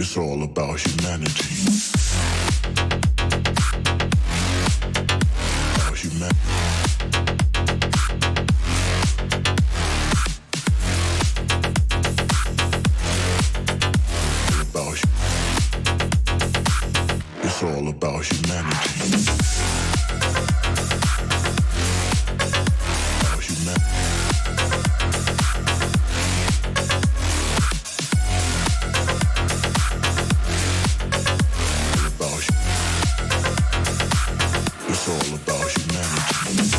It's all about humanity. About humanity. It's all about humanity. About humanity. It's all about humanity.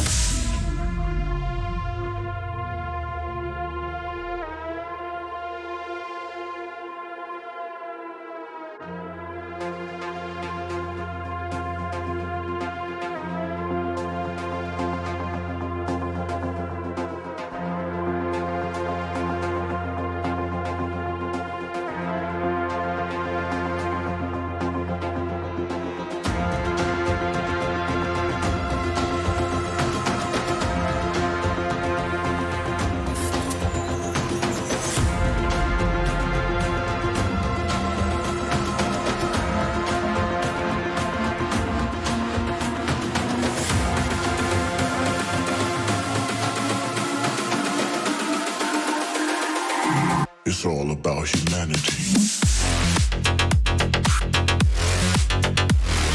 It's all about humanity.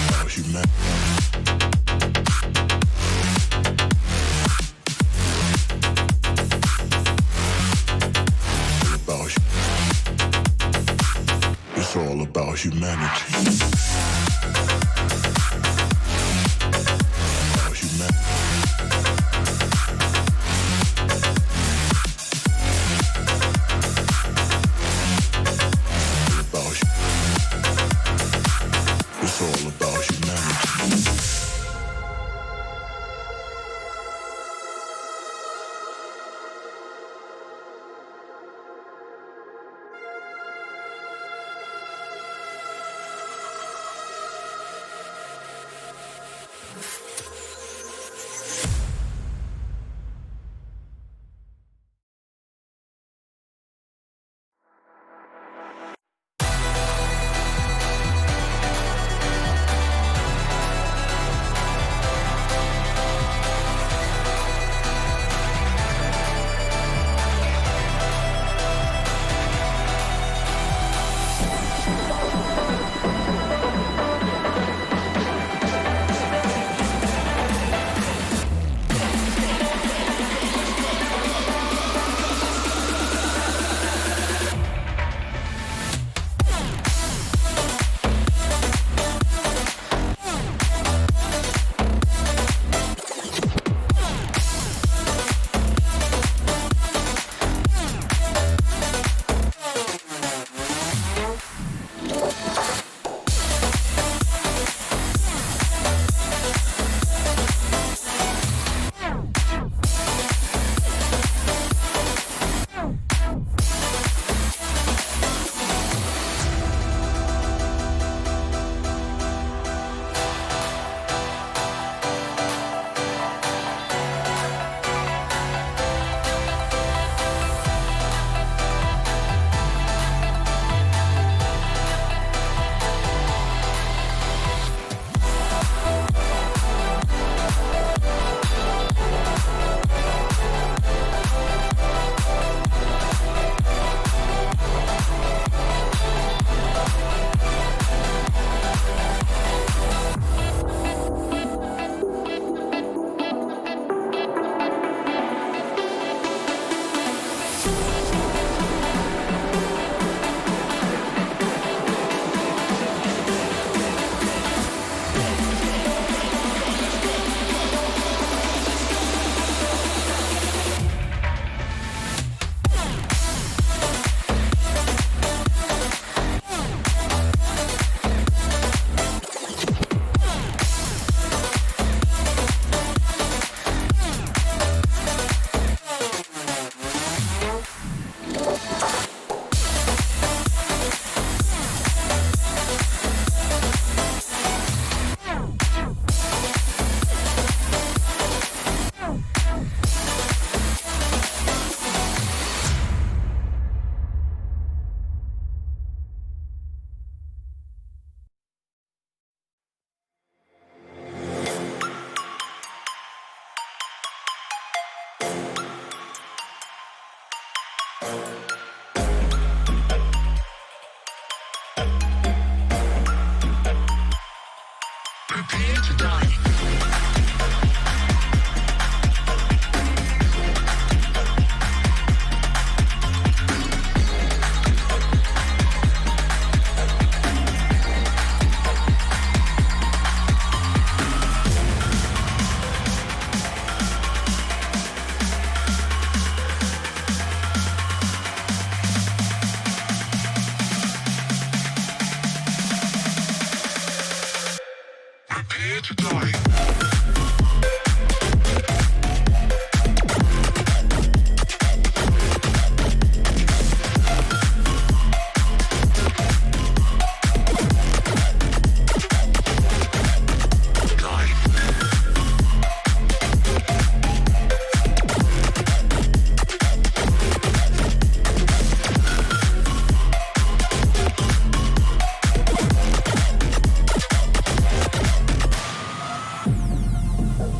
About humanity. It's all about humanity. About humanity. It's all about humanity. Prepare to die. Prepare to die.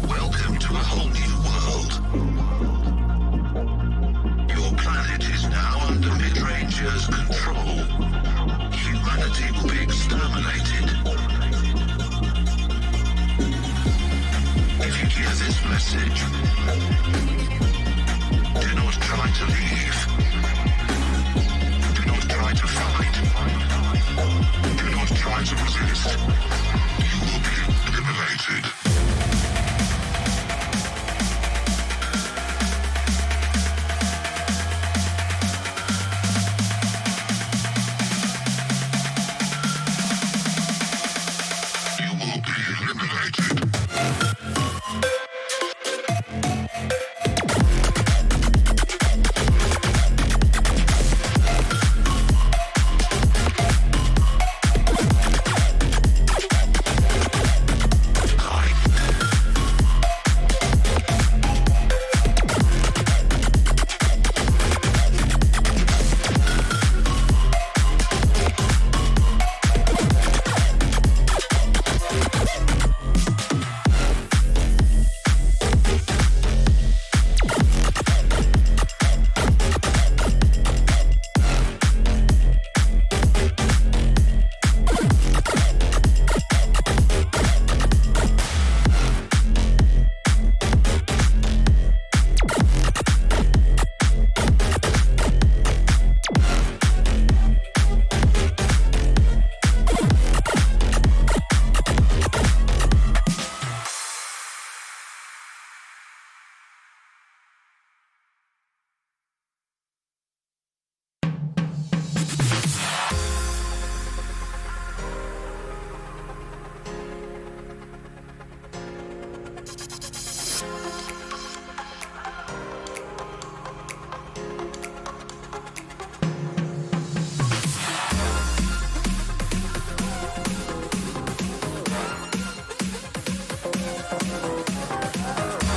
Welcome to a whole new world. Your planet is now under mid-rangers' control. Humanity will be exterminated. If you hear this message, do not try to leave. Do not try to fight. Do not try to resist. You will be eliminated. You will be eliminated.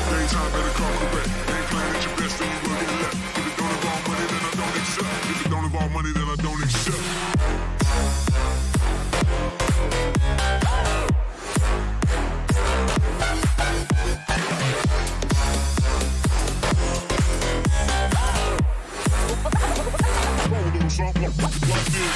Daytime better come correct. Ain't playing at your best, then you will get left. If it don't involve money, then I don't accept. If it don't involve money, then I don't accept. Roll a little something like this.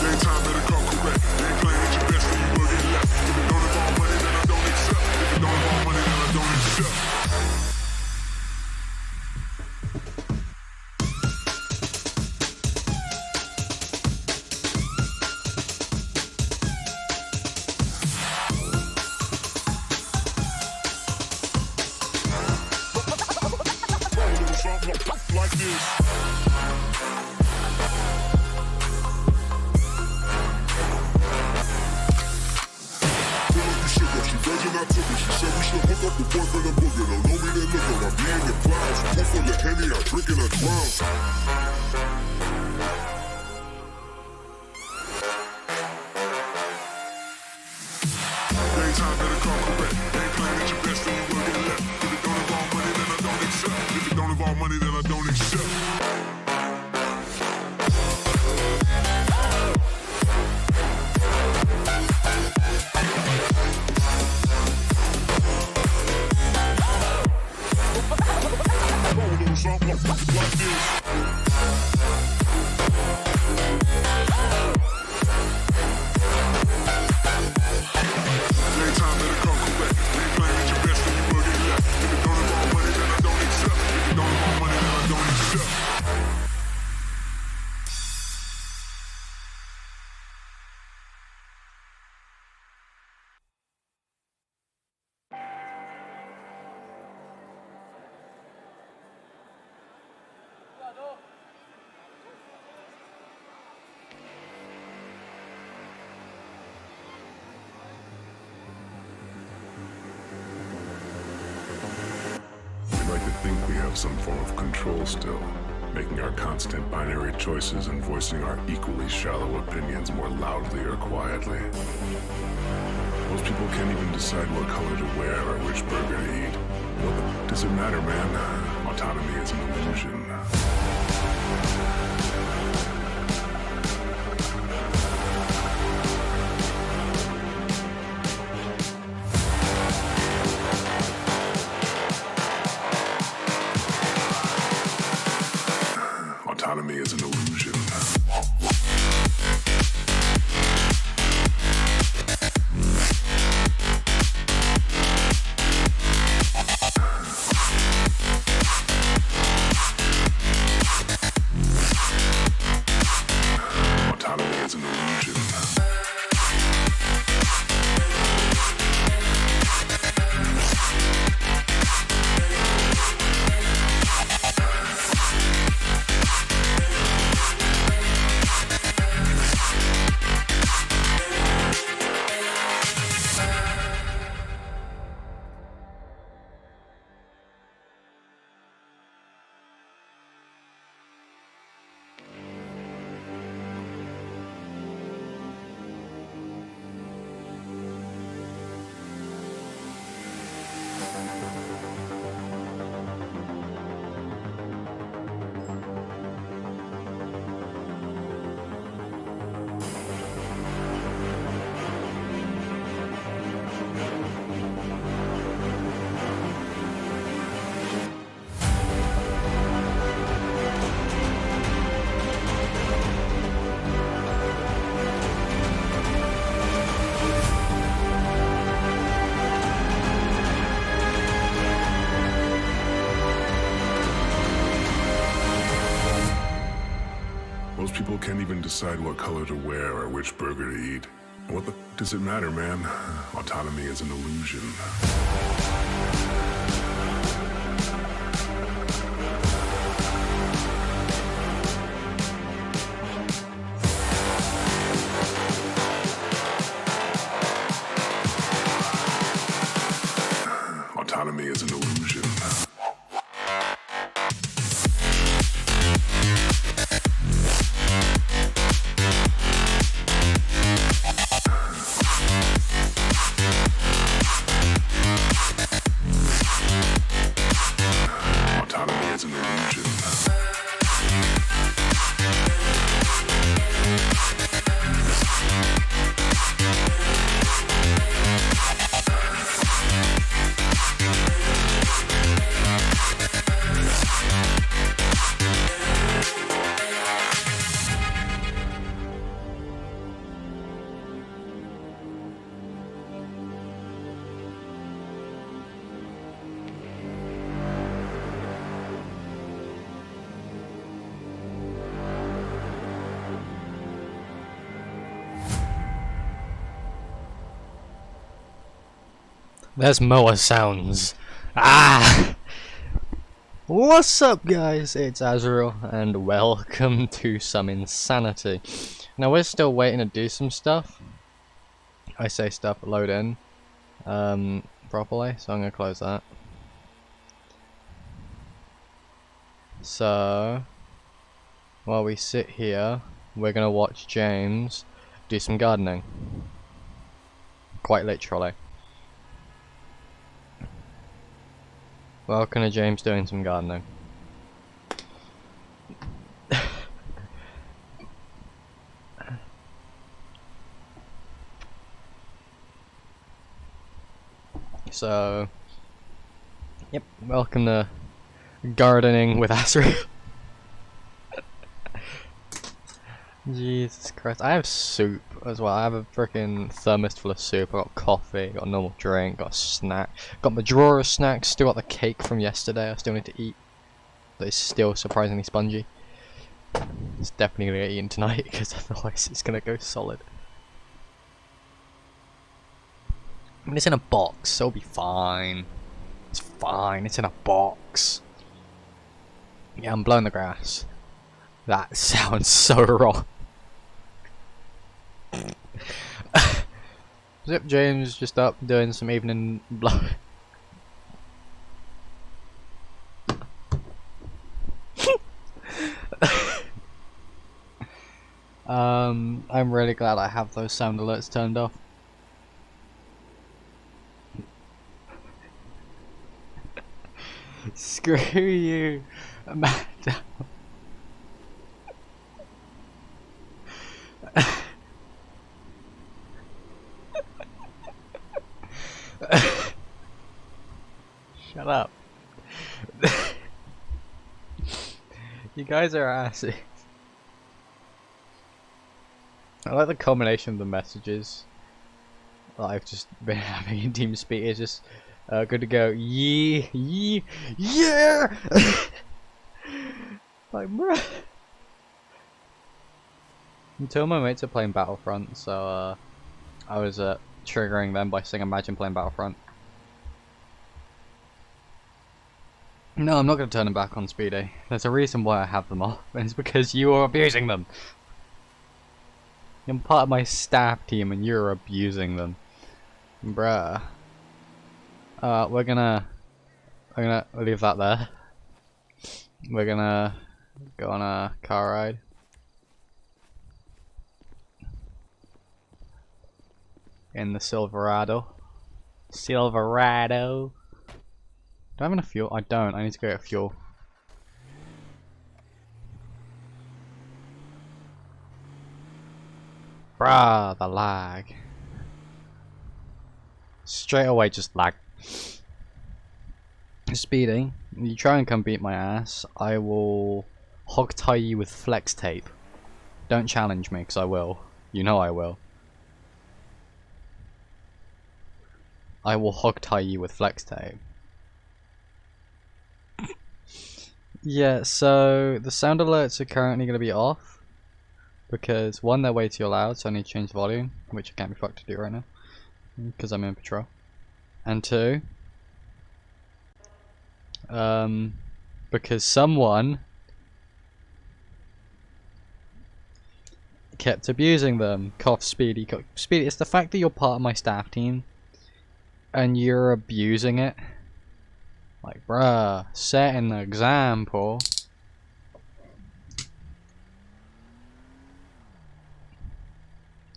Daytime better come correct. Ain't playing at your best, then you will get left. If it don't involve money, then I don't accept. If it don't involve money, then I don't accept. Roll a little something like this. She virgin, I took it. She said we should hook up with boyfriend and booger. Don't know me, then look her. I'm being the clouds. Full full of Henny, I drink and I drown. Daytime better come correct. Ain't playing at your best, then you will get left. If it don't involve money, then I don't accept. If it don't involve money, then I don't accept. Roll a little something like this. Daytime better come correct. You ain't playing at your best, then you will get left. If you don't involve money, then I don't accept. If you don't involve money, then I don't accept. We like to think we have some form of control still, making our constant binary choices and voicing our equally shallow opinions more loudly or quietly. Most people can't even decide what color to wear or which burger to eat. What the does it matter, man? Autonomy is an illusion. Autonomy is an illusion. Autonomy is an illusion. Most people can't even decide what color to wear or which burger to eat. What the does it matter, man? Autonomy is an illusion. Autonomy is an illusion. Autonomy is an illusion. There's mower sounds. Ah! What's up, guys? It's Azrael, and welcome to some insanity. Now, we're still waiting to do some stuff. I say stuff, load in properly, so I'm gonna close that. So, while we sit here, we're gonna watch James do some gardening. Quite literally. Welcome to James doing some gardening. So, yep, welcome to gardening with Azrael. Jesus Christ. I have soup as well. I have a freaking thermos full of soup. I got coffee, got a normal drink, got a snack. Got my drawer of snacks, still got the cake from yesterday I still need to eat. But it's still surprisingly spongy. It's definitely gonna get eaten tonight because otherwise it's gonna go solid. I mean, it's in a box, so it'll be fine. It's fine, it's in a box. Yeah, I'm blowing the grass. That sounds so wrong. Zip James just up doing some evening blow. I'm really glad I have those sound alerts turned off. Screw you, Madam. Shut up. You guys are asses. I like the combination of the messages that I've just been having in TeamSpeak. It's just good to go. Yeah. Like, bruh. Until my mates are playing Battlefront, so I was triggering them by saying, "Imagine playing Battlefront." No, I'm not going to turn them back on Speedy. There's a reason why I have them off, and it's because you are abusing them. You're part of my staff team and you're abusing them. Bruh. We're gonna leave that there. We're gonna go on a car ride. In the Silverado. Silverado. Do I have enough fuel? I don't. I need to go get fuel. Bruh, the lag. Straight away just lag. Speeding. You try and come beat my ass, I will hog tie you with flex tape. Don't challenge me, because I will. You know I will. I will hog tie you with flex tape. Yeah, so the sound alerts are currently going to be off. Because one, they're way too loud, so I need to change the volume, which I can't be fucked to do right now. Because I'm in patrol. And two, because someone kept abusing them. Cough, Speedy. Speedy, it's the fact that you're part of my staff team and you're abusing it. Like, bruh, set an example.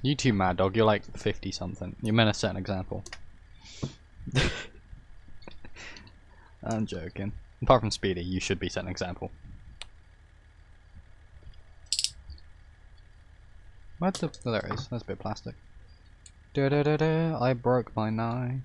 You too, Mad Dog, you're like 50 something. You're meant to set an example. I'm joking. Apart from Speedy, you should be setting an example. What the? Oh, there it is. That's a bit of plastic. I broke my knife.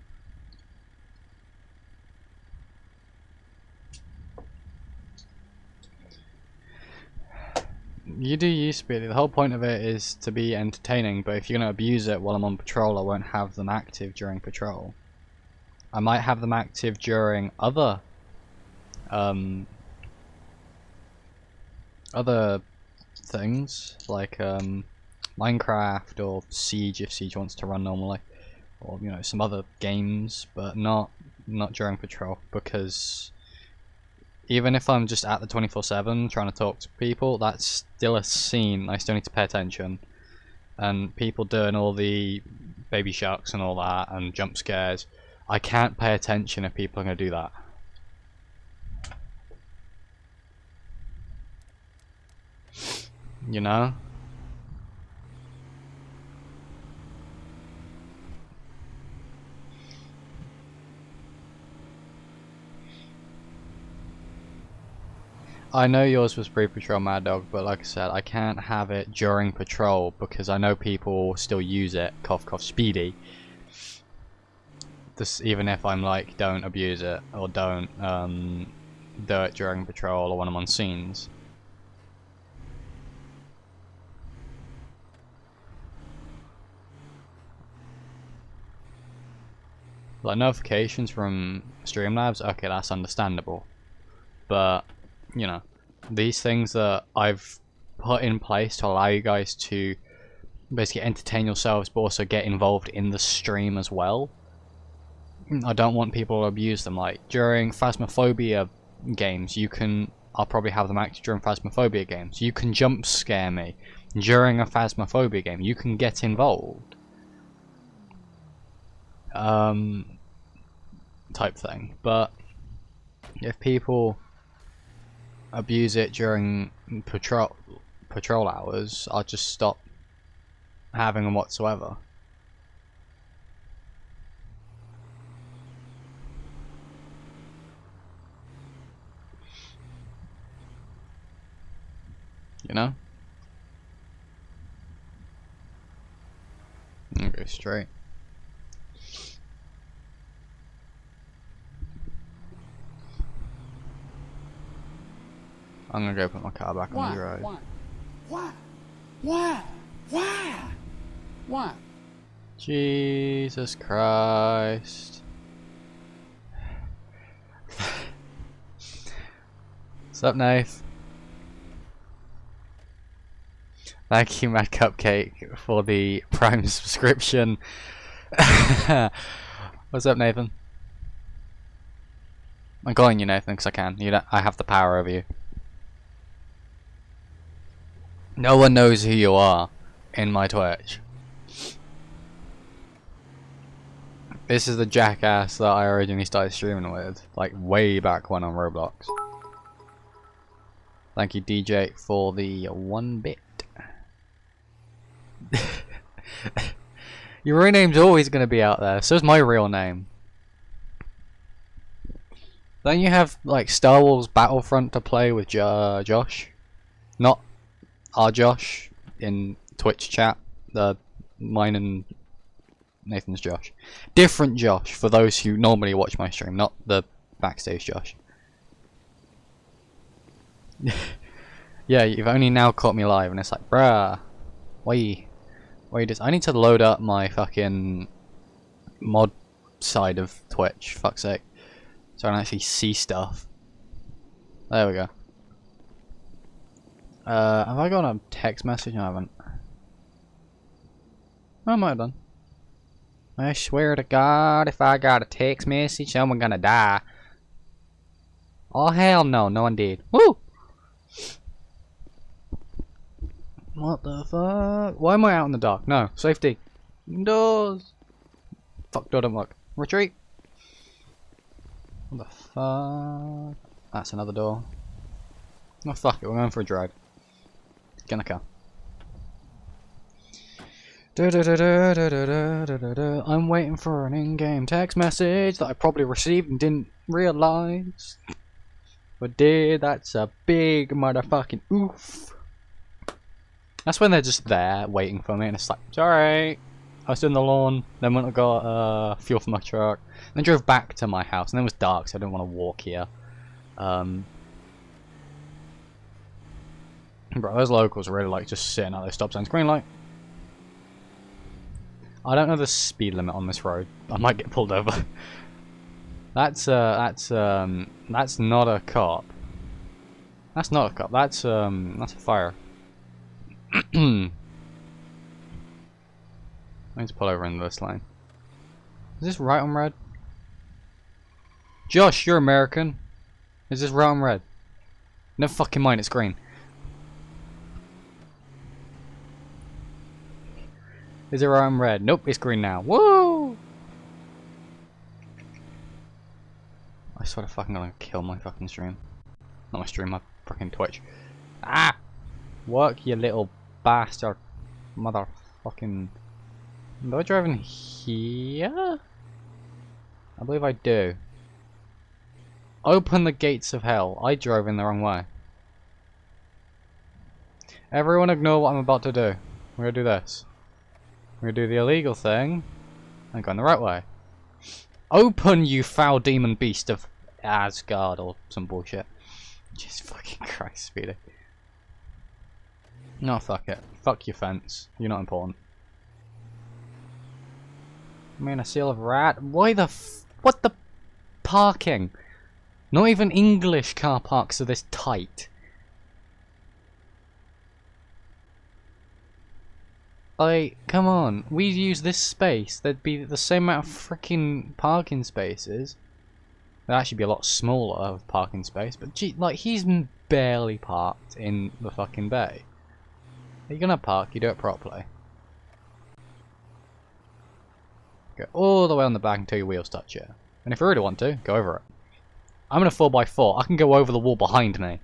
You do use Speedy. The whole point of it is to be entertaining, but if you're going to abuse it while I'm on patrol, I won't have them active during patrol. I might have them active during other things, like Minecraft or Siege if Siege wants to run normally, or you know, some other games, but not during patrol, because even if I'm just at the 24/7 trying to talk to people, that's still a scene. I still need to pay attention. And people doing all the baby sharks and all that and jump scares, I can't pay attention if people are going to do that. You know? I know yours was pre-patrol, Mad Dog, but like I said, I can't have it during patrol because I know people still use it. Cough, cough, Speedy. This, even if I'm like, don't abuse it or don't do it during patrol or when I'm on scenes. Like notifications from Streamlabs, okay, that's understandable. But, you know, these things that I've put in place to allow you guys to basically entertain yourselves but also get involved in the stream as well. I don't want people to abuse them. Like during Phasmophobia games, I'll probably have them active during Phasmophobia games. You can jump scare me during a Phasmophobia game. You can get involved. Type thing. But if people abuse it during patrol hours, I'll just stop having them whatsoever. You know? I'll go straight. I'm gonna go put my car back on the road. Why? Jesus Christ. What's up, Nath? Thank you, Mad Cupcake, for the Prime subscription. What's up, Nathan? I'm calling you Nathan because I can. I have the power over you. No one knows who you are in my Twitch. This is the jackass that I originally started streaming with, like way back when on Roblox. Thank you, DJ, for the 1 bit. Your real name's always going to be out there, so's my real name. Don't you have like Star Wars Battlefront to play with Josh? Not our Josh in Twitch chat. Mine and Nathan's Josh. Different Josh for those who normally watch my stream, not the backstage Josh. Yeah, you've only now caught me live, and it's like, bruh, wait, I need to load up my fucking mod side of Twitch, fuck's sake, so I can actually see stuff. There we go. Have I got a text message? No, I haven't. I might have done. I swear to God, if I got a text message, someone gonna die. Oh hell no, no one did. Woo! What the fuck? Why am I out in the dark? No, safety. Indoors. Fuck, don't look. Retreat. What the fuck? That's another door. Oh fuck it, we're going for a drive. Get in the car. I'm waiting for an in-game text message that I probably received and didn't realise. But did, that's a big motherfucking oof. That's when they're just there waiting for me and it's like, it's alright. I was in the lawn, then went and got fuel for my truck, then drove back to my house, and then it was dark so I didn't want to walk here. Bro, those locals really like just sitting at those stop signs. Green light. I don't know the speed limit on this road. I might get pulled over. That's not a cop. That's not a cop. That's a fire. I need to pull over in this lane. Is this right on red? Josh, you're American. Is this right on red? Never fucking mind, it's green. Is it right on red? Nope, it's green now. Woo! I swear to fucking gonna kill my fucking stream. Not my stream, my fucking Twitch. Ah! Work, you little bastard. Motherfucking... Do I drive in here? I believe I do. Open the gates of hell. I drove in the wrong way. Everyone ignore what I'm about to do. We're gonna do this. We're gonna do the illegal thing and go in the right way. Open, you foul demon beast of Asgard or some bullshit. Jesus fucking Christ, Speedy. No, fuck it. Fuck your fence. You're not important. I mean, a seal of rat. Why the what the parking? Not even English car parks are this tight. Like, come on. We'd use this space. There'd be the same amount of freaking parking spaces. There'd actually be a lot smaller of parking space. But gee, like, he's barely parked in the fucking bay. You're gonna park, you do it properly. Go all the way on the back until your wheels touch it. And if you really want to, go over it. I'm in a 4x4. I can go over the wall behind me.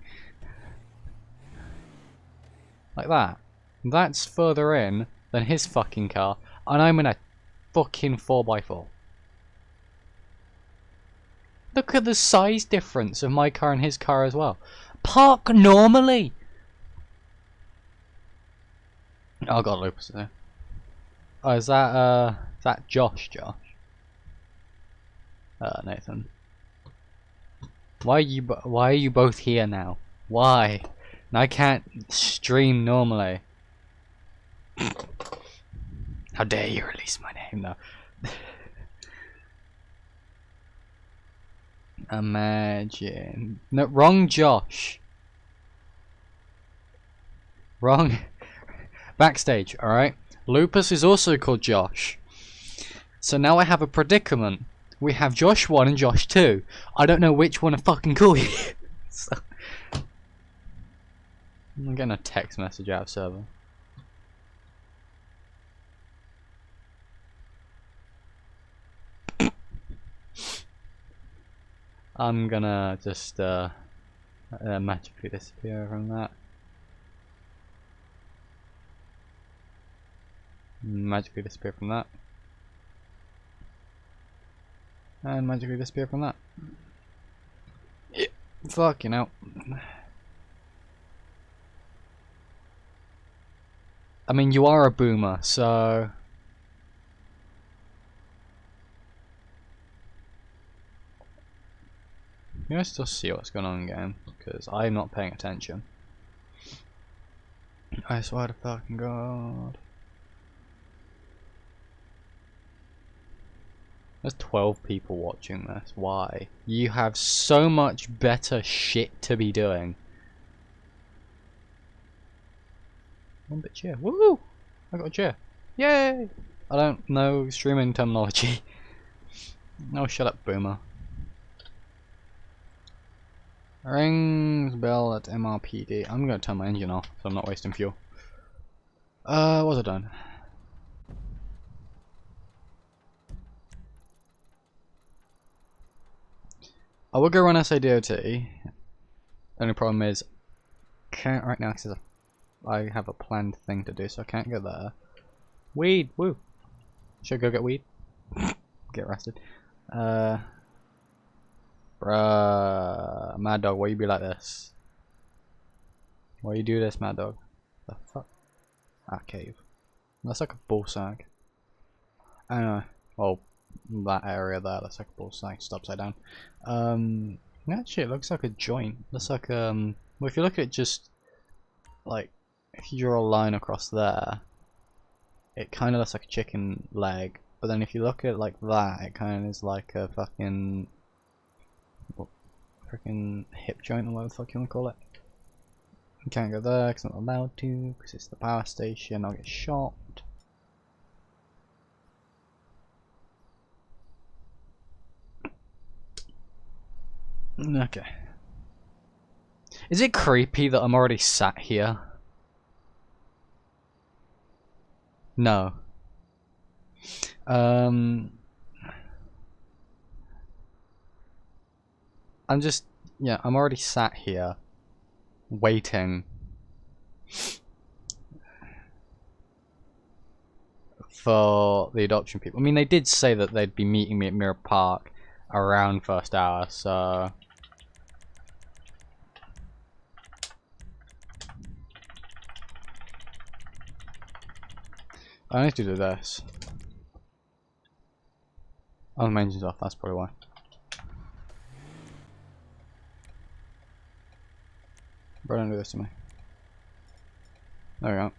Like that. That's further in than his fucking car. And I'm in a fucking 4x4. Look at the size difference of my car and his car as well. Park normally! Oh, I got Lupus there. Oh, is that Josh? Nathan. Why are you both here now? Why? And I can't stream normally. How dare you release my name though? Imagine. No, wrong Josh. Wrong. Backstage, alright? Lupus is also called Josh. So now I have a predicament. We have Josh 1 and Josh 2. I don't know which one to fucking call you. So, I'm getting a text message out of server. I'm gonna just magically disappear from that. Magically disappear from that. And magically disappear from that. Yeah. Fucking hell. I mean, you are a boomer, so... You guys still see what's going on in game, because I'm not paying attention. I swear to fucking God. There's 12 people watching this. Why? You have so much better shit to be doing. One bit cheer. Woo! I got a cheer. Yay! I don't know streaming terminology. No, shut up, boomer. Rings bell at MRPD. I'm gonna turn my engine off so I'm not wasting fuel. What was I done? I will go run SADOT. Only problem is, can't right now because I have a planned thing to do, so I can't go there. Weed, woo. Should I go get weed? Get arrested. Bruh, Mad Dog, why you be like this? Why you do this, Mad Dog? The fuck? Ah, cave. That's like a ball sack. I don't know. Oh, that area there, that's like a ball sack, just upside down. Actually, it looks like a joint. Looks like well, if you look at it just like if you draw a line across there, it kind of looks like a chicken leg. But then if you look at it like that, it kind of is like a fucking hip joint or whatever the fuck you want to call it. You can't go there because I'm not allowed to because it's the power station. I'll get shot. Okay. Is it creepy that I'm already sat here? No. I'm just, yeah, I'm already sat here waiting for the adoption people. I mean, they did say that they'd be meeting me at Mirror Park around first hour, so I need to do this. Oh, the engine's off, that's probably why. Bro, don't do this to me. There we go.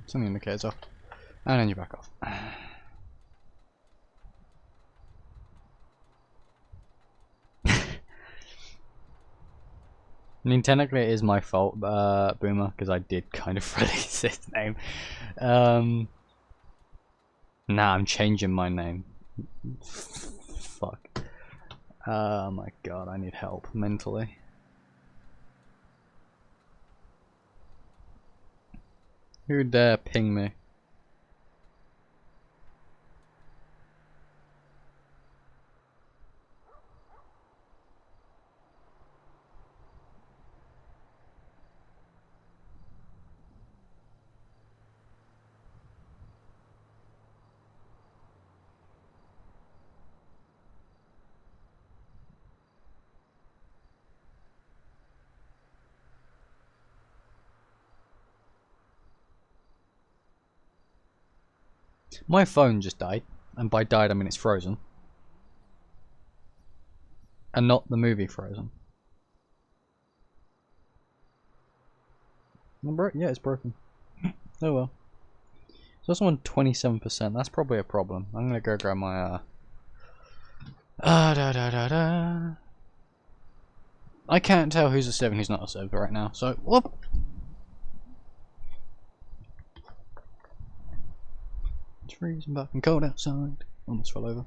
Something indicators off. And then you're back off. I mean, technically it is my fault, Boomer, because I did kind of release his name. Nah, I'm changing my name. Fuck. Oh my god, I need help mentally. Who dare ping me? My phone just died, and by died I mean it's frozen. And not the movie Frozen. Yeah, it's broken. Oh well. It's also on 27%. That's probably a problem. I'm gonna go grab my I can't tell who's a Civ and who's not a Civ right now, so whoop. It's freezing fucking cold outside. Almost fell over.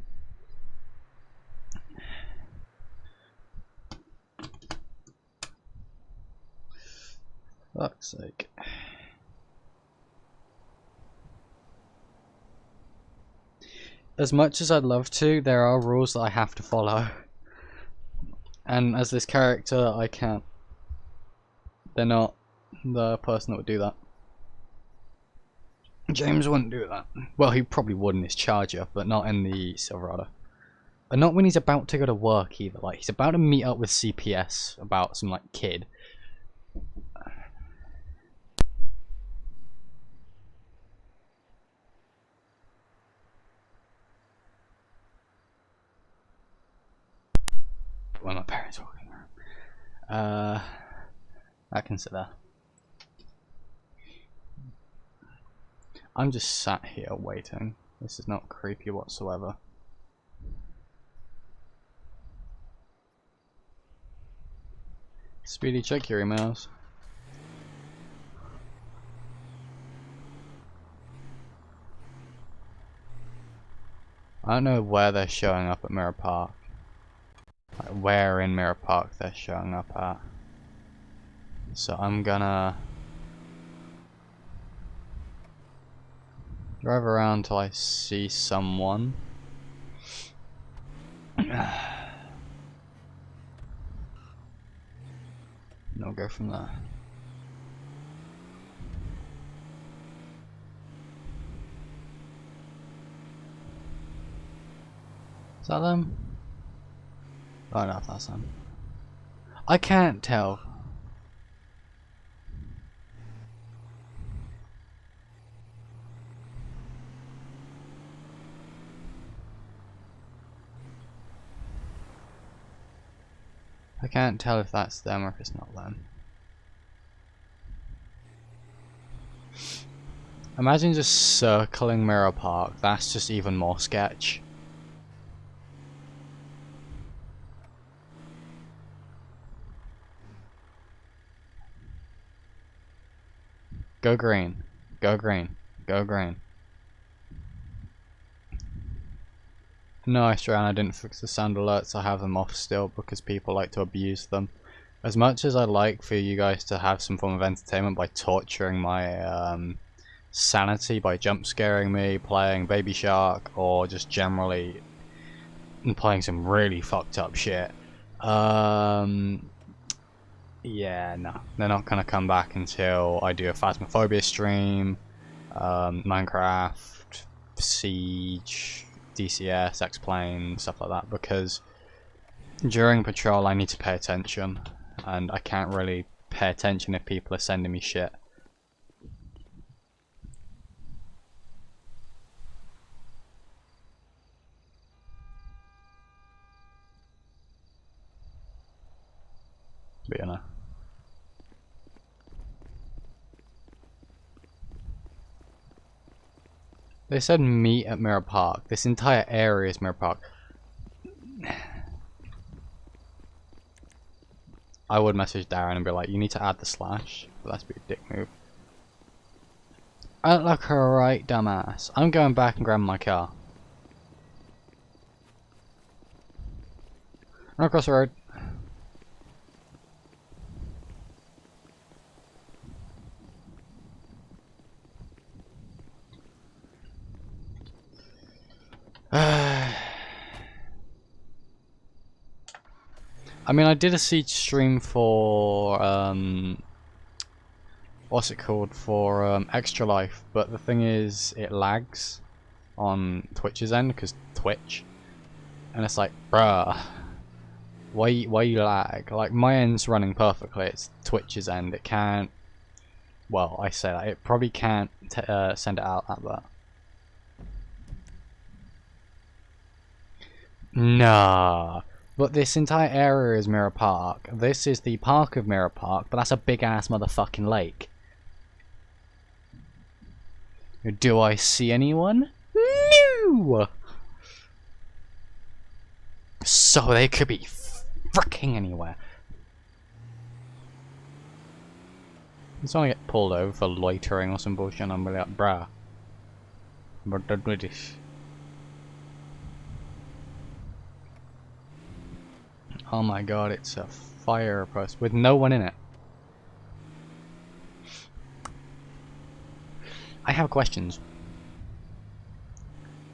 Fuck's sake. As much as I'd love to, there are rules that I have to follow. And as this character, I can't. They're not the person that would do that. James wouldn't do that. Well, he probably would in his Charger, but not in the Silverado. And not when he's about to go to work either. Like, he's about to meet up with CPS about some, like, kid. When my parents walk in the room. I consider. I'm just sat here waiting. This is not creepy whatsoever. Speedy, check your emails. I don't know where they're showing up at Mirror Park. Like where in Mirror Park they're showing up at. So I'm gonna drive around till I see someone. And I'll go from there. Is that them? Oh no, that's them. I can't tell. I can't tell if that's them or if it's not them. Imagine just circling Mirror Park. That's just even more sketch. Go green. Go green. Go green. No, I didn't fix the sound alerts. I have them off still because people like to abuse them. As much as I'd like for you guys to have some form of entertainment by torturing my sanity by jump scaring me, playing Baby Shark, or just generally playing some really fucked up shit. Yeah, no. They're not gonna come back until I do a Phasmophobia stream, Minecraft, Siege, DCS, X-Plane, stuff like that, because during patrol I need to pay attention, and I can't really pay attention if people are sending me shit. But you know. They said meet at Mirror Park. This entire area is Mirror Park. I would message Darren and be like, you need to add the slash. But that's a big dick move. I look like a right dumbass. I'm going back and grabbing my car. Run across the road. I mean, I did a Siege stream for, what's it called, for Extra Life, but the thing is, it lags on Twitch's end, because Twitch, and it's like, bruh, why you lag? Like, my end's running perfectly, it's Twitch's end, it can't, well, I say that, it probably can't send it out at that. Nah. But this entire area is Mirror Park. This is the park of Mirror Park, but that's a big ass motherfucking lake. Do I see anyone? No! So they could be fricking anywhere. It's only get pulled over for loitering or some bullshit and I'm really like, bruh. We're done with this. Oh my god, it's a fire post with no one in it. I have questions.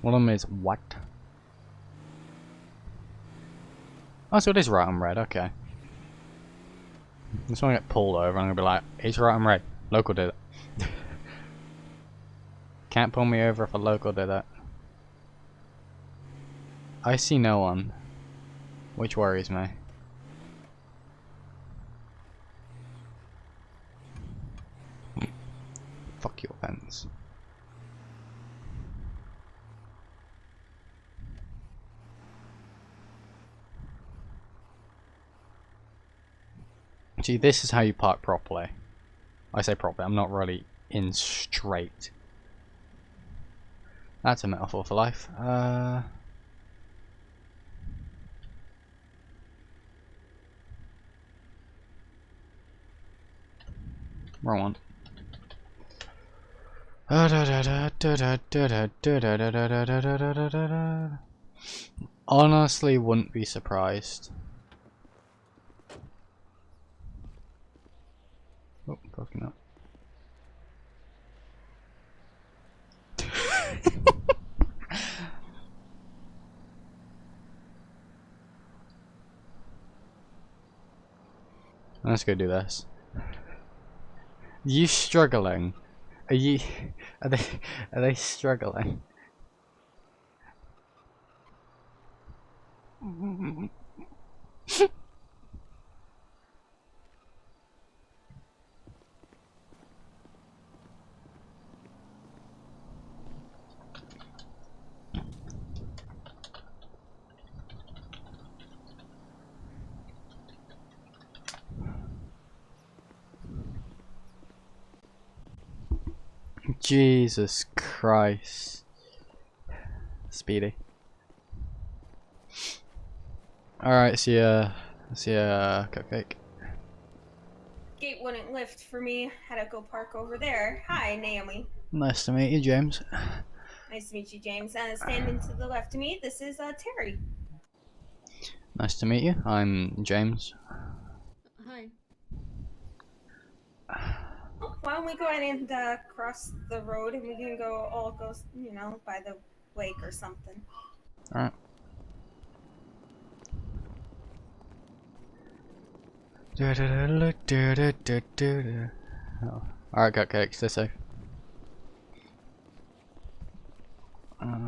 One of them is what? Oh, so it is right on red, okay. This one get pulled over and I'm gonna be like, it's right on red. Local did it. Can't pull me over if a local did it. I see no one. Which worries me. Fuck your fence. See, this is how you park properly. I say properly, I'm not really in straight. That's a metaphor for life. Wrong one. Honestly, wouldn't be surprised. Oh, fucking up. Let's go do this. You struggling? Are you? Are they struggling? Jesus Christ. Speedy. Alright, see ya, cupcake. Gate wouldn't lift for me. Had to go park over there. Hi, Naomi. Nice to meet you, James. Nice to meet you, James. Standing to the left of me, this is Terry. Nice to meet you. I'm James. Hi. Why don't we go ahead and cross the road and we can all go, you know, by the lake or something. Alright. Oh. Alright, cupcakes, stay safe.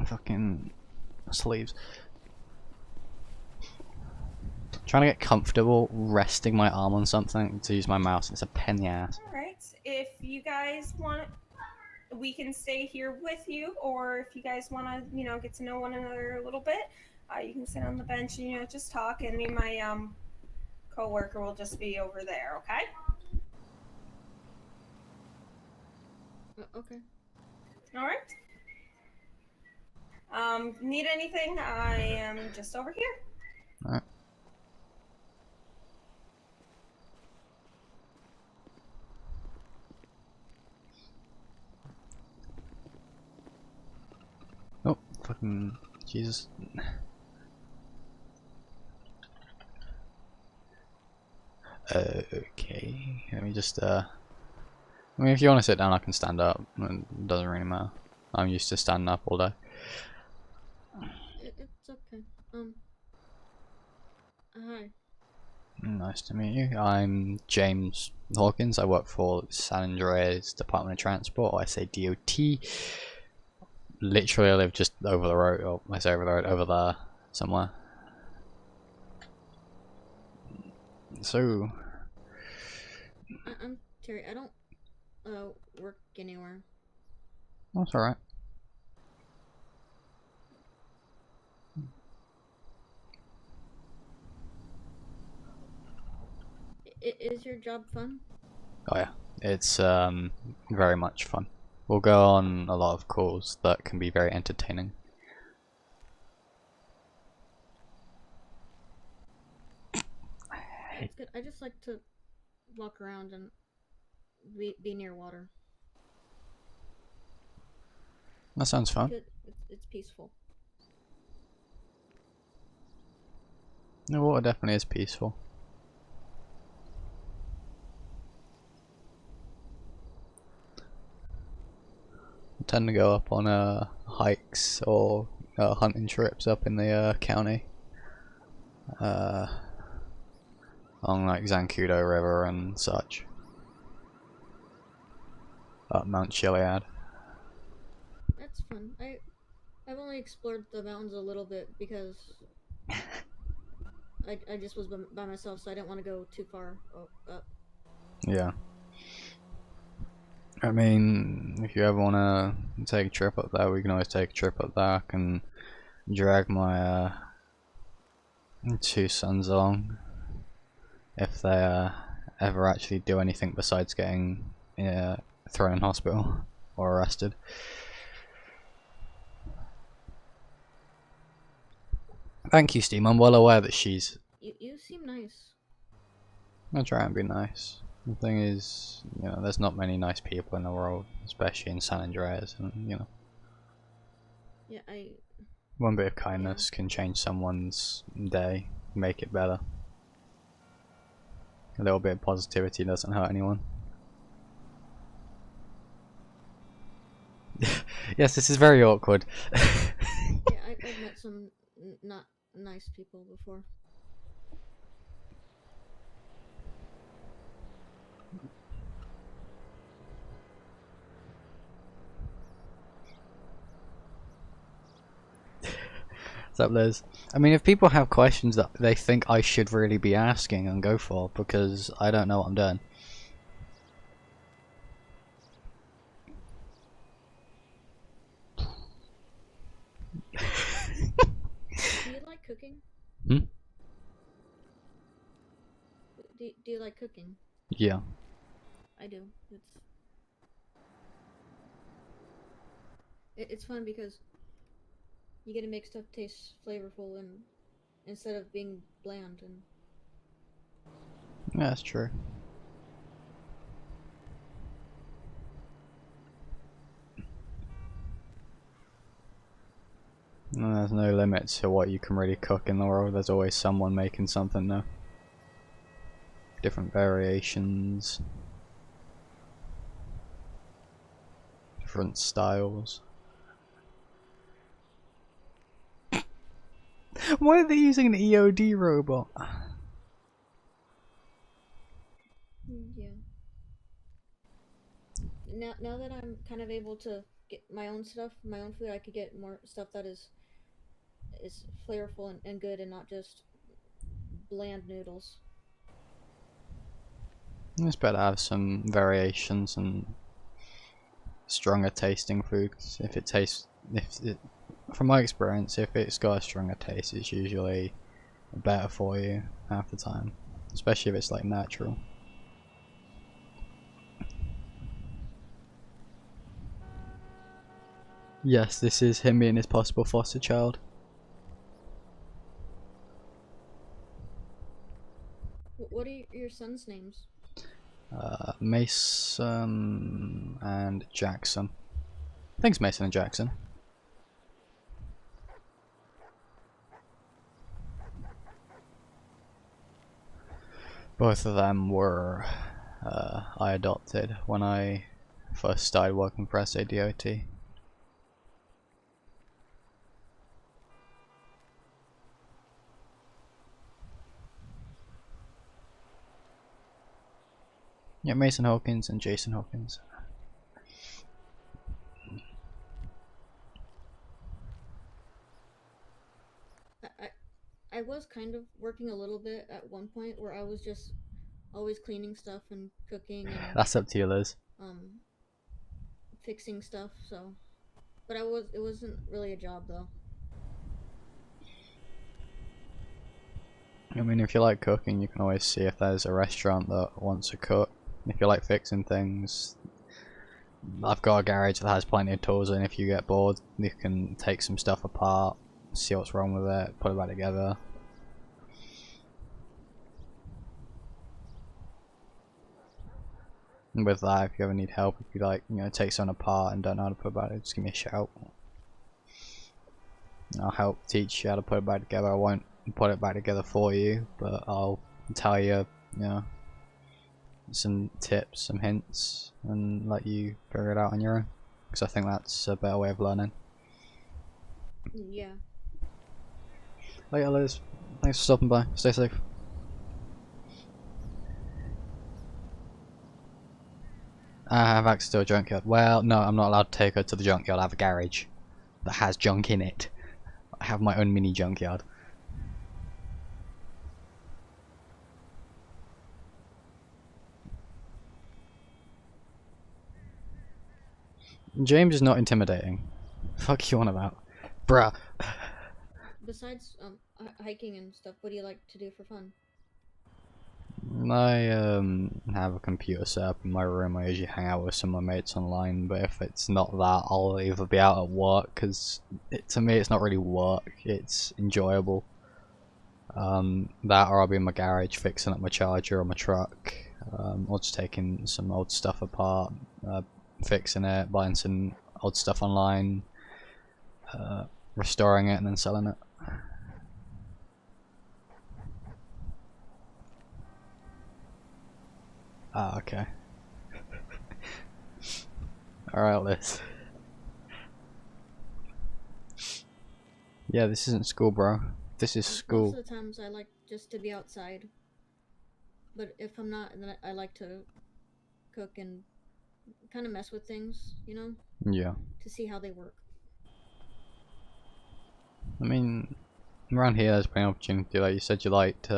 Fucking sleeves. Trying to get comfortable resting my arm on something to use my mouse. It's a pain in the ass. Alright, if you guys want, we can stay here with you, or if you guys want to, you know, get to know one another a little bit, you can sit on the bench and, you know, just talk, and me and my co-worker will just be over there, okay? Okay. Alright. Need anything? I am just over here. Alright. Jesus. Okay, let me just I mean, if you want to sit down, I can stand up. It doesn't really matter. I'm used to standing up all day. It's okay. Hi. Nice to meet you. I'm James Hawkins. I work for San Andreas Department of Transport, or I say DOT. Literally, I live just over the road, or I say over the road, over there, somewhere. So, I'm Terry. I don't work anywhere. that's alright. Is your job fun? Oh yeah, it's very much fun. We'll go on a lot of calls that can be very entertaining. It's good. I just like to walk around and be near water. That sounds fun. It's peaceful. The water definitely is peaceful. I tend to go up on hikes or hunting trips up in the county. Along like Zancudo River and such. Up Mount Chiliad. That's fun. I've only explored the mountains a little bit because I just was by myself, so I didn't want to go too far up. Yeah. I mean, if you ever want to take a trip up there, we can always take a trip up there. I can drag my 2 sons along if they ever actually do anything besides getting thrown in hospital or arrested. Thank you, Steam. I'm well aware that she's... You seem nice. I'll try and be nice. The thing is, you know, there's not many nice people in the world, especially in San Andreas, and, you know. Yeah, One bit of kindness can change someone's day, make it better. A little bit of positivity doesn't hurt anyone. Yes, this is very awkward. yeah, I've met some not nice people before. What's up, Liz? I mean, if people have questions that they think I should really be asking, and go for, because I don't know what I'm doing. Do you like cooking? Hmm? Do you like cooking? Yeah. I do. It's fun because you get to make stuff taste flavorful and instead of being bland and Yeah, that's true. And there's no limit to what you can really cook in the world. There's always someone making something new. Different variations. Different styles. Why are they using an EOD robot? yeah. Now that I'm kind of able to get my own stuff, my own food, I could get more stuff that is flavorful and good and not just bland noodles. It's better to have some variations and stronger tasting foods. If it tastes, from my experience, if it's got a stronger taste, it's usually better for you half the time, especially if it's like natural. Yes, this is him being his possible foster child. What are your sons' names? Mason and Jackson. I think it's Mason and Jackson. Both of them were I adopted when I first started working for SADOT. Yeah, Mason Hawkins and Jason Hawkins. I was kind of working a little bit at one point where I was just always cleaning stuff and cooking and That's up to you, Liz. fixing stuff. So, but it wasn't really a job though. I mean, if you like cooking, you can always see if there's a restaurant that wants a cook. If you like fixing things, I've got a garage that has plenty of tools, and if you get bored, you can take some stuff apart, see what's wrong with it, put it back together. And with that, if you ever need help, if you like, take something apart and don't know how to put it back, just give me a shout. I'll help teach you how to put it back together. I won't put it back together for you, but I'll tell you, some tips, some hints, and let you figure it out on your own. Because I think that's a better way of learning. Yeah. Later, Liz. Thanks for stopping by. Stay safe. I have access to a junkyard. Well, no, I'm not allowed to take her to the junkyard. I have a garage that has junk in it. I have my own mini junkyard. James is not intimidating. Fuck you on about, bruh. Besides hiking and stuff, what do you like to do for fun? I have a computer set up in my room. I usually hang out with some of my mates online, but if it's not that, I'll either be out at work, because to me it's not really work, it's enjoyable. That, or I'll be in my garage fixing up my charger on my truck, or just taking some old stuff apart, fixing it, buying some old stuff online, restoring it and then selling it. Ah, okay. Alright, Liz. Yeah, this isn't school, bro. This is school. Most of the times I like just to be outside. But if I'm not, then I like to cook and kind of mess with things, Yeah. to see how they work. I mean, around here there's plenty of opportunity. Like you said, you liked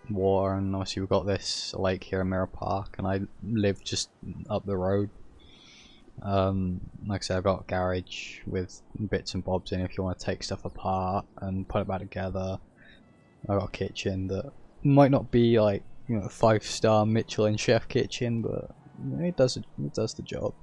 water, and obviously we've got this lake here in Mirror Park, and I live just up the road. Like I said, I've got a garage with bits and bobs in if you want to take stuff apart and put it back together. I've got a kitchen that might not be like, a 5-star Michelin chef kitchen, but it does the job.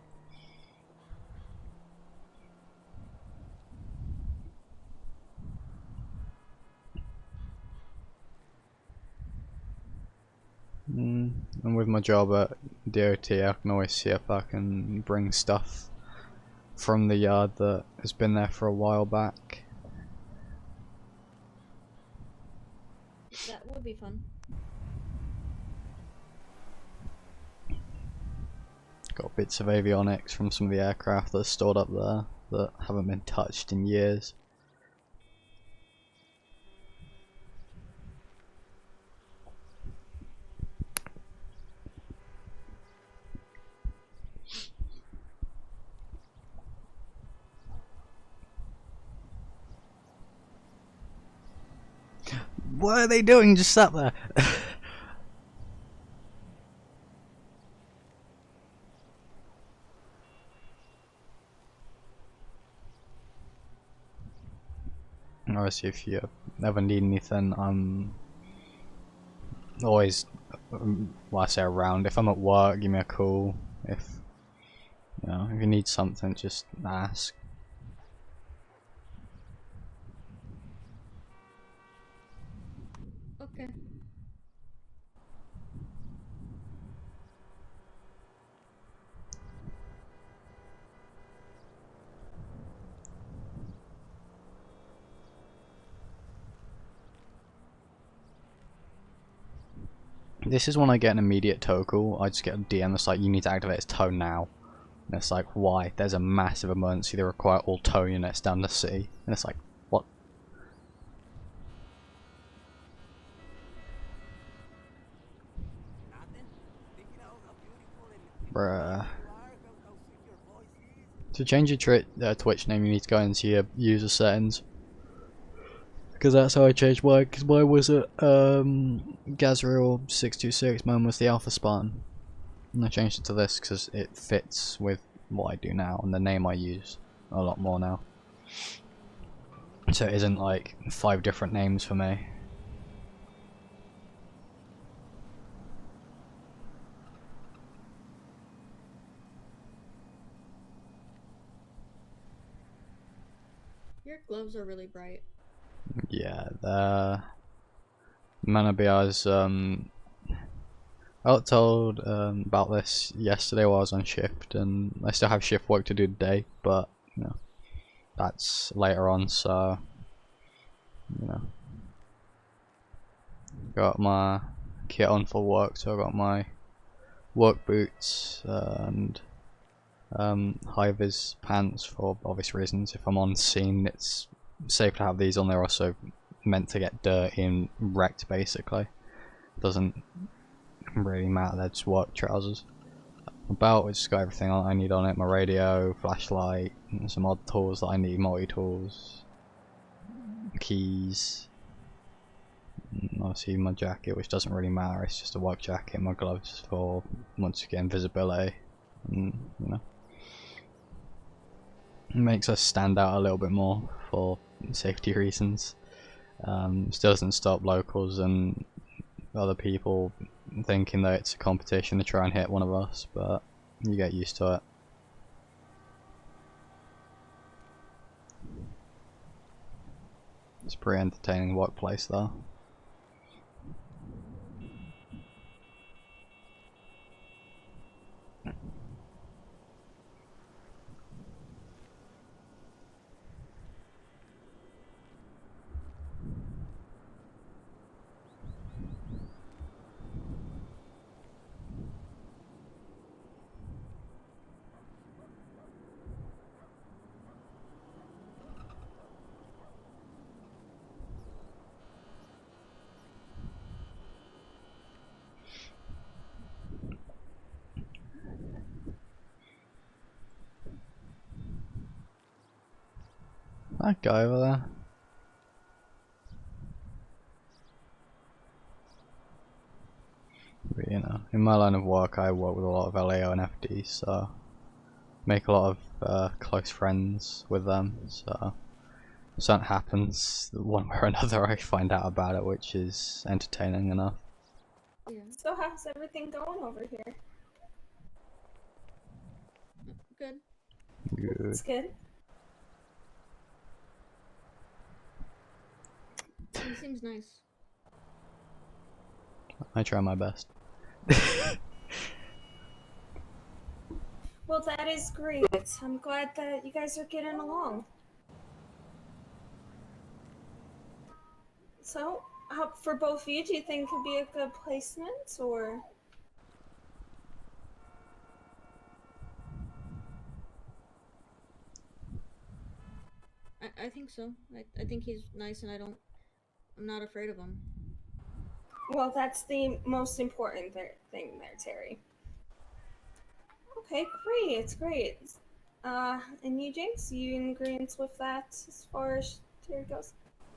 And with my job at DOT, I can always see if I can bring stuff from the yard that has been there for a while back. That would be fun. Got bits of avionics from some of the aircraft that are stored up there that haven't been touched in years. What are they doing just sat there? Obviously, if you ever need anything, I'm always, well, I say around. If I'm at work, give me a call. If if you need something, just ask. Okay. This is when I get an immediate tow call. I just get a DM that's like, you need to activate its tow now. And it's like, why? There's a massive emergency. They require all tow units down the city. And it's like, what? Bruh. To change your Twitch name, you need to go into your user settings. Because that's how I changed mine. Because mine was at Gazriel626. Mine was the Alpha Spartan. And I changed it to this because it fits with what I do now and the name I use a lot more now. So it isn't like 5 different names for me. Your gloves are really bright. Yeah, the Manabia's I got told about this yesterday while I was on shift, and I still have shift work to do today, but you know, that's later on, so you know. Got my kit on for work, so I got my work boots and high vis pants for obvious reasons. If I'm on scene, it's safe to have these on. They're also meant to get dirty and wrecked, basically. Doesn't really matter, they're just work trousers. My belt, it's just got everything I need on it, my radio, flashlight, and some odd tools that I need, multi-tools, keys, and obviously my jacket, which doesn't really matter, it's just a work jacket, my gloves for, once again, visibility, and you know. It makes us stand out a little bit more for safety reasons. Still doesn't stop locals and other people thinking that it's a competition to try and hit one of us, but you get used to it. It's a pretty entertaining workplace though. That guy over there. But, you know, in my line of work I work with a lot of LAO and FD, so make a lot of close friends with them, so if something happens one way or another I find out about it, which is entertaining enough. Yeah. So how's everything going over here? Good. Good. It's good. He seems nice. I try my best. Well, that is great. I'm glad that you guys are getting along. So, how, for both of you, do you think could be a good placement, or? I think so. I think he's nice, and I'm not afraid of him. Well, that's the most important thing there, Terry. Okay, great, great. And you, James, you in agreement with that as far as Terry goes?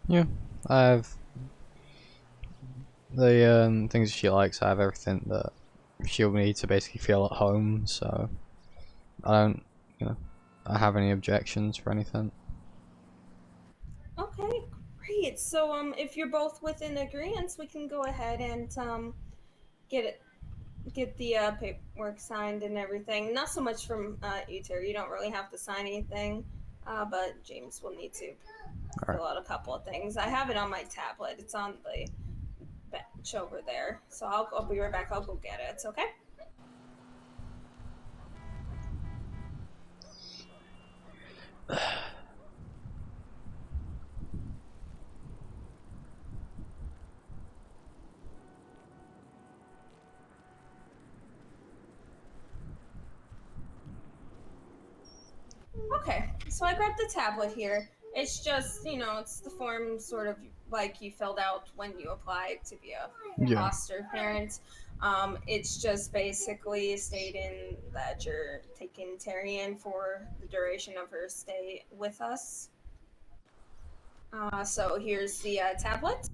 Yeah, I have the things she likes. I have everything that she'll need to basically feel at home, so I don't, you know, I have any objections for anything. Okay, great. So, if you're both within agreement, we can go ahead and get the paperwork signed and everything. Not so much from you, Terry. You don't really have to sign anything, but James will need to fill out a couple of things. I have it on my tablet. It's on the bench over there. So I'll be right back. I'll go get it. Okay. Okay, so I grabbed the tablet here. It's just, it's the form sort of like you filled out when you applied to be a Yeah. foster parent. It's just basically stating that you're taking Terry in for the duration of her stay with us. So here's the tablet.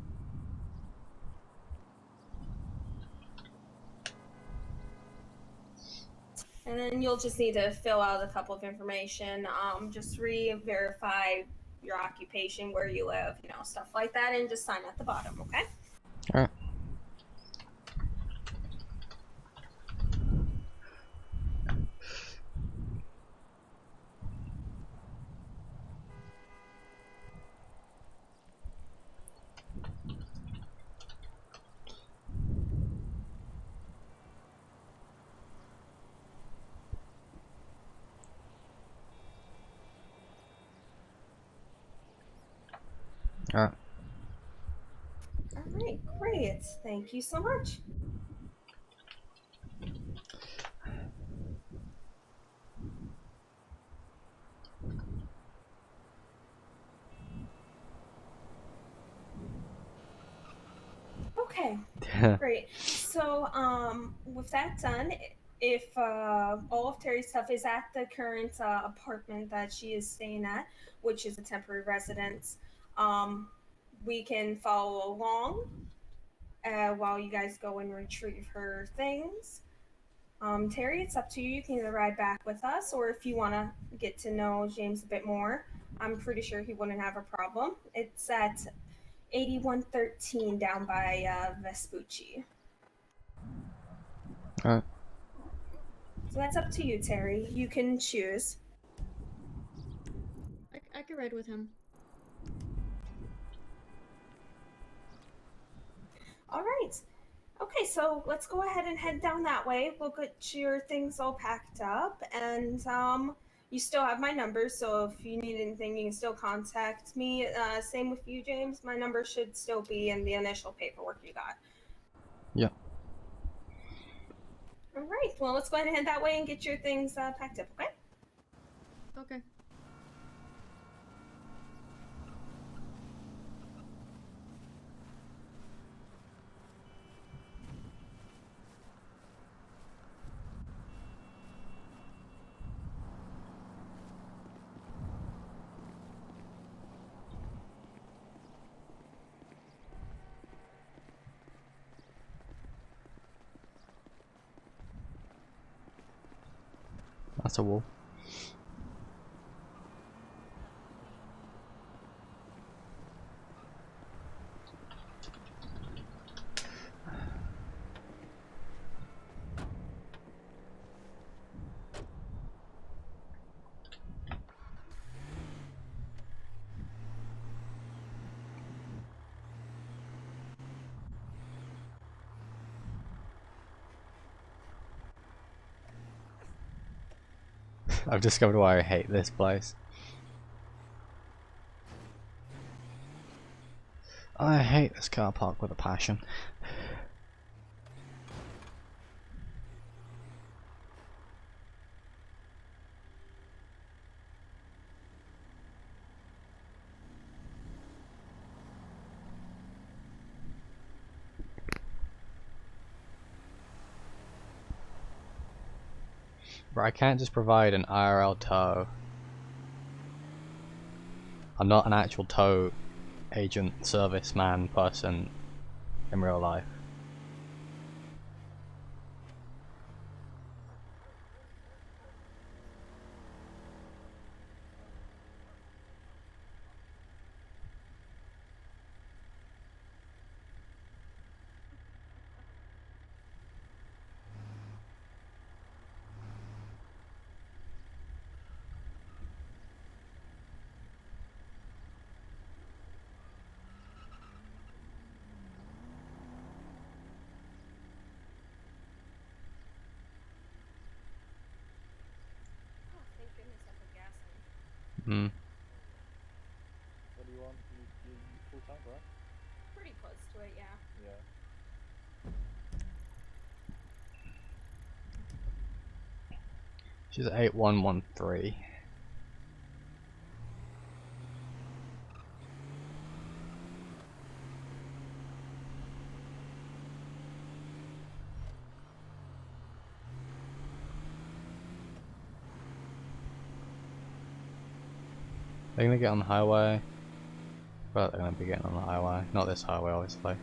And then you'll just need to fill out a couple of information. Just re-verify your occupation, where you live, stuff like that, and just sign at the bottom, okay? Alright. Alright. All right, great. Thank you so much. Okay, great. So, with that done, if all of Terry's stuff is at the current apartment that she is staying at, which is a temporary residence, um, we can follow along while you guys go and retrieve her things. Terry, it's up to you. You can either ride back with us, or if you want to get to know James a bit more, I'm pretty sure he wouldn't have a problem. It's at 8113 down by Vespucci. Alright. So that's up to you, Terry. You can choose. I could ride with him. All right. Okay, so let's go ahead and head down that way. We'll get your things all packed up, and you still have my number, so if you need anything, you can still contact me. Same with you, James. My number should still be in the initial paperwork you got. Yeah. All right. Well, let's go ahead and head that way and get your things packed up, okay? Okay. That's a wall. I've discovered why I hate this place. I hate this car park with a passion. But I can't just provide an IRL tow. I'm not an actual tow agent, serviceman person in real life. Oh, thank goodness I put gas in. Hmm. What do you want? You full tank, right? Pretty close to it, yeah. Yeah. She's 8113. They're gonna get on the highway. Well, they're gonna be getting on the highway. Not this highway, obviously.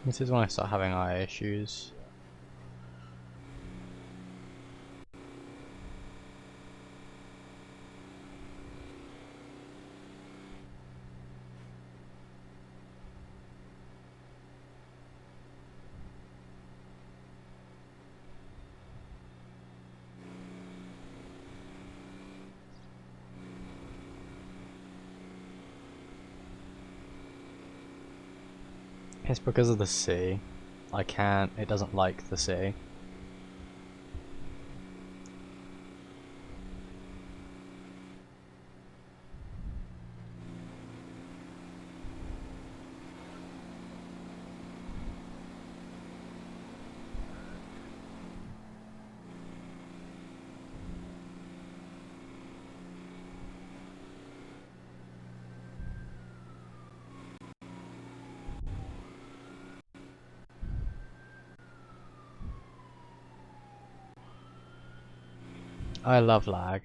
This is when I start having eye issues. It's because of the sea. I can't, it doesn't like the sea. I love lag.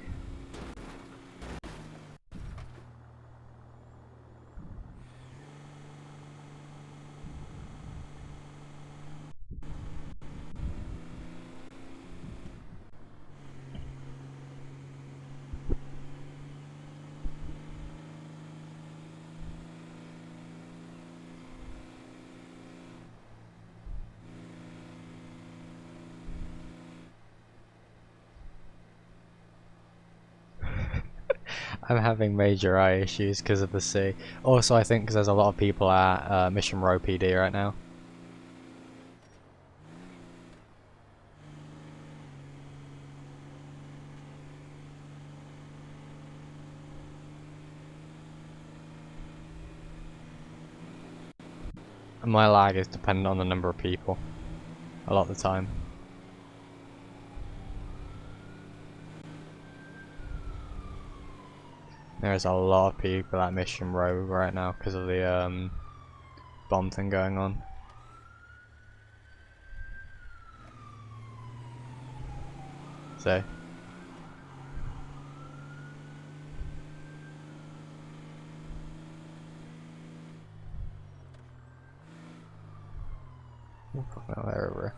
I'm having major eye issues because of the sea. Also, I think because there's a lot of people at Mission Row PD right now. And my lag is dependent on the number of people. A lot of the time. There's a lot of people at Mission Row right now because of the bomb thing going on. So. Oh, fuck no, they're over.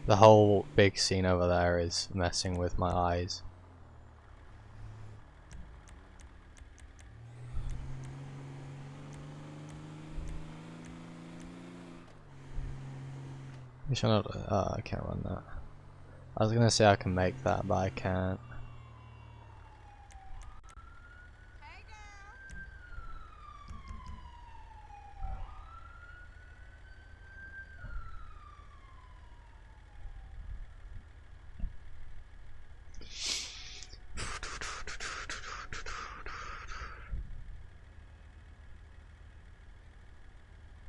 The whole big scene over there is messing with my eyes. I can't run that. I was gonna say I can make that, but I can't.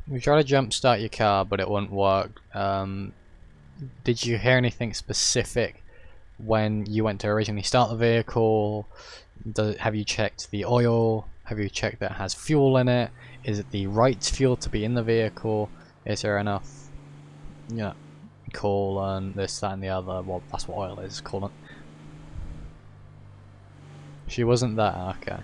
We tried to jumpstart your car, but it wouldn't work. Did you hear anything specific when you went to originally start the vehicle? Have you checked the oil? Have you checked that it has fuel in it? Is it the right fuel to be in the vehicle? Is there enough, coal and this, that and the other? Well, that's what oil is, coolant. She wasn't there, okay.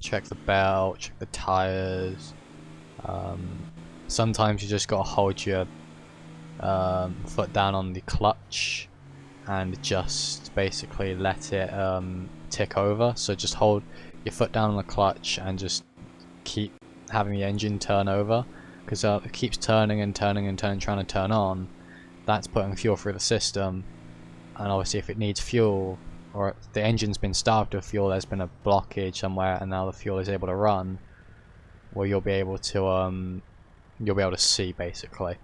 Check the belt, check the tires. Sometimes you just gotta hold your foot down on the clutch and just basically let it tick over. So just hold your foot down on the clutch and just keep having the engine turn over, because it keeps turning and turning and turning, trying to turn on. That's putting fuel through the system, and obviously if it needs fuel, or the engine's been starved of fuel, there's been a blockage somewhere and now the fuel is able to run, where you'll be able to see basically.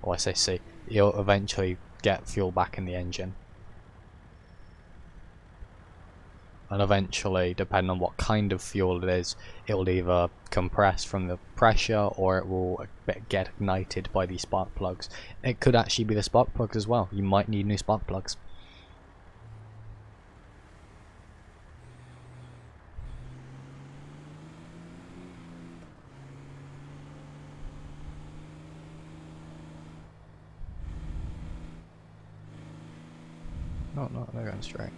Or I say see, you'll eventually get fuel back in the engine. And eventually, depending on what kind of fuel it is, it will either compress from the pressure or it will get ignited by the spark plugs. It could actually be the spark plugs as well. You might need new spark plugs. No, they're going straight.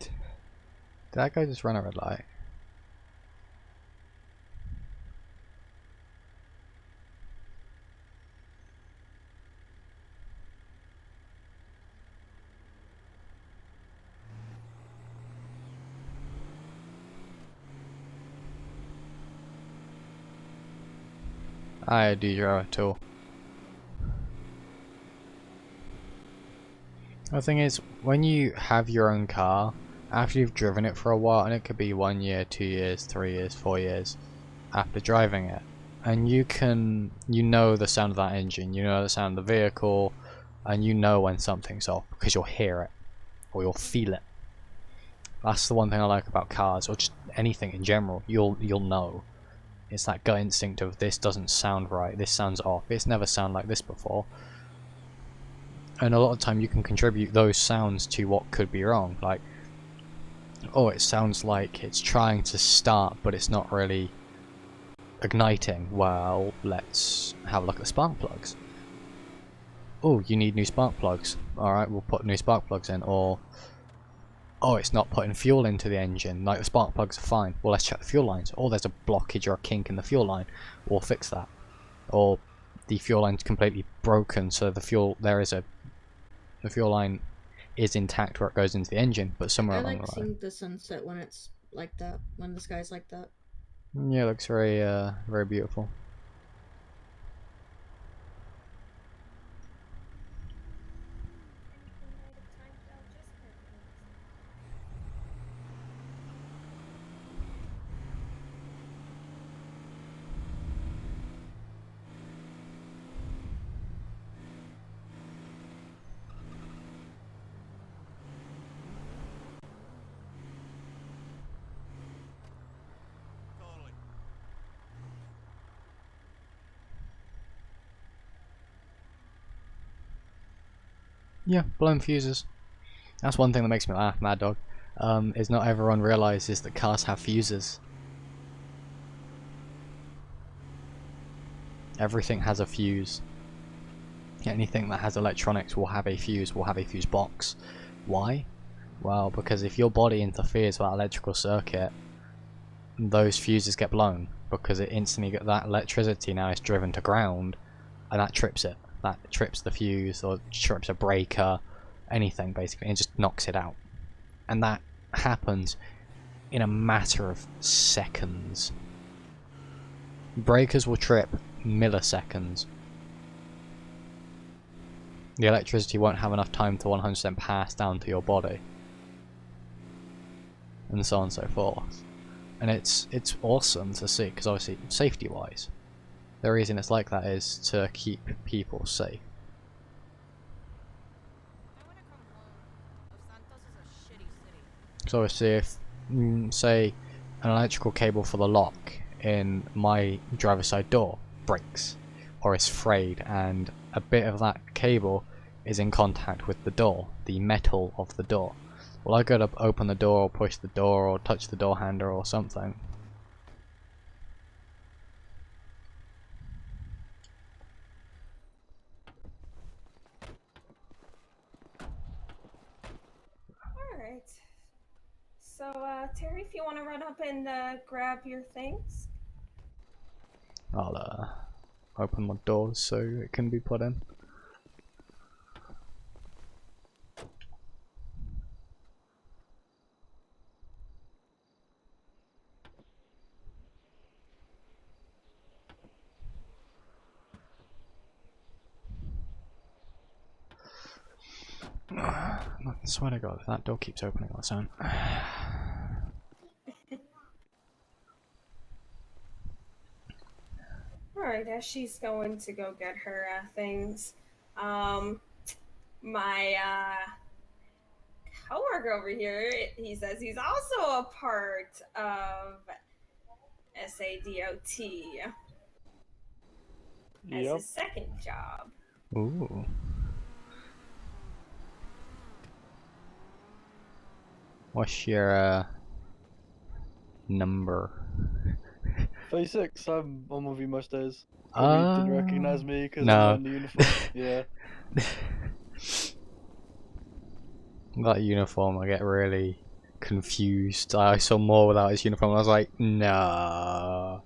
Did that guy just run a red light? I do drive at all. The thing is, when you have your own car, after you've driven it for a while, and it could be 1 year, 2 years, 3 years, 4 years after driving it, and you know the sound of that engine, you know the sound of the vehicle, and you know when something's off because you'll hear it or you'll feel it. That's the one thing I like about cars, or just anything in general. You'll know. It's that gut instinct of this doesn't sound right, this sounds off, it's never sounded like this before. And a lot of the time you can contribute those sounds to what could be wrong. Like, oh, it sounds like it's trying to start but it's not really igniting. Well, let's have a look at the spark plugs. Oh, you need new spark plugs. Alright, we'll put new spark plugs in. Or, oh, it's not putting fuel into the engine. Like, the spark plugs are fine. Well, let's check the fuel lines. Oh, there's a blockage or a kink in the fuel line. We'll fix that. Or the fuel line's completely broken, so the fuel line is intact where it goes into the engine, but somewhere I along like the line. seeing the sunset when it's like that, when the sky's like that. Yeah, it looks very, very beautiful. Yeah, blown fuses. That's one thing that makes me laugh, Mad Dog. Is not everyone realizes that cars have fuses. Everything has a fuse. Anything that has electronics will have a fuse, will have a fuse box. Why? Well, because if your body interferes with that electrical circuit, those fuses get blown, because it instantly that electricity now is driven to ground, and that trips it. That trips the fuse, or trips a breaker, anything basically, and just knocks it out. And that happens in a matter of seconds. Breakers will trip milliseconds. The electricity won't have enough time to 100% pass down to your body, and so on and so forth. And it's awesome to see, because obviously safety wise, the reason it's like that is to keep people safe. So obviously if, say, an electrical cable for the lock in my driver's side door breaks, or is frayed, and a bit of that cable is in contact with the door, the metal of the door, well, I go to open the door, or push the door, or touch the door handle or something. Alright. So, Terry, if you want to run up and grab your things. I'll open my doors so it can be put in. I swear to God, if that door keeps opening on its own. Alright, as she's going to go get her things, my coworker over here, he says he's also a part of SADOT as Yep. his second job. Ooh. What's your number? 36. I'm with you most days. Probably didn't recognize me because I'm no. wearing the uniform. Yeah. That uniform, I get really confused. I saw more without his uniform. I was like, nah.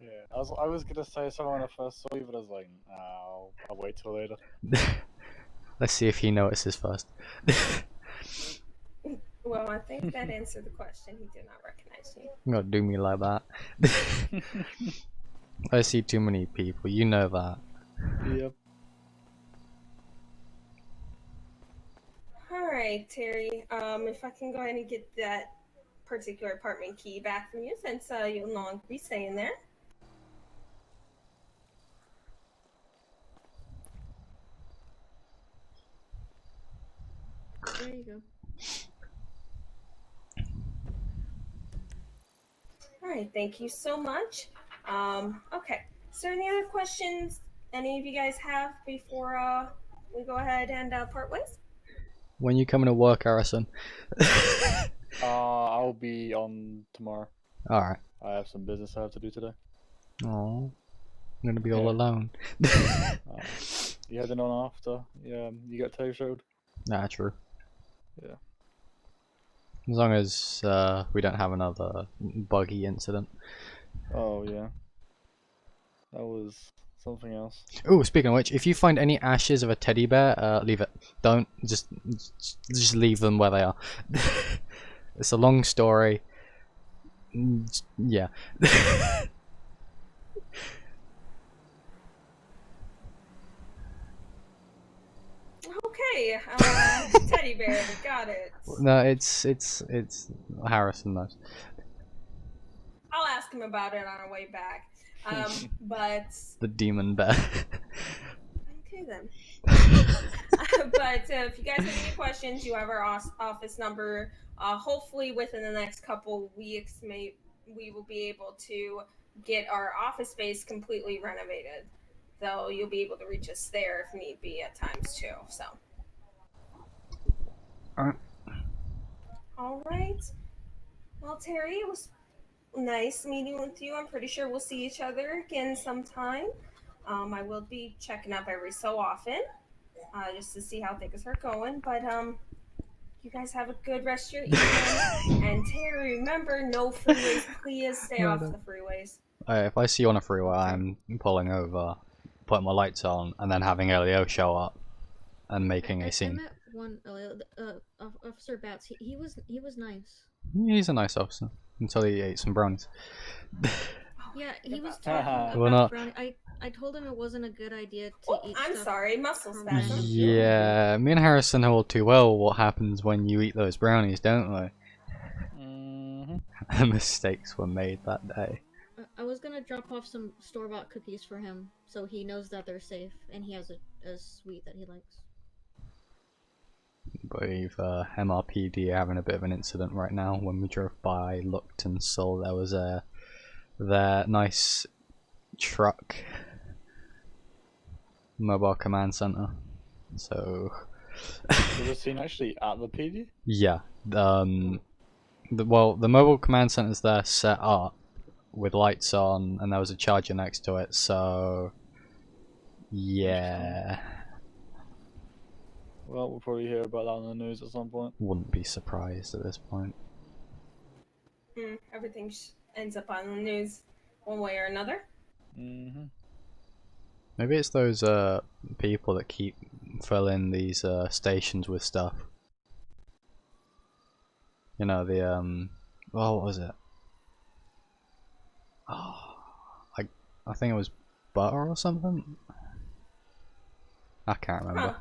Yeah. I was gonna say something when I first saw you, but I was like, no, I'll wait till later. Let's see if he notices first. Well, I think that answered the question. He did not recognize you. You're gonna do me like that. I see too many people, you know that. Yep. Alright, Terry. If I can go ahead and get that particular apartment key back from you, since you'll no longer be staying there. There you go. Alright, thank you so much. Okay. Is there any other questions any of you guys have before we go ahead and part ways? When you coming to work, Harrison? I'll be on tomorrow. Alright. I have some business I have to do today. Oh, I'm gonna be all Yeah. alone. You heading on after? Yeah, you get toe showed? Nah, true. Yeah. As long as we don't have another buggy incident. Oh, yeah. That was something else. Oh, speaking of which, if you find any ashes of a teddy bear, leave it. Don't just leave them where they are. It's a long story. Yeah. Okay, teddy bear, got it. No, it's Harrison knows. I'll ask him about it on our way back. But The demon bear. okay then. But if you guys have any questions, you have our office number. Hopefully, within the next couple weeks, we will be able to get our office space completely renovated. So you'll be able to reach us there if need be at times too. So. Alright. All right. Well, Terry, it was nice meeting with you. I'm pretty sure we'll see each other again sometime. I will be checking up every so often, just to see how things are going. But you guys have a good rest of your evening. And Terry, remember, no freeways. Please stay off the freeways. If I see you on a freeway, I'm pulling over, putting my lights on, and then having Elio show up and making a I scene. met one Officer Bats. He was nice. He's a nice officer until he ate some brownies. Yeah, he was About talking Well, about not- brownie. I told him it wasn't a good idea to Oh, eat I'm stuff sorry, muscle from spasm. random- Yeah, me and Harrison know all too well what happens when you eat those brownies, don't we? Mm-hmm. Mistakes were made that day. I was gonna drop off some store-bought cookies for him, so he knows that they're safe, and he has a sweet that he likes. I believe MRPD are having a bit of an incident right now. When we drove by, looked and saw there was their nice truck mobile command center. So Was the scene actually at the PD? yeah, the mobile command center's there set up with lights on, and there was a charger next to it. So yeah, Well, we'll probably hear about that on the news at some point. wouldn't be surprised at this point. Everything ends up on the news one way or another. Mm-hmm. Maybe it's those people that keep filling these stations with stuff. You know, the what was it? Oh, I think it was butter or something. I can't remember. Huh.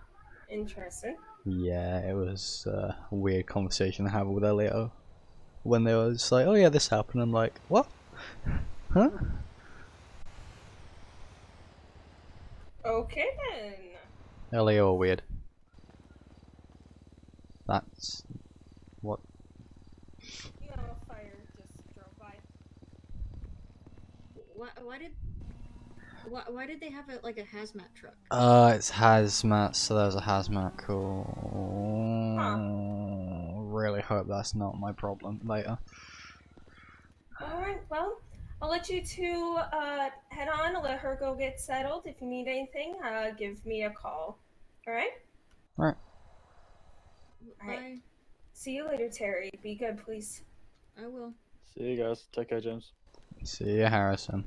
Interesting. Yeah, it was a weird conversation to have with Elio. When they were just like, oh yeah, this happened, I'm like, what? Huh? Okay then. Elio weird. That's what. No, fire just drove by. Why did they have it like a hazmat truck? It's hazmat, so there's a hazmat call. Huh. Really hope that's not my problem later. Alright, well, I'll let you two head on. I'll let her go get settled. If you need anything, give me a call. Alright? Right. Alright. Bye. See you later, Terry. Be good, please. I will. See you guys. Take care, James. See ya, Harrison.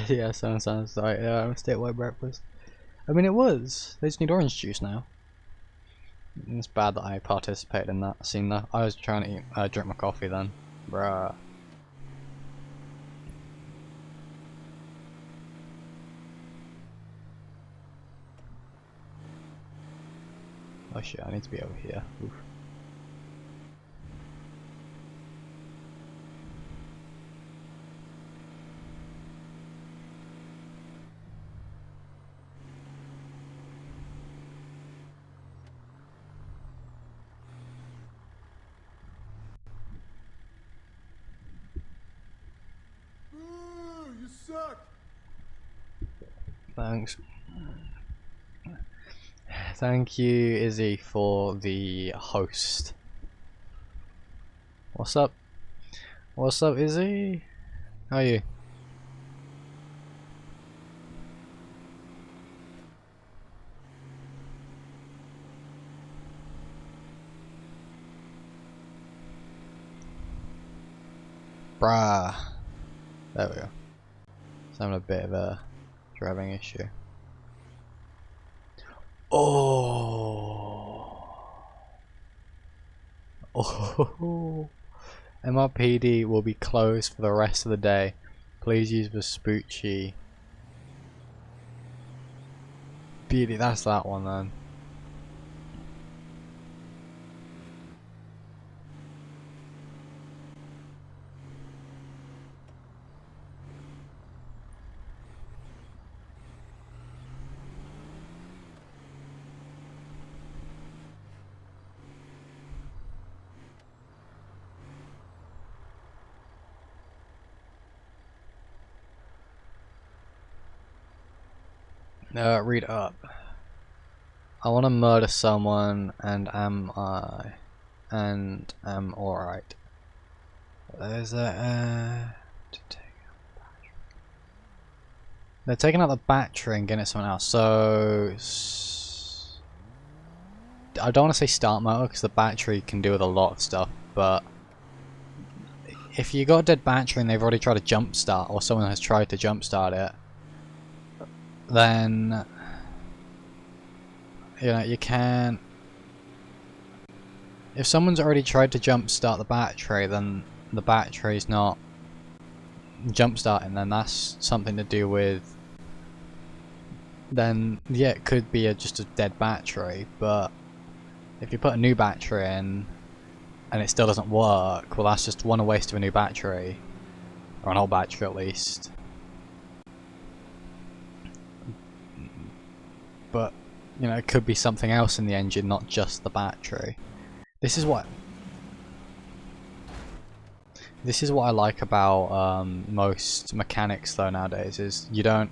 Yeah, sounds like a statewide breakfast. I mean, it was. They just need orange juice now. It's bad that I participated in that. Seen that. I was trying to eat, drink my coffee then. Bruh. Oh shit, I need to be over here. Oof. You suck. Thanks. Thank you, Izzy, for the host. What's up? What's up, Izzy? How are you? Bruh. There we go. It's having a bit of a driving issue. Oh. Oh. MRPD will be closed for the rest of the day. Please use Vespucci. Beauty, that's that one then. Read up. I want to murder someone, and am alright. There's a they're taking out the battery and getting it someone else. So I don't want to say start motor because the battery can do with a lot of stuff, but if you got a dead battery and they've already tried to jump start, or someone has tried to jump start it, then you know you can't. If someone's already tried to jump start the battery, then the battery's not jump starting, then that's something to do with, then yeah, it could be just a dead battery. But if you put a new battery in and it still doesn't work, well, that's just one, a waste of a new battery, or an old battery at least. But you know, it could be something else in the engine, not just the battery. This is what I like about most mechanics though nowadays, is you don't,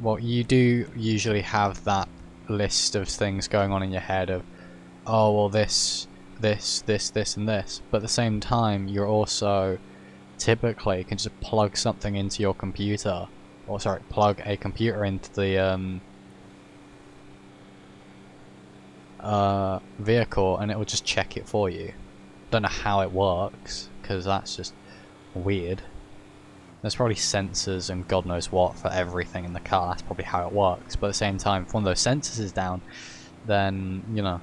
well, you do usually have that list of things going on in your head of, oh well, this and this, but at the same time you're also typically can just plug something into your computer, or sorry, plug a computer into the vehicle, and it will just check it for you. Don't know how it works, because that's just weird. There's probably sensors and God knows what for everything in the car. That's probably how it works. But at the same time, if one of those sensors is down, then, you know,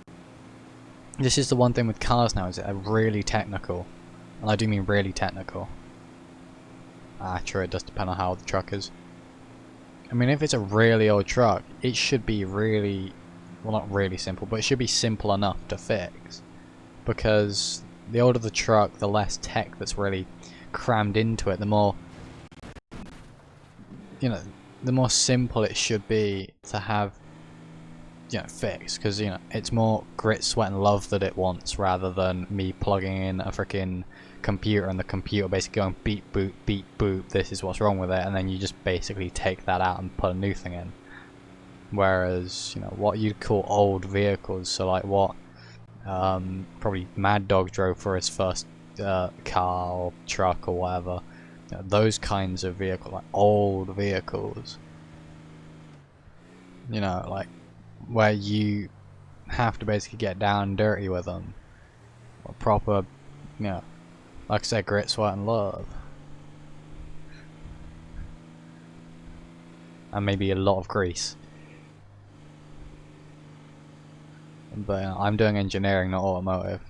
this is the one thing with cars now, is that they're really technical. And I do mean really technical. True, it does depend on how old the truck is. I mean, if it's a really old truck, it should be really, well, not really simple, but it should be simple enough to fix. Because the older the truck, the less tech that's really crammed into it, the more, you know, the more simple it should be to have, you know, fixed. Because, you know, it's more grit, sweat and love that it wants, rather than me plugging in a freaking computer and the computer basically going beep boop, this is what's wrong with it, and then you just basically take that out and put a new thing in. Whereas, you know, what you'd call old vehicles, so like what probably Mad Dog drove for his first car or truck or whatever, you know, those kinds of vehicles, like old vehicles, you know, like where you have to basically get down and dirty with them, or proper, you know, like I said, grit, sweat and love, and maybe a lot of grease. But I'm doing engineering, not automotive.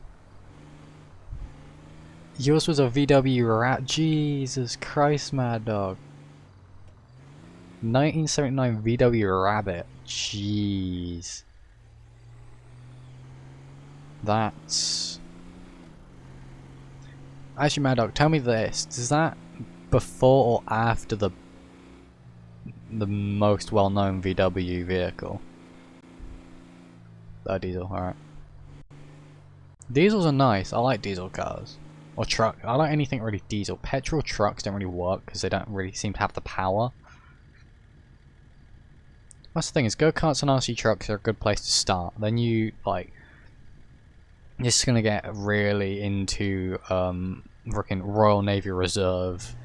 Yours was a VW Rat. Jesus Christ, Mad Dog. 1979 VW Rabbit. Jeez. That's... Actually, Mad Dog, tell me this. Is that before or after the most well-known VW vehicle? Diesel, alright. Diesels are nice. I like diesel cars. Or truck. I like anything really diesel. Petrol trucks don't really work because they don't really seem to have the power. That's the thing, is go-karts and RC trucks are a good place to start. Then you, like, you're just gonna get really into freaking Royal Navy Reserve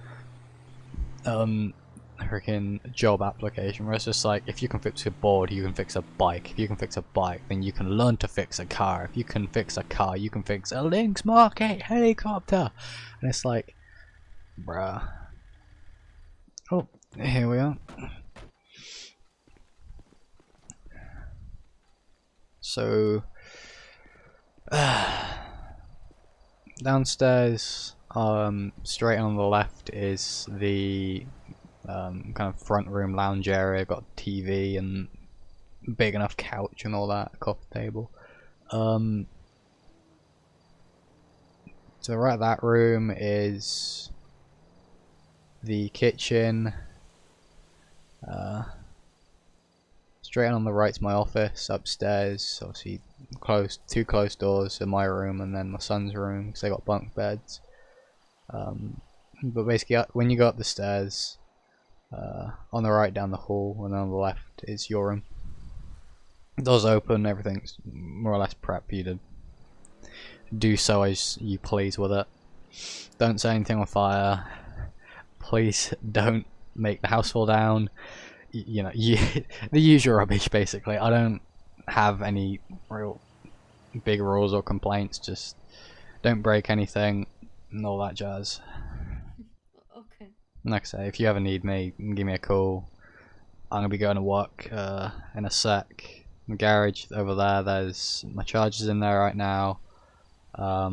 freaking job application, where it's just like, if you can fix a board, you can fix a bike. If you can fix a bike, then you can learn to fix a car. If you can fix a car, you can fix a Lynx Mark 8 helicopter. And it's like, bruh. Oh, here we are. So downstairs, straight on the left is the kind of front room lounge area. Got TV and big enough couch and all that, coffee table. To the right of that room is the kitchen. Straight on the right's my office. Upstairs, obviously, two closed doors in my room and then my son's room, because they got bunk beds. But basically, when you go up the stairs, on the right down the hall, and then on the left is your room. Doors open, everything's more or less prepped for you to do so as you please with it. Don't set anything on fire. Please don't make the house fall down. You know, the usual rubbish basically. I don't have any real big rules or complaints, just don't break anything and all that jazz. Okay. Like I say, if you ever need me, give me a call. I'm gonna be going to work in a sec. The garage over there, there's my chargers in there right now. I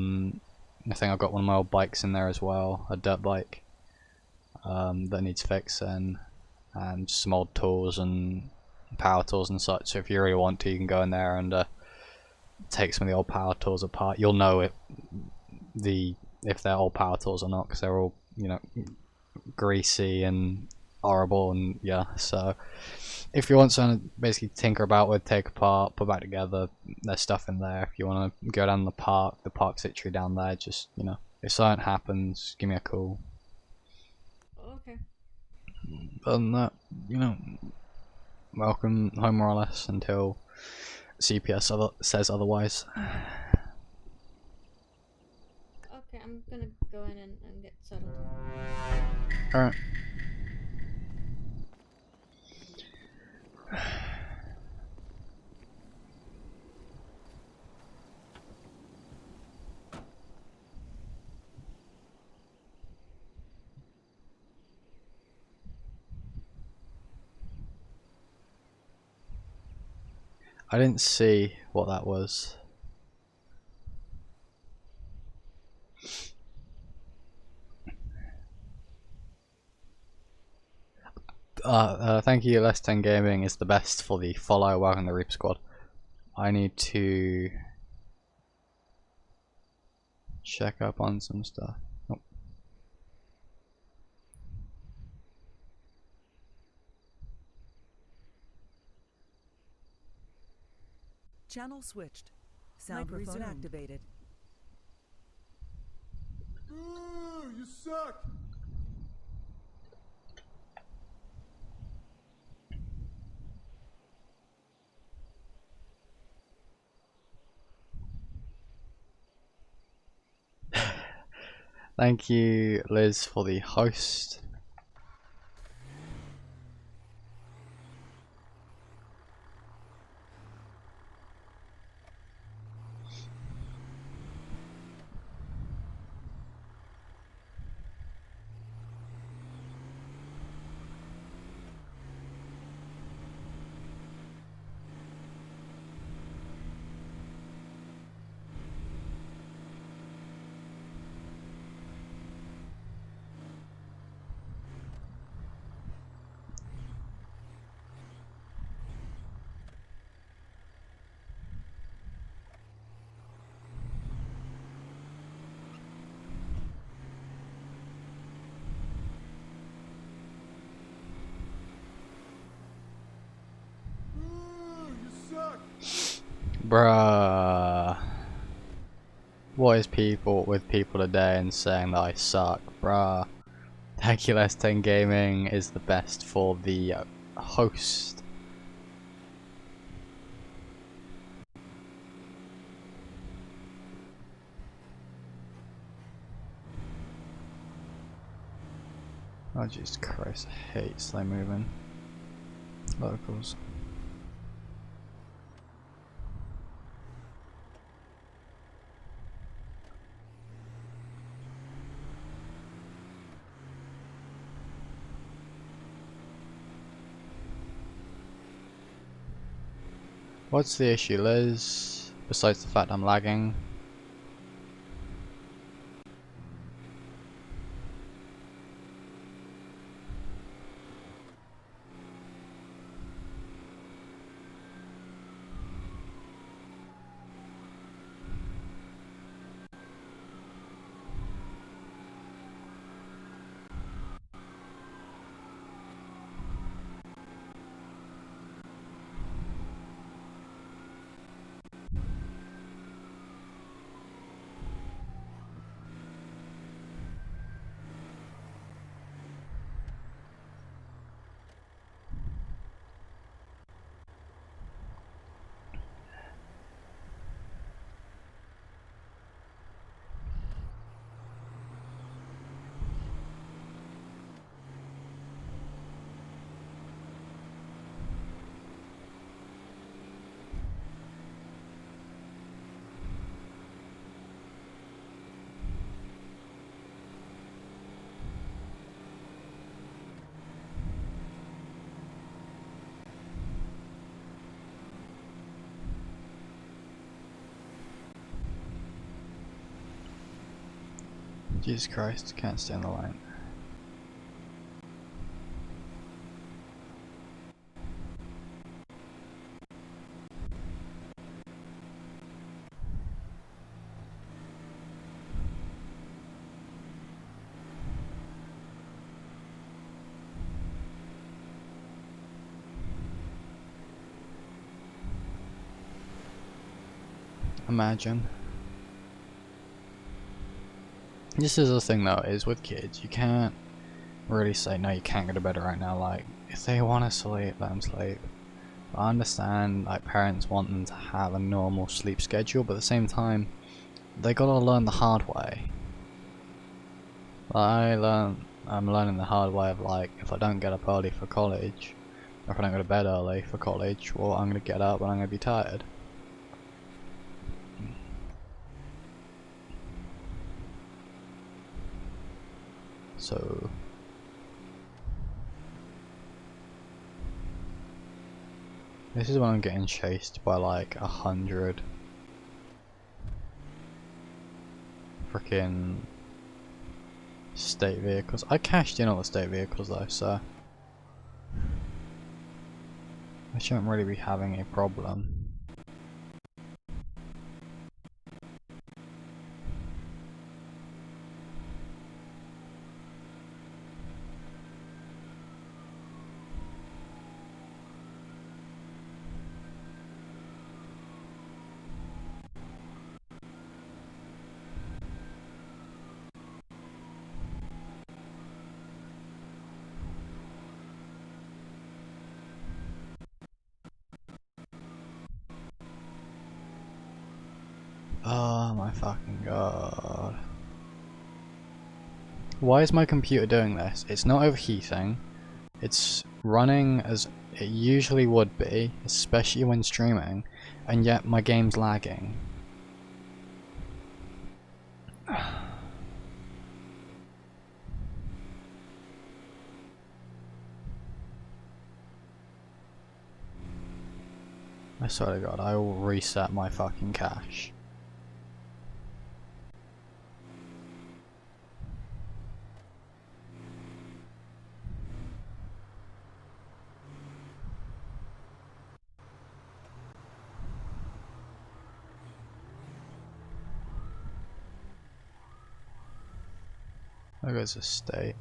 think I've got one of my old bikes in there as well, a dirt bike. that needs fixing, and some old tools and power tools and such. So if you really want to, you can go in there and take some of the old power tools apart. You'll know if they're old power tools or not, because they're all, you know, greasy and horrible, and yeah. So if you want something to basically tinker about with, take apart, put back together, there's stuff in there. If you want to go down the park's literally down there. Just, you know, if something happens, give me a call. Okay. Other than that, you know, welcome home more or less until CPS says otherwise. Okay, I'm gonna go in and get settled. Alright. I didn't see what that was. Thank you, Less 10 Gaming is the best for the follow. Welcome to the Reaper Squad. I need to check up on some stuff. Oh. Channel switched. Sound microphone activated. Ooh, you suck! Thank you, Liz, for the host. Ooh, you suck! Bruh. What is people with people today and saying that I suck? Bruh. Thank you, Less 10 Gaming is the best for the host. Oh Jesus Christ, I hate slow moving locals. What's the issue, Liz? Besides the fact I'm lagging? Jesus Christ, can't stay on the line. imagine. This is the thing though, is with kids, you can't really say, no, you can't go to bed right now. Like, if they want to sleep, let them sleep. But I understand, like, parents want them to have a normal sleep schedule, but at the same time, they gotta learn the hard way. I'm learning the hard way of, like, if I don't get up early for college, or if I don't go to bed early for college, well, I'm gonna get up and I'm gonna be tired. So this is when I'm getting chased by like 100 freaking state vehicles. I cashed in all the state vehicles though, so I shouldn't really be having a problem. Oh my fucking god. Why is my computer doing this? It's not overheating. It's running as it usually would be, especially when streaming, and yet my game's lagging. I swear to god, I will reset my fucking cache. There goes a state.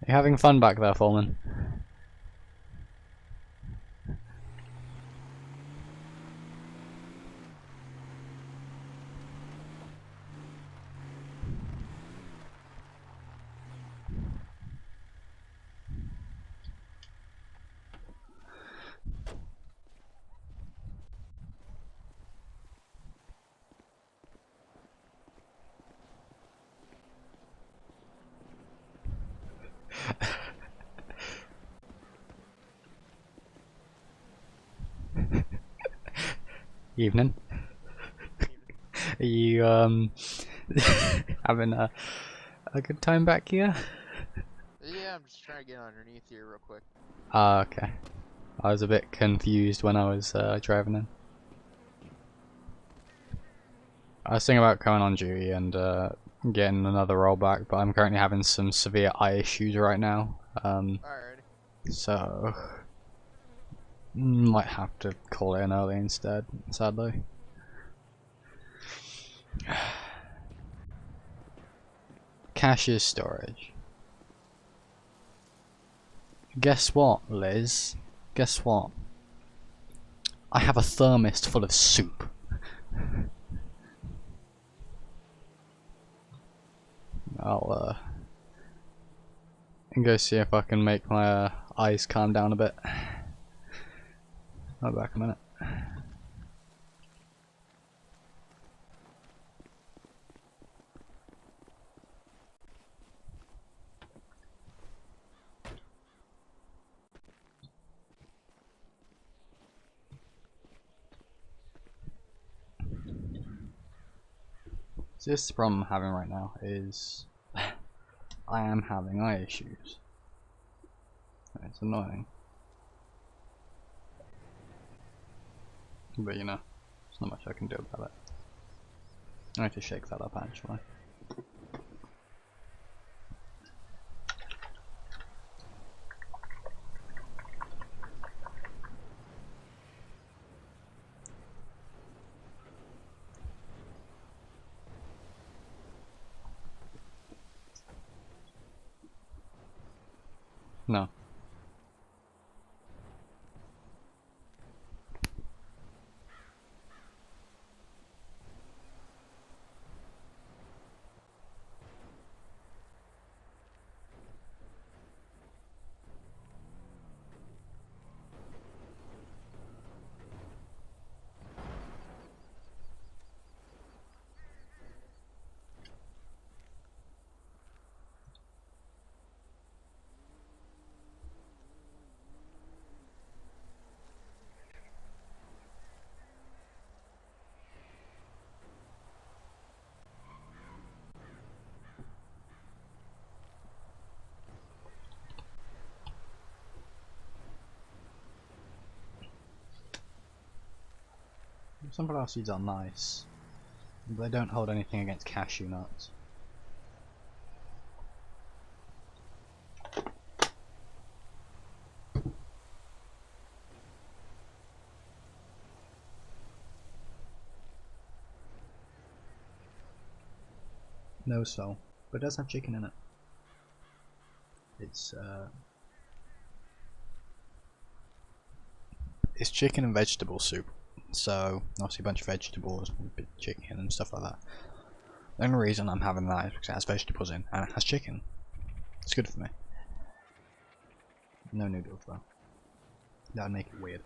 You having fun back there, Foreman? Evening. Are you having a good time back here? Yeah, I'm just trying to get underneath here real quick. Ah, okay. I was a bit confused when I was driving in. I was thinking about coming on duty and getting another rollback, but I'm currently having some severe eye issues right now. Alrighty. So might have to call it in early instead, sadly. Cache's storage. Guess what, Liz? Guess what? I have a thermos full of soup. I'll can go see if I can make my eyes calm down a bit. I'll be back in a minute. So this problem I'm having right now is I am having eye issues. It's annoying. But you know, there's not much I can do about it. I need to shake that up actually. No. Sunflower seeds are nice, but they don't hold anything against cashew nuts. No soul, but it does have chicken in it. It's chicken and vegetable soup. So obviously a bunch of vegetables, chicken and stuff like that. The only reason I'm having that is because it has vegetables in and it has chicken. It's good for me. No noodles though. That would make it weird.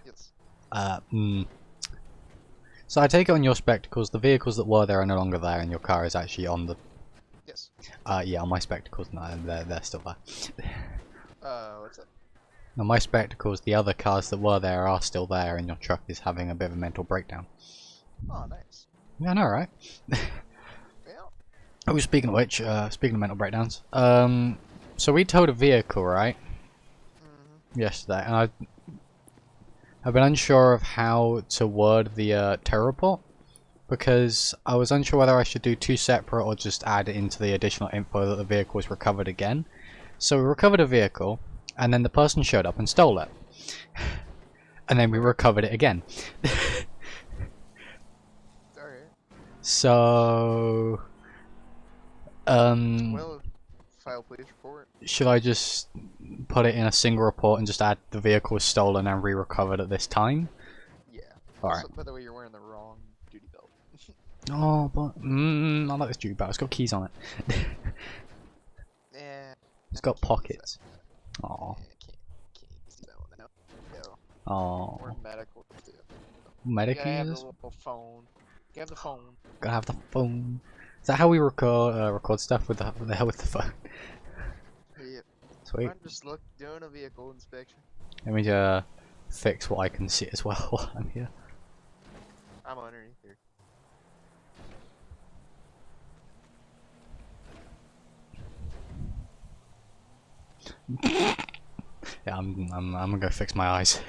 Yes. So I take it on your spectacles, the vehicles that were there are no longer there, and your car is actually on the. Yes. Yeah, on my spectacles, no, they're still there. What's that? On my spectacles, the other cars that were there are still there, and your truck is having a bit of a mental breakdown. Oh, nice. Yeah, I know, right? Yeah. Oh, speaking of which, speaking of mental breakdowns, so we towed a vehicle, right? Yesterday, and I've been unsure of how to word the tow report, because I was unsure whether I should do two separate or just add it into the additional info that the vehicle was recovered again. So we recovered a vehicle, and then the person showed up and stole it. And then we recovered it again. Alright. So... Well, file police report. should I just put it in a single report and just add the vehicle was stolen and re-recovered at this time? Yeah. Alright. Also, by the way, you're wearing the wrong duty belt. Oh, but... I like this duty belt. It's got keys on it. Yeah. It's got pockets. Oh. Can't use that one. No. Oh. Or medical too. Medical You gotta have the users? little phone. You have the phone. Gotta have the phone. Is that how we record stuff with the hell with the phone? Yep. Sweet. I'm just doing a vehicle inspection. Let me fix what I can see as well while I'm here. I'm underneath here. Yeah, I'm gonna go fix my eyes.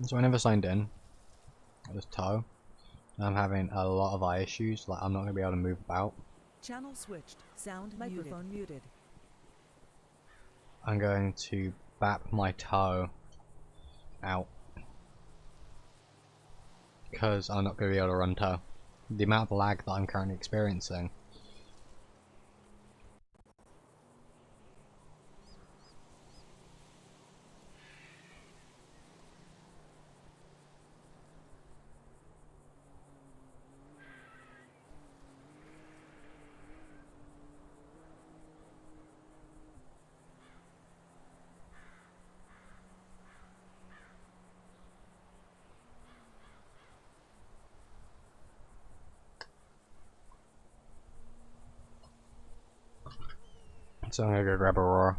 So I never signed in. I just tow. I'm having a lot of eye issues, like I'm not going to be able to move about. Channel switched. Sound microphone muted. I'm going to bap my toe out. Because I'm not going to be able to run tow. The amount of lag that I'm currently experiencing. So I'm going to go grab a roar.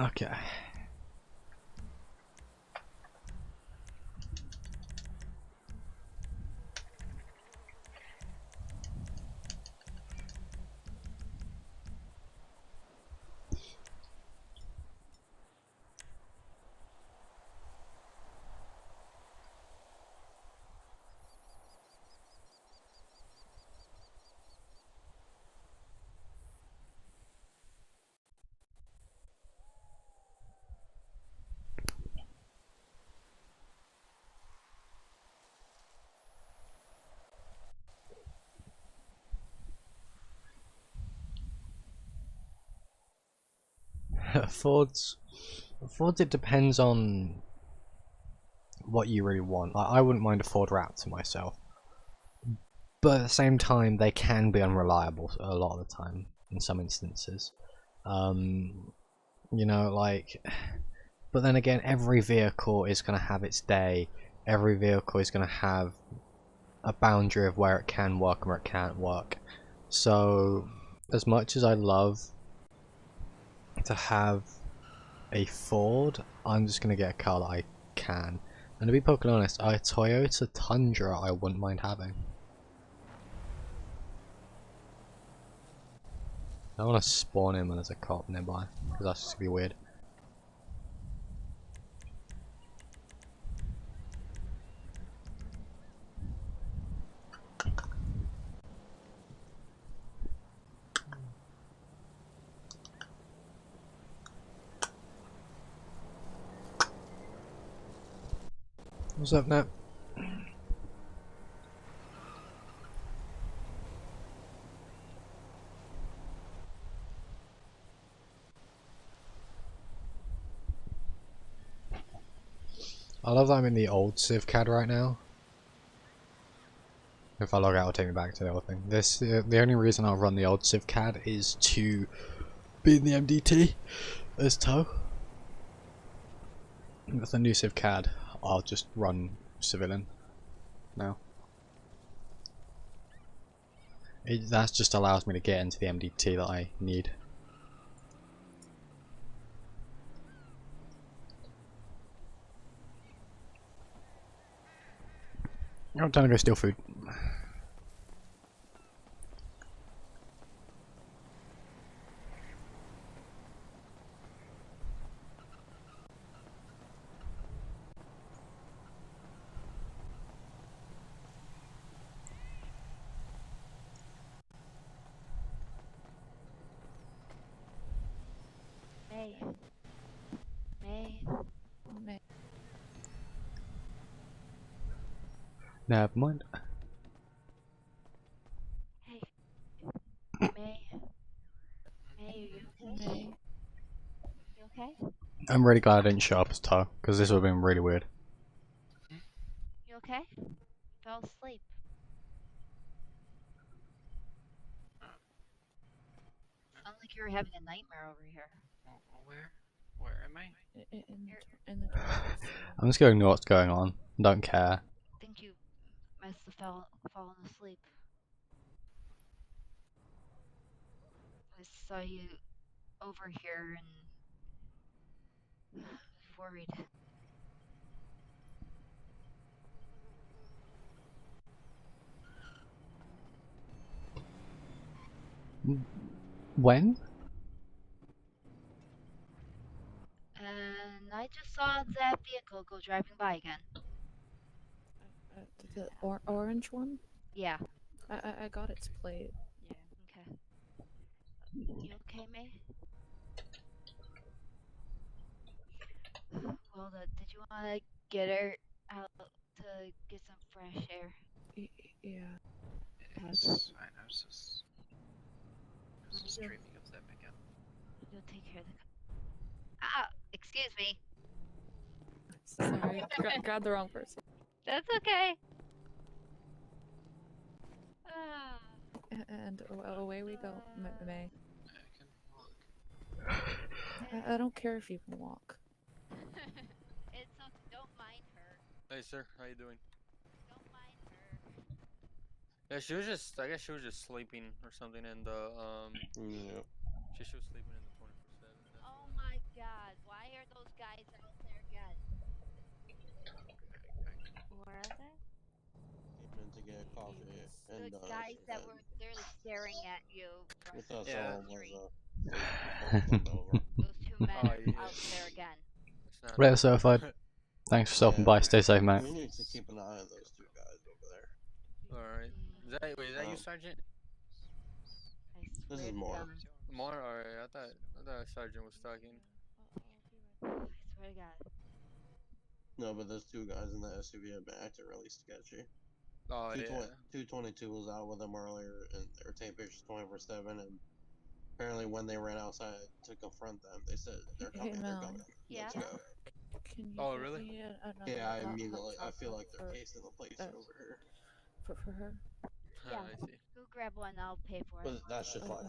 Okay. Fords, it depends on what you really want. Like, I wouldn't mind a Ford Raptor myself, but at the same time, they can be unreliable a lot of the time in some instances. You know, like, but then again, every vehicle is going to have its day. Every vehicle is going to have a boundary of where it can work and where it can't work. So, as much as I love to have a Ford, I'm just gonna get a car that I can. And to be perfectly honest, a Toyota Tundra I wouldn't mind having. I want to spawn him when there's a cop nearby, because that's just gonna be weird. What's up, Nat? I love that I'm in the old Civ CAD right now. If I log out, it'll take me back to the old thing. The only reason I'll run the old Civ CAD is to be in the MDT as tow. With the new Civ CAD, I'll just run civilian now. That just allows me to get into the MDT that I need. I'm trying to go steal food. May. May. May. Never mind. Hey. May. May, are you okay? May. You okay? I'm really glad I didn't show up as tow, because this would have been really weird. You okay? You fell asleep. Sounds like you were having a nightmare over here. Where? Where am I? In the I'm just going to know what's going on. Don't care. I think you must have fallen asleep. I saw you over here and worried. When? And I just saw that vehicle go driving by again. The orange one? Yeah. I got its plate. Yeah. Okay. You okay, May? Well, did you want to get her out to get some fresh air? Yeah. It's fine. I was just dreaming of them again. You'll take care of the. Ah, excuse me. Sorry, grabbed the wrong person. That's okay. Ah. And away we go, May. I can walk. I don't care if you can walk. It's okay. Don't mind her. Hey, sir. How you doing? Don't mind her. Yeah, she was just. I guess she was just sleeping or something in the Yeah. She was sleeping in the 24/7. Oh my God! Why are those guys out there again? Where are they? Came in to get coffee and The guys that were literally staring at you from we thought the someone street. was over. Those two men are out there again. Right, certified. Thanks for stopping by. Stay safe, mate. We need to keep an eye on those two guys over there. Alright. Is that you, Sergeant? This is more. More? Alright, I thought Sergeant was talking. I swear to God. No, but those two guys in the SUV have been acting really sketchy. Oh, yeah. 222 was out with them earlier, and they were taking pictures 24/7, and apparently when they ran outside to confront them, they said, they're coming, they're coming. Yeah. Let's go. Can you Oh, get really? me Yeah, I hot immediately, I feel chocolate like they're casing the place over here. for her? Yeah. I see. Go grab one. I'll pay for it. But that's just like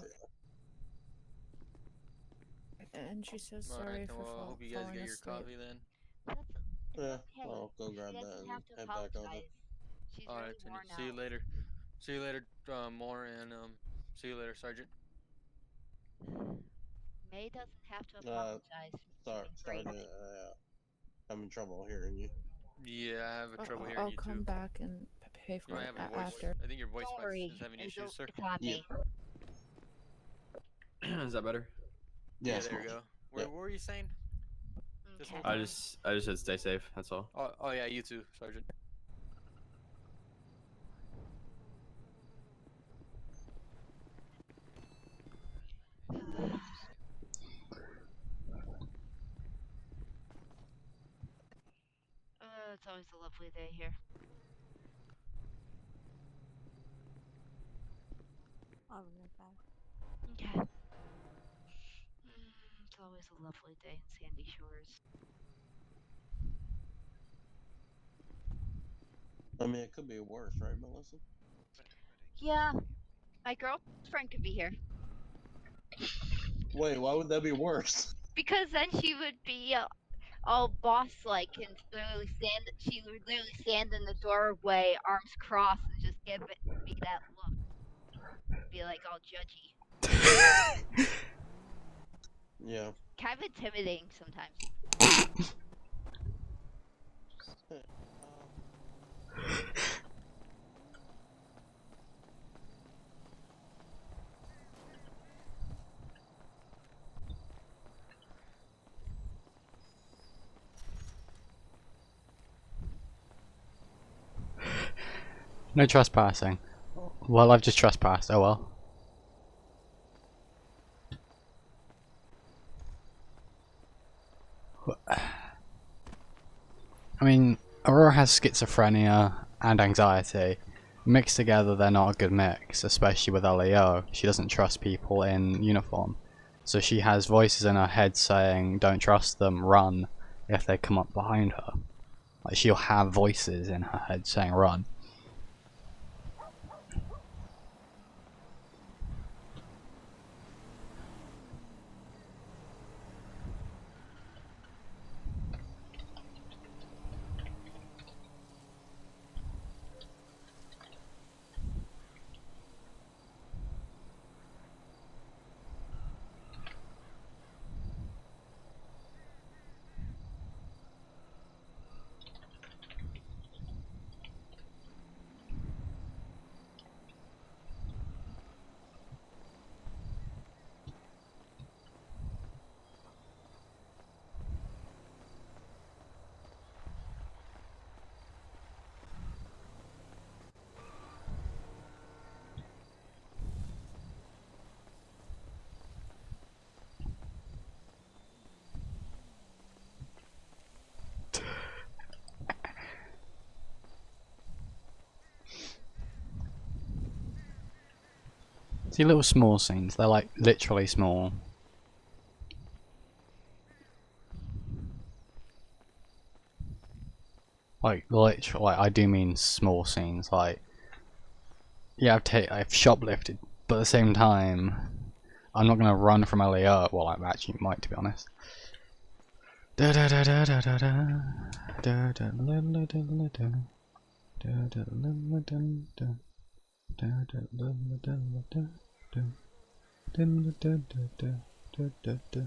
And she says Alright, sorry then, for well, I hope you guys falling get your asleep. coffee then. Yeah, Okay. I'll go grab She that doesn't and have to head back over. apologize. She's Alright, really worn see you out. later. See you later, Moore, and see you later, Sergeant. May doesn't have to apologize. Sergeant, I'm in trouble hearing you. Yeah, I have trouble hearing I'll you come too. back and pay You for might it have your voice. after. I think your voice Don't worry. is having issues, sir. It's on me. Is that better? Yeah, Yes, there you go. What were you saying? Okay. I just said stay safe. That's all. Oh yeah, you too, Sergeant. It's always a lovely day here. I'll be right back. Okay. It's always a lovely day in Sandy Shores. I mean, it could be worse, right, Melissa? Yeah. My girlfriend could be here. Wait, why would that be worse? Because then she would be all boss-like and she would literally stand in the doorway, arms crossed, and just give me that look. Be like all judgy. Yeah. Kind of intimidating sometimes. No trespassing. Well, I've just trespassed. Oh well. I mean, Aurora has schizophrenia and anxiety. Mixed together, they're not a good mix, especially with LEO. She doesn't trust people in uniform. So she has voices in her head saying, don't trust them, run, if they come up behind her. Like, she'll have voices in her head saying, run. See little small scenes, they're like literally small. Like literally, like I do mean small scenes. Like yeah, I've shoplifted, but at the same time, I'm not gonna run from LAO. Well, I actually might, to be honest. Da da da da da da da da da da da da da da.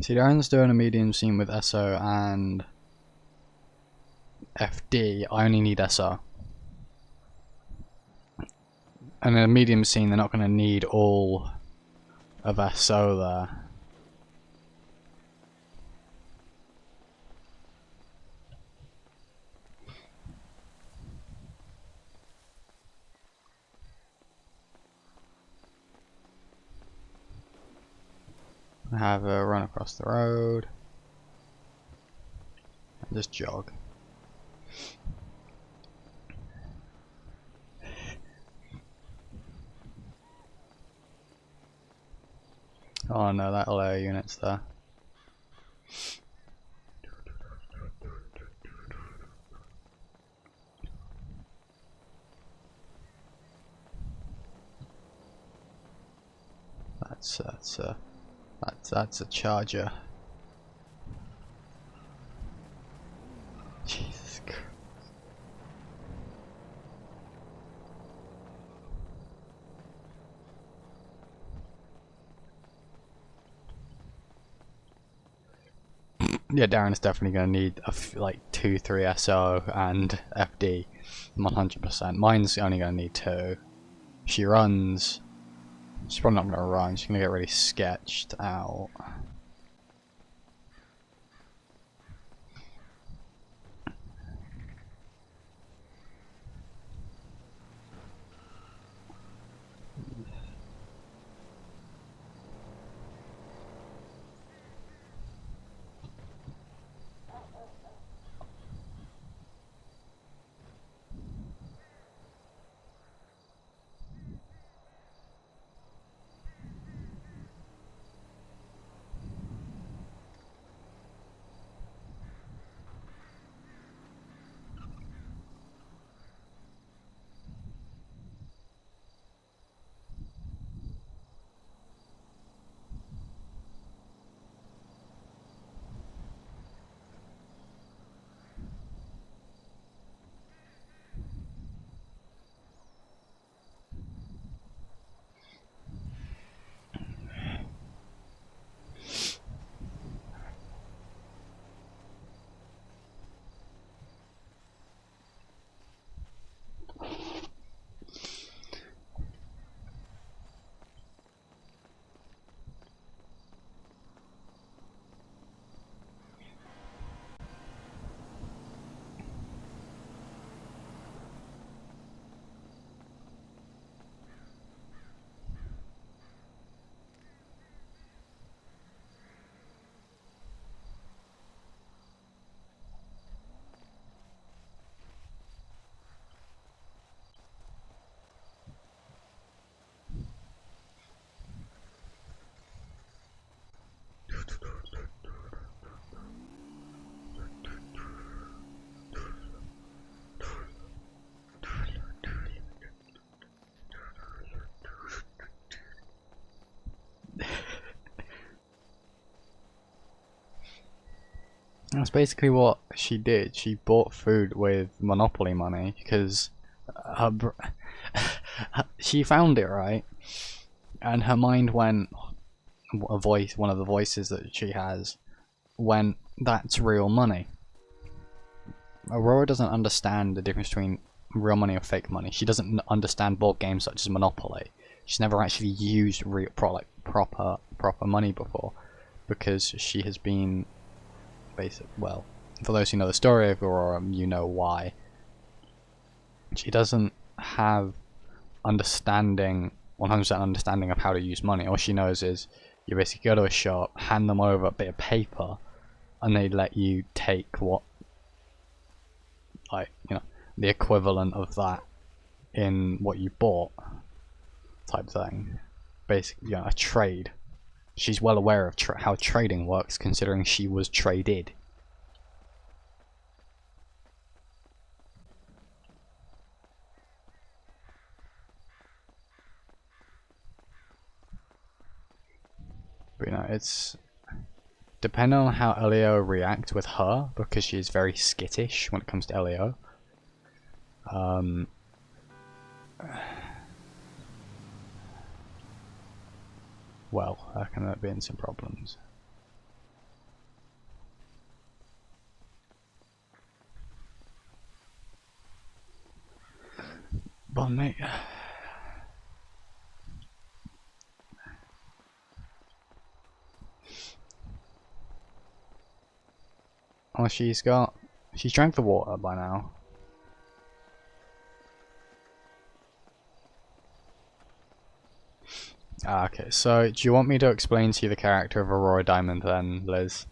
See, Darren's doing a medium scene with SO and FD. I only need SO. And in a medium scene, they're not going to need all of SO there. Have a run across the road and just jog. Oh no, that LA unit's there. That's a charger. Jesus Christ. Yeah, Darren is definitely going to need like 2-3 SO and FD, 100%. Mine's only going to need 2. She runs. She's probably not going to run. She's going to get really sketched out. That's basically what she did. She bought food with Monopoly money because she found it, right? And her mind went, one of the voices that she has went, that's real money. Aurora doesn't understand the difference between real money or fake money. She doesn't understand board games such as Monopoly. She's never actually used proper money before, because she has been well, for those who know the story of Aurora, you know why. She doesn't have 100% understanding of how to use money. All she knows is you basically go to a shop, hand them over a bit of paper, and they let you take what, like, you know, the equivalent of that in what you bought, type thing. Basically, you know, a trade. She's well aware of how trading works, considering she was traded. But you know, it's depending on how Elio reacts with her, because she is very skittish when it comes to Elio. Well, that can be in some problems. But mate, oh, she's drank the water by now. Ah, okay, so do you want me to explain to you the character of Aurora Diamond then, Liz?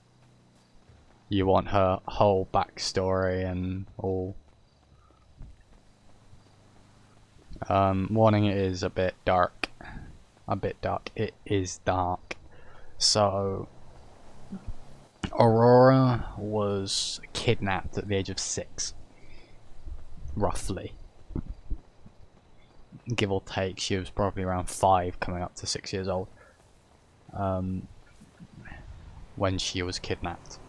You want her whole backstory and all? Warning, it is a bit dark. It is dark. So, Aurora was kidnapped at the age of 6. Roughly. Give or take, she was probably around 5, coming up to 6 years old. When she was kidnapped.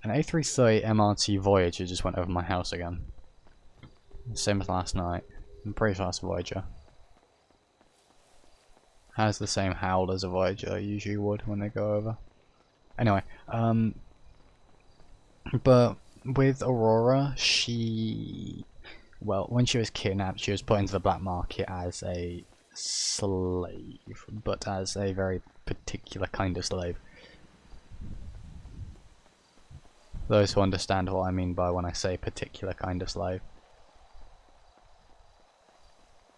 An A330 MRT Voyager just went over my house again. Same as last night. I'm pretty fast Voyager. Has the same howl as a Voyager usually would when they go over. Anyway, but with Aurora, well, when she was kidnapped, she was put into the black market as a slave, but as a very particular kind of slave. Those who understand what I mean by when I say particular kind of slave.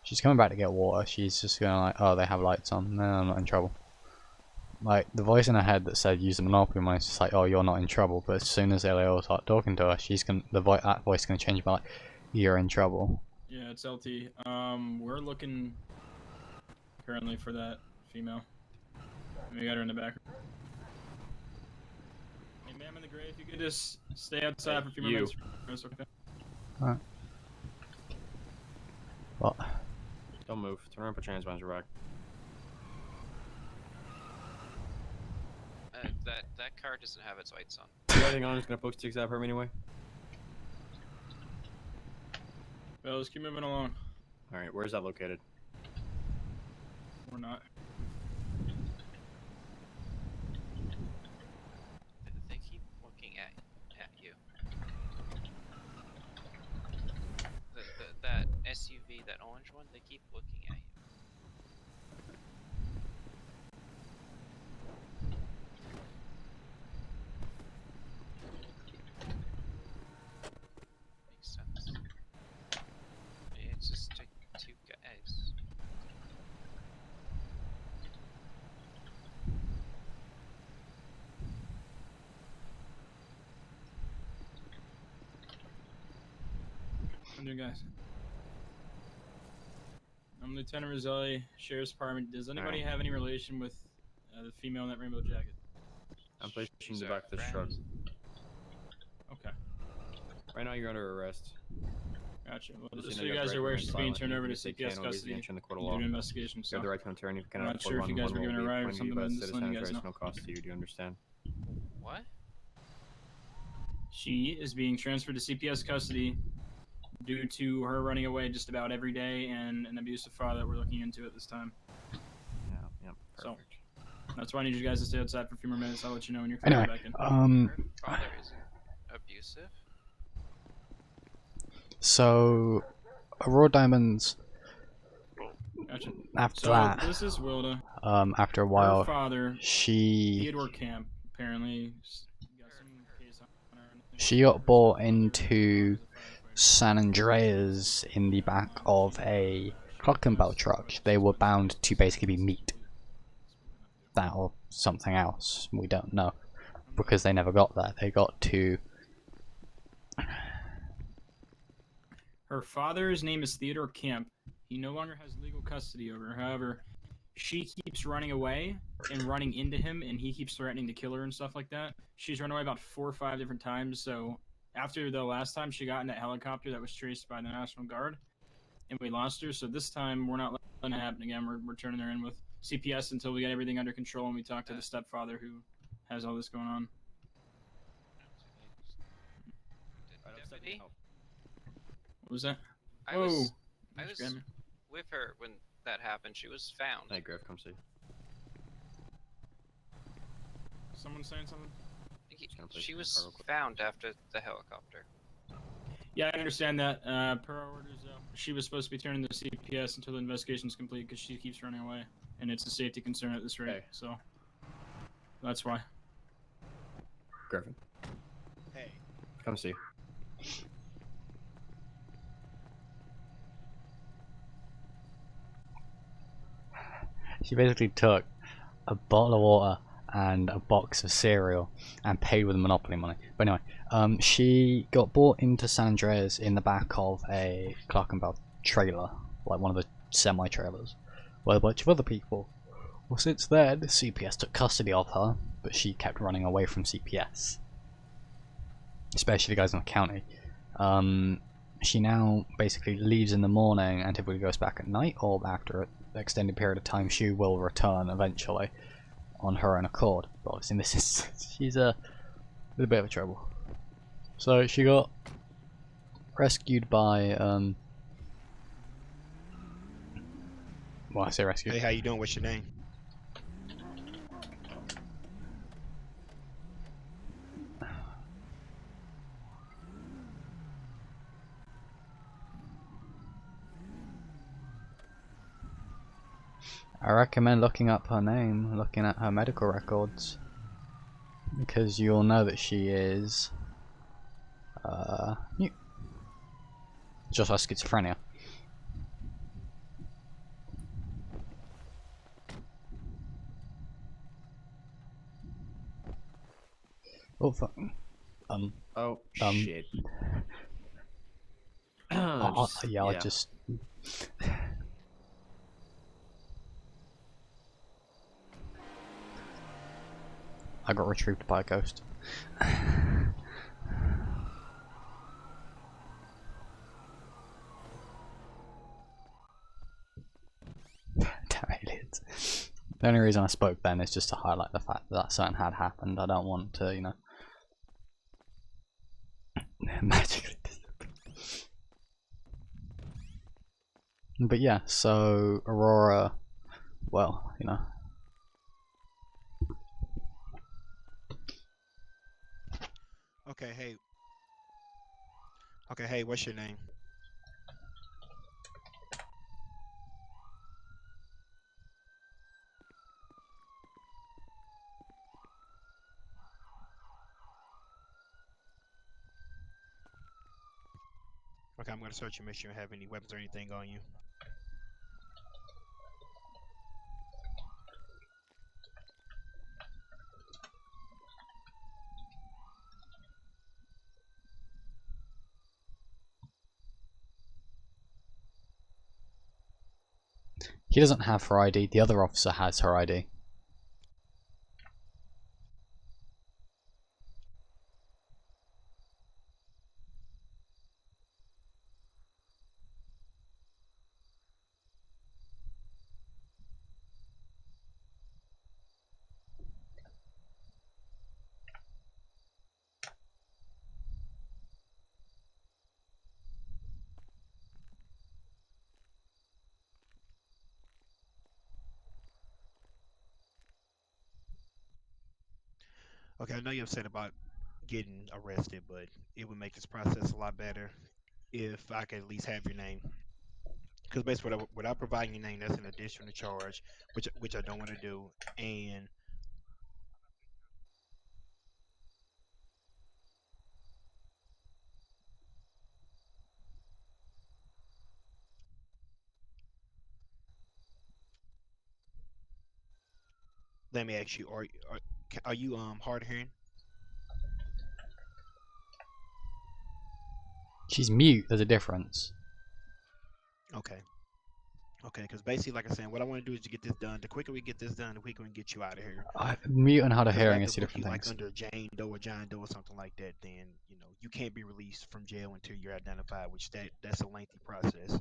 She's coming back to get water. She's just going like, oh, they have lights on. No, I'm not in trouble. Like, the voice in her head that said use the Monopoly money is just like, oh, you're not in trouble. But as soon as Elio starts talking to her, that voice is going to change by like, you're in trouble. Yeah, it's LT. We're looking currently for that female. We got her in the back. Hey, ma'am in the gray, if you could just stay outside for a few more minutes. Okay. Alright. What? Don't move. Turn around, put your hands behind your back. That car doesn't have its lights on. You anything on? Just gonna poke sticks at her anyway. Well, let's keep moving along. Alright, where's that located? Or not. They keep looking at you. That SUV, that orange one, they keep looking at you. Makes sense. It's just two guys. How you doing, guys? I'm Lieutenant Roselli, Sheriff's Department. Does anybody have any relation with the female in that rainbow jacket? I'm pushing the back of this truck. Okay. Right now you're under arrest. Gotcha. Well, just so you guys are aware, she's being turned over to CPS custody due to investigation. So You have the right to attorney if you I'm cannot not sure if you guys were given a ride or something, but I'm just letting you guys know. no cost to you. Do you understand? What? She is being transferred to CPS custody due to her running away just about every day and an abusive father that we're looking into at this time. Yeah, yep. So that's why I need you guys to stay outside for a few more minutes. I'll let you know when you're Anyway, back in. Her father isn't abusive. So Aurora Diamonds. Gotcha. After So that, this is Wilda. after a Her while, father, she Theodore Camp, apparently got some case on her. she got brought into San Andreas in the back of a Clockenbell truck. They were bound to basically be meat. That or something else. We don't know. Because they never got there. They got to... Her father's name is Theodore Camp. He no longer has legal custody over her. However, she keeps running away and running into him, and he keeps threatening to kill her and stuff like that. She's run away about 4 or 5 different times, so after the last time she got in that helicopter that was chased by the National Guard, and we lost her, so this time we're not letting it happen again. We're turning her in with CPS until we get everything under control and we talk to the stepfather who has all this going on. Deputy? What was that? I was with her when that happened. She was found. Hey, Griff, come see. Someone saying something? She was found after the helicopter. Yeah, I understand that. Per our orders, she was supposed to be turned into CPS until the investigation is complete because she keeps running away, and it's a safety concern at this rate. Hey. So that's why. Griffin. Hey. Come see. She basically took a bottle of water and a box of cereal and paid with Monopoly money. But anyway, she got brought into San Andreas in the back of a Clockenbell trailer, like one of the semi-trailers, with a bunch of other people. Well, since then, CPS took custody of her, but she kept running away from CPS, especially the guys in the county. She now basically leaves in the morning and typically goes back at night, or after an extended period of time she will return eventually on her own accord. But obviously in this instance she's in a bit of trouble. So she got rescued by well, I say rescued. Hey, how you doing? What's your name? I recommend looking up her name, looking at her medical records, because you'll know that she is just has schizophrenia. Oh fuck. Shit. I'll just I got retrieved by a ghost. Damn aliens. The only reason I spoke then is just to highlight the fact that something had happened. I don't want to, you know, magically disappear. But yeah, so Aurora, well, you know. Okay, hey, what's your name? Okay, I'm gonna search you, make sure you don't have any weapons or anything on you. He doesn't have her ID, the other officer has her ID. Okay, I know you're upset about getting arrested, but it would make this process a lot better if I could at least have your name. Because basically, without providing your name, that's an additional charge, which I don't want to do. And let me ask you, are you hard of hearing? She's mute. There's a difference. Okay. Okay, because basically, like I said, what I want to do is to get this done. The quicker we get this done, the quicker we can get you out of here. Mute and hard of Because if I hearing have is to two book different you like things. under Jane Doe or John Doe or something like that, then you can't be released from jail until you're identified, which that's a lengthy process.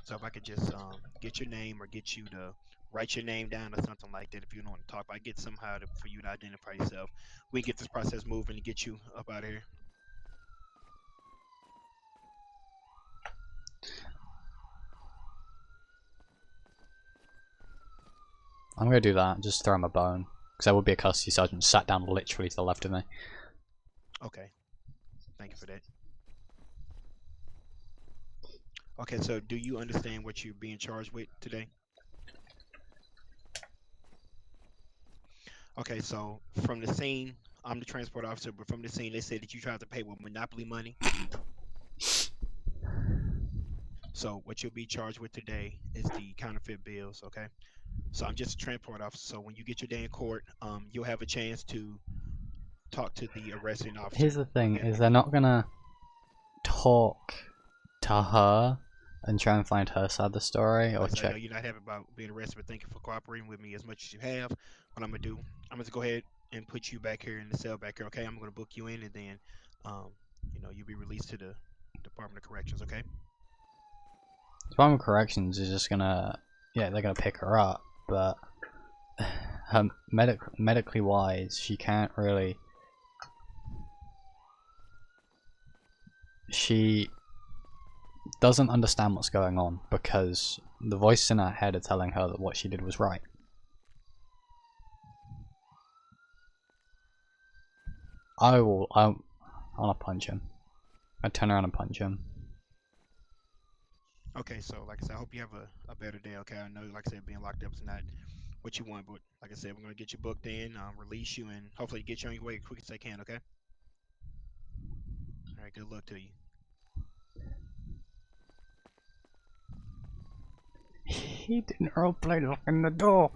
So if I could just get your name or get you to write your name down or something like that, if you don't want to talk, I get somehow for you to identify yourself. We get this process moving to get you up out of here. I'm gonna do that. Just throw him a bone, because there would be a custody sergeant sat down literally to the left of me. Okay. Thank you for that. Okay, so do you understand what you're being charged with today? Okay, so from the scene, I'm the transport officer, but from the scene, they said that you tried to pay with Monopoly money. So what you'll be charged with today is the counterfeit bills, okay? So I'm just a transport officer, so when you get your day in court, you'll have a chance to talk to the arresting officer. Here's the thing: okay? is they're not gonna talk to her and try and find her side of the story, or Like I said, I check. know you're not happy about being arrested, but thank you for cooperating with me as much as you have. What I'm gonna do, I'm gonna go ahead and put you back here in the cell back here, okay? I'm gonna book you in, and then, you'll be released to the Department of Corrections, okay? Department of Corrections is just gonna, yeah, they're gonna pick her up, but her medically wise, she can't really. She doesn't understand what's going on because the voices in her head are telling her that what she did was right. I wanna punch him. I turn around and punch him. Okay, so like I said, I hope you have a better day, okay? I know, like I said, being locked up is not what you want, but like I said, we're gonna get you booked in, release you, and hopefully get you on your way as quick as they can, okay? All right, good luck to you. He didn't roleplay locking the door.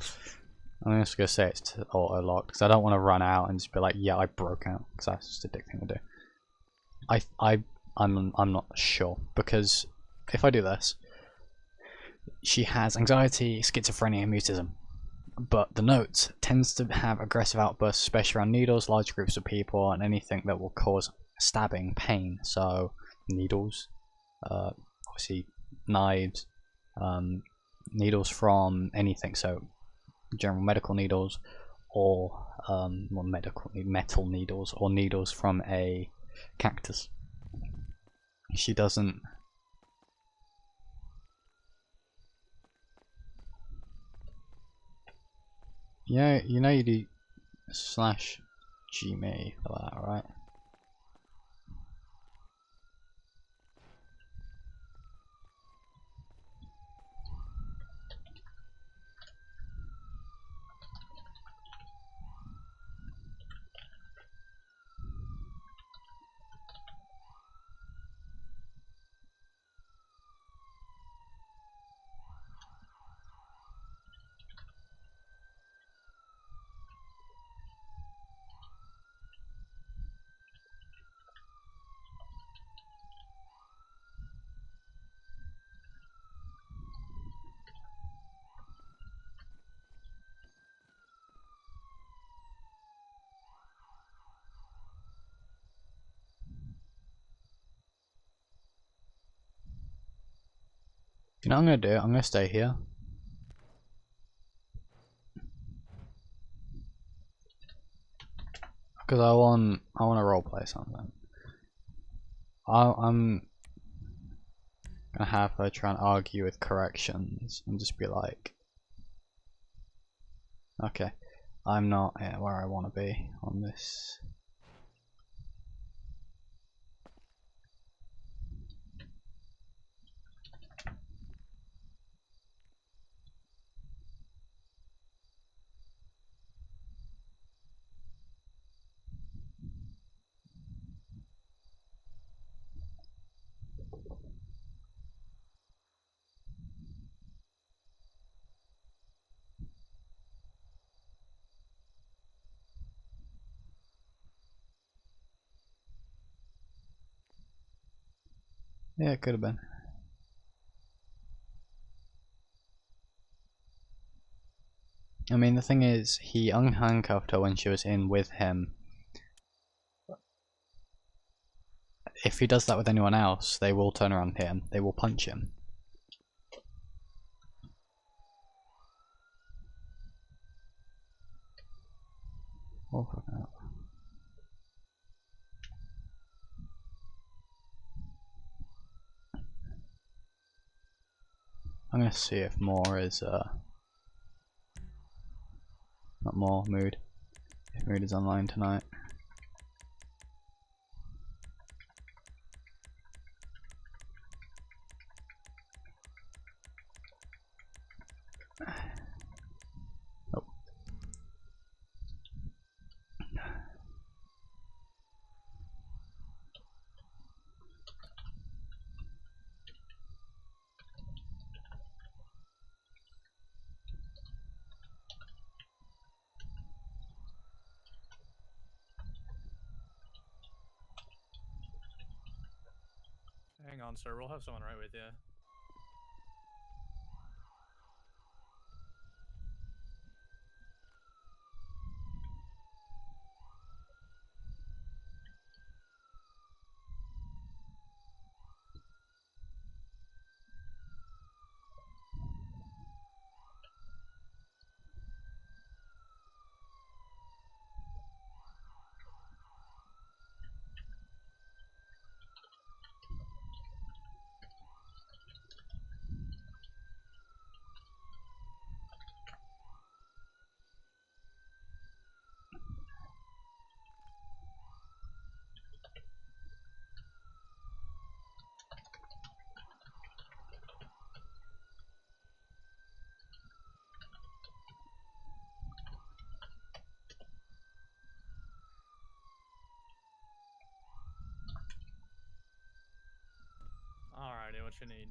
I'm just gonna say it's auto locked because I don't want to run out and just be like, yeah, I broke out, because that's just a dick thing to do. I'm not sure, because if I do this, she has anxiety, schizophrenia, and mutism. But the note tends to have aggressive outbursts, especially around needles, large groups of people, and anything that will cause stabbing pain. So needles, obviously knives, needles from anything. So general medical needles, or metal needles, or needles from a cactus. She doesn't. Yeah, you know you do /gme for that, right? You know what I'm gonna do? I'm gonna stay here. Because I want to roleplay something. Gonna have her try and argue with corrections and just be like, okay, I'm not where I want to be on this. Yeah, it could have been. I mean, the thing is, he unhandcuffed her when she was in with him. If he does that with anyone else, they will turn around and hit him. They will punch him. Oh, fuck that. I'm gonna see if Moore is, not Moore, Mood. If Mood is online tonight. Nope. Hang on, sir. We'll have someone right with you. Alrighty, what you need?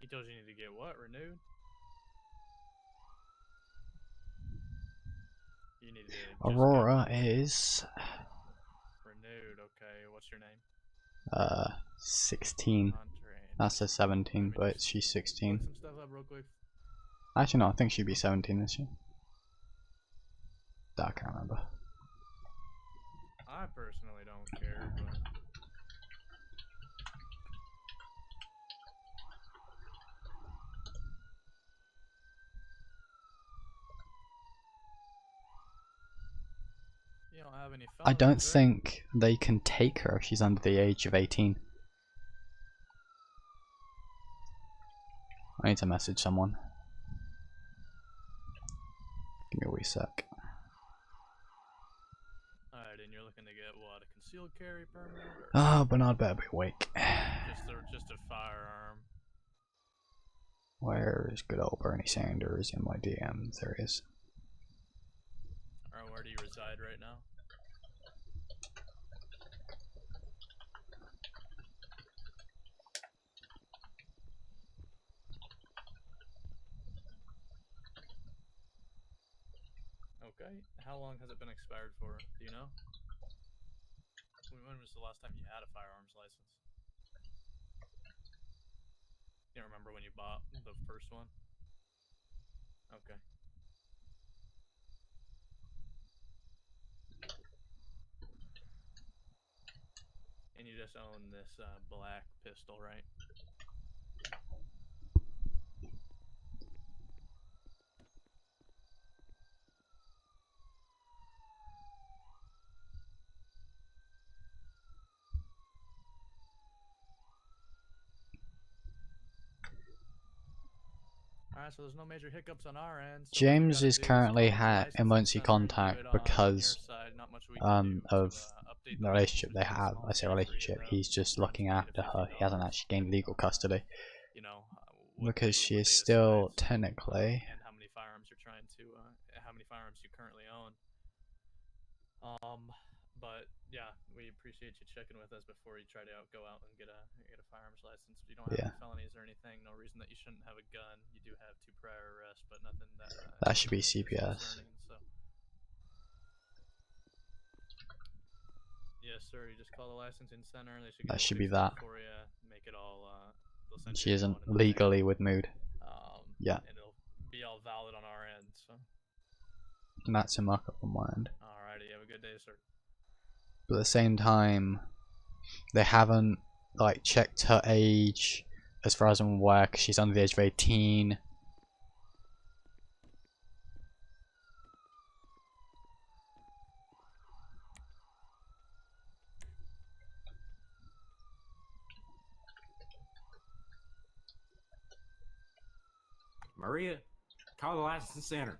He told you need to get what? Renewed? You need to just Aurora is renewed. Okay, what's your name? 16. That says 17, but she's 16. Look some stuff up real quick. Actually, no, I think she'd be 17 this year. I can't remember. I personally don't care, but you don't have any I don't felonies, right? think they can take her if she's under the age of 18. I need to message someone. Give me a wee sec. Alright, and you're looking to get what? A concealed carry permit? Or Ah, Bernard better be awake. just a firearm? Where is good old Bernie Sanders in my DMs? There he is. Or where do you reside right now? Okay. How long has it been expired for? Do you know? When was the last time you had a firearms license? You don't remember when you bought the first one? Okay. And And you just own this black pistol, right? Alright, so there's no major hiccups on our end. So James is currently at emergency contact because of the relationship they have. I say relationship, he's just looking after her. He hasn't actually gained legal custody. Because she is still technically... And how many firearms you're trying to, how many firearms you currently own. But yeah, we appreciate you checking with us before you try to go out and get a firearms license. You don't have any felonies or anything. No reason that you shouldn't have a gun. You do have 2 prior arrests, but nothing that that should be CPS. So. Yes, sir. You just call the licensing center. They should. That should be that. For you, make it all. She isn't legally with mood. Yeah. And it'll be all valid on our end. So. And that's a markup on my end. Alrighty, have a good day, sir. But at the same time, they haven't like checked her age, as far as I'm aware, 'cause she's under the age of 18. Maria, call the license center.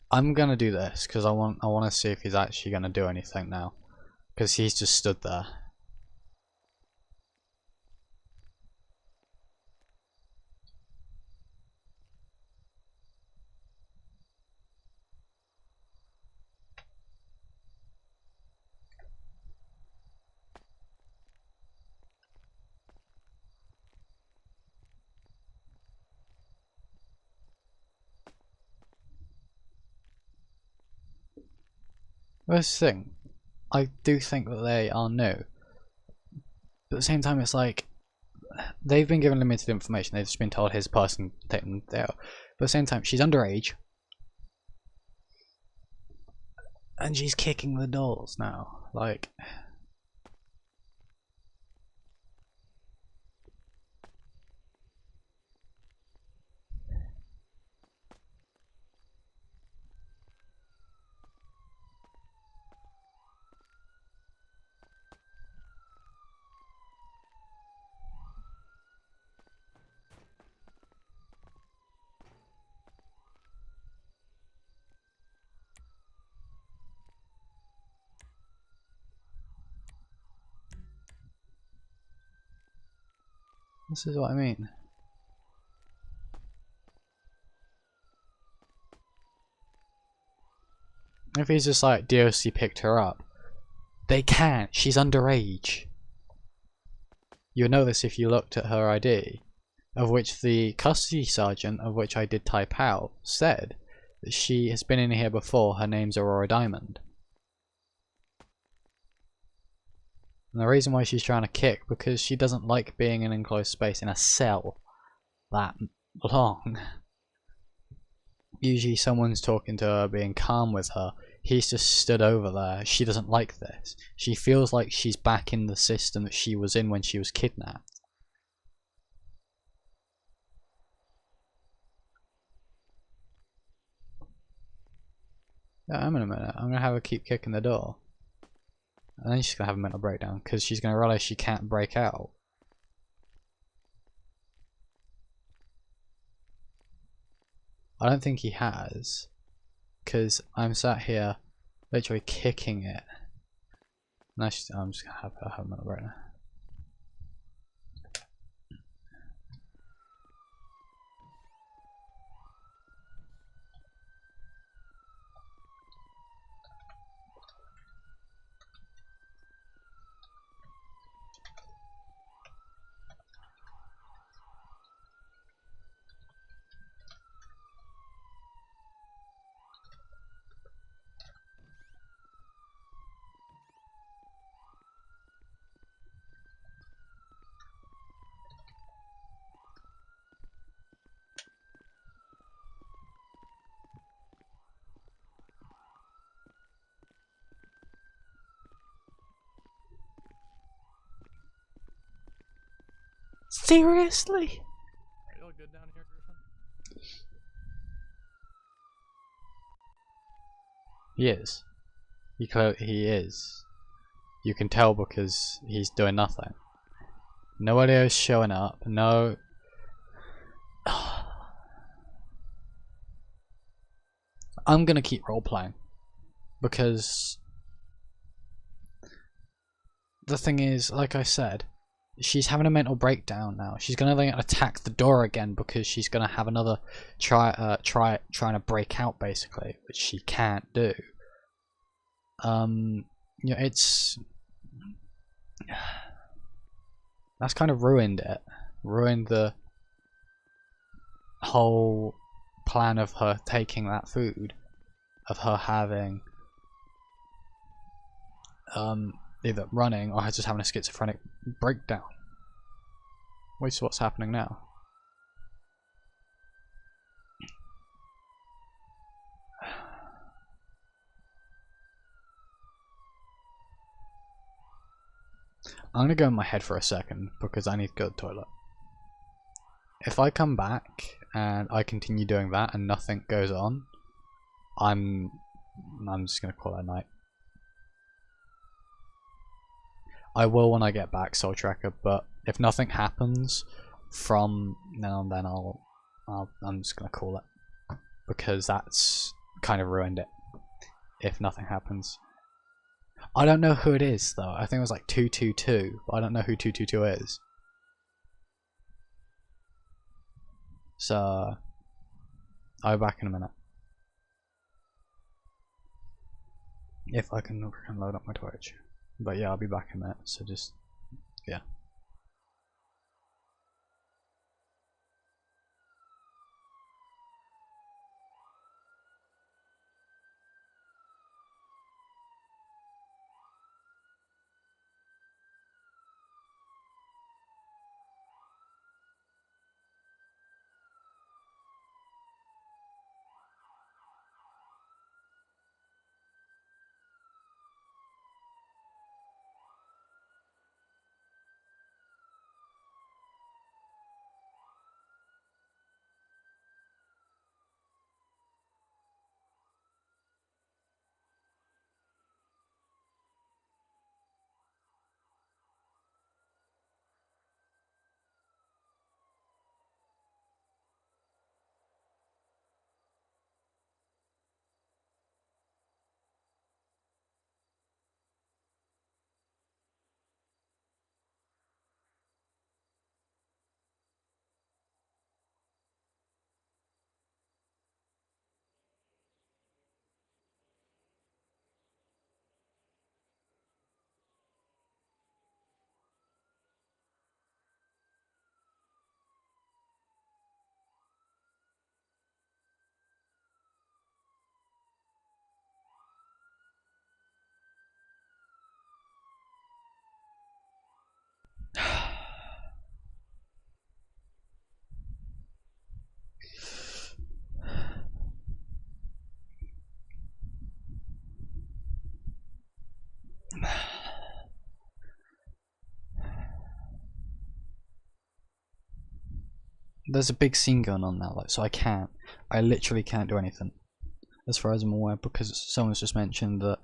I'm gonna do this because I want to see if he's actually gonna do anything now, because he's just stood there. This thing, I do think that they are new, but at the same time it's like they've been given limited information. They've just been told his person taken there, but at the same time she's underage and she's kicking the doors now, like. This is what I mean. If he's just like, DOC picked her up, they can't. She's underage. You'll know this if you looked at her ID, of which the custody sergeant, of which I did type out, said that she has been in here before. Her name's Aurora Diamond. And the reason why she's trying to kick, because she doesn't like being in an enclosed space in a cell that long. Usually someone's talking to her, being calm with her. He's just stood over there. She doesn't like this. She feels like she's back in the system that she was in when she was kidnapped. Yeah, in a minute. I'm gonna have her keep kicking the door. And then she's gonna have a mental breakdown because she's gonna realize she can't break out. I don't think he has, because I'm sat here literally kicking it. Now I'm just gonna have her have a mental breakdown. Seriously? Are you all good down here, Griffin? He is. He is. You can tell because he's doing nothing. Nobody is showing up. No. I'm gonna keep role playing because the thing is, like I said, she's having a mental breakdown now. She's gonna then attack the door again because she's gonna have another trying to break out basically, which she can't do. Yeah, that's kind of ruined it. Ruined the whole plan of her taking that food, of her having either running or her just having a schizophrenic breakdown. Wait, so what's happening now? I'm gonna go in my head for a second because I need to go to the toilet. If I come back and I continue doing that and nothing goes on, I'm just gonna call it a night. I will when I get back, Soul Tracker, but if nothing happens from now and then, I'm just gonna call it because that's kind of ruined it. If nothing happens, I don't know who it is though. I think it was like 222, but I don't know who 222 is. So I'll be back in a minute. If I can load up my Twitch. But yeah, I'll be back in a minute, so just, yeah. There's a big scene going on now, like, so I literally can't do anything, as far as I'm aware, because someone's just mentioned that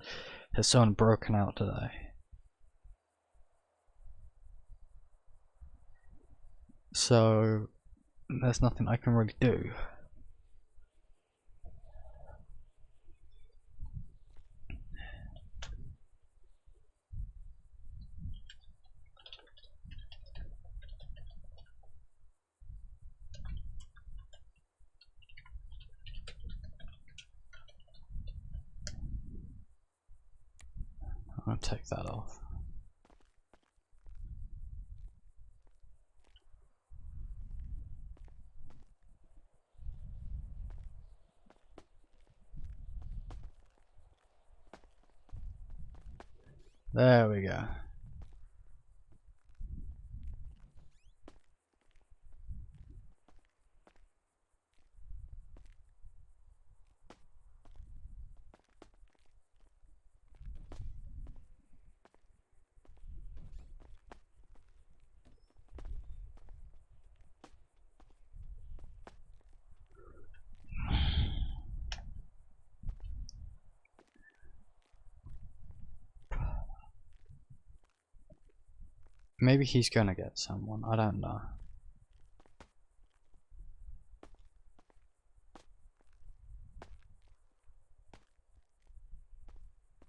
there's someone broken out today. So there's nothing I can really do. I'll take that off. There we go. Maybe he's gonna get someone, I don't know.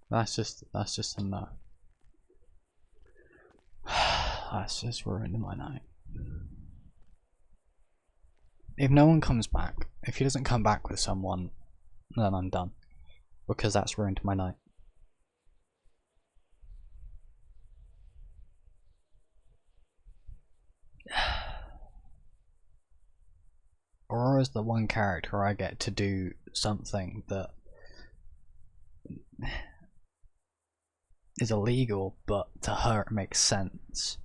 That's just a no. That's just ruined my night. If no one comes back, if he doesn't come back with someone, then I'm done. Because that's ruined my night. Aurora is the one character I get to do something that is illegal, but to her it makes sense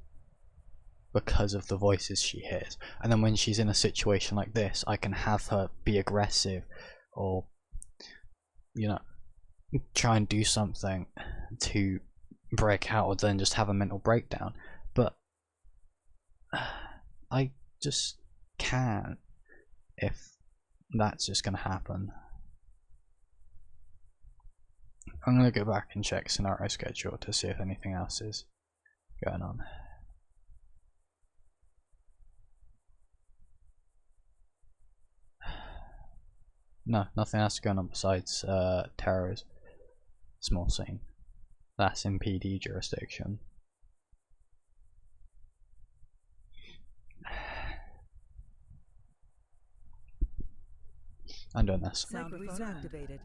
because of the voices she hears. And then when she's in a situation like this, I can have her be aggressive or, you know, try and do something to break out or then just have a mental breakdown. But I just can't if that's just gonna happen. I'm gonna go back and check scenario schedule to see if anything else is going on. No, nothing else going on besides Terror's small scene. That's in PD jurisdiction. I'm doing this. Microphone activated.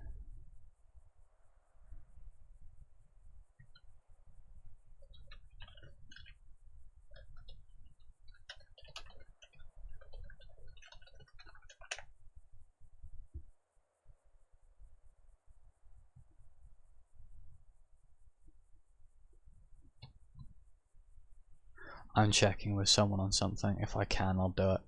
I'm checking with someone on something. If I can, I'll do it.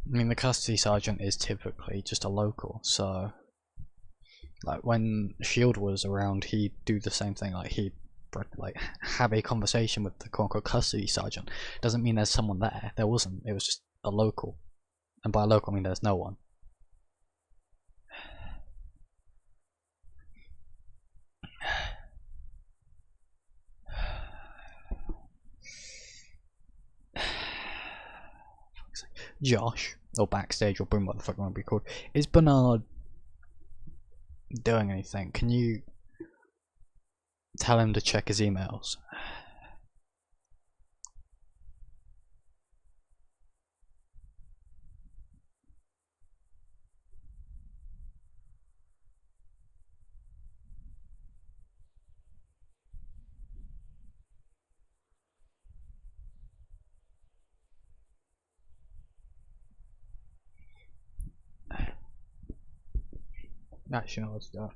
I mean, the custody sergeant is typically just a local, so like when Shield was around, he'd do the same thing. Like he'd like have a conversation with the quote-unquote custody sergeant. Doesn't mean there's someone there. There wasn't. It was just a local, and by local I mean there's no one. Josh, or Backstage, or Boom, what the fuck it might be called. Is Bernard doing anything? Can you tell him to check his emails? Actually, no, let's do it.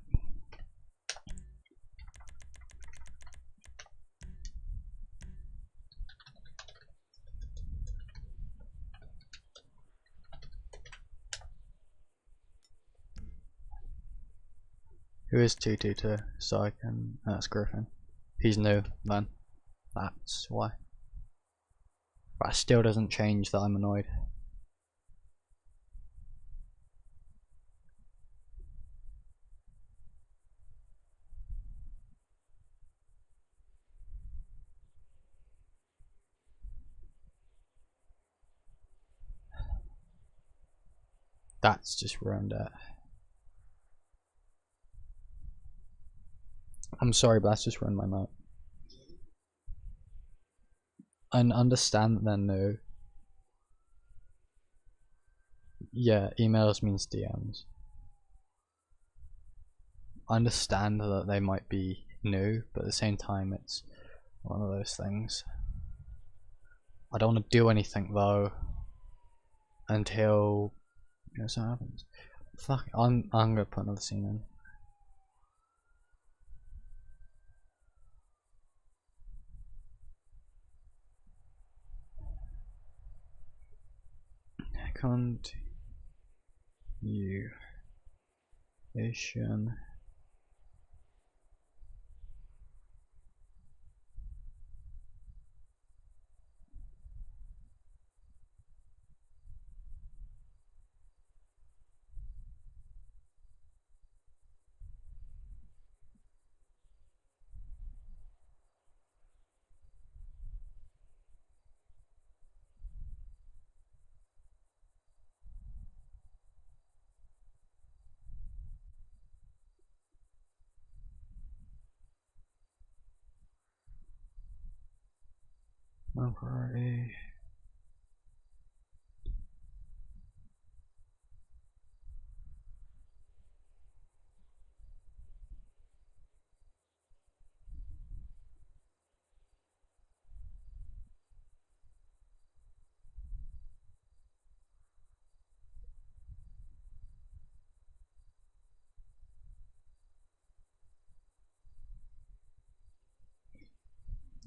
Who is 222? So I can. That's Griffin. He's new, man. That's why. But it still doesn't change that I'm annoyed. That's just ruined it. I'm sorry, but that's just ruined my night. I understand that they're new. Yeah, emails means DMs. I understand that they might be new, but at the same time it's one of those things. I don't want to do anything though until something happens. Fuck, I'm gonna put another scene in. Continuation. Alrighty.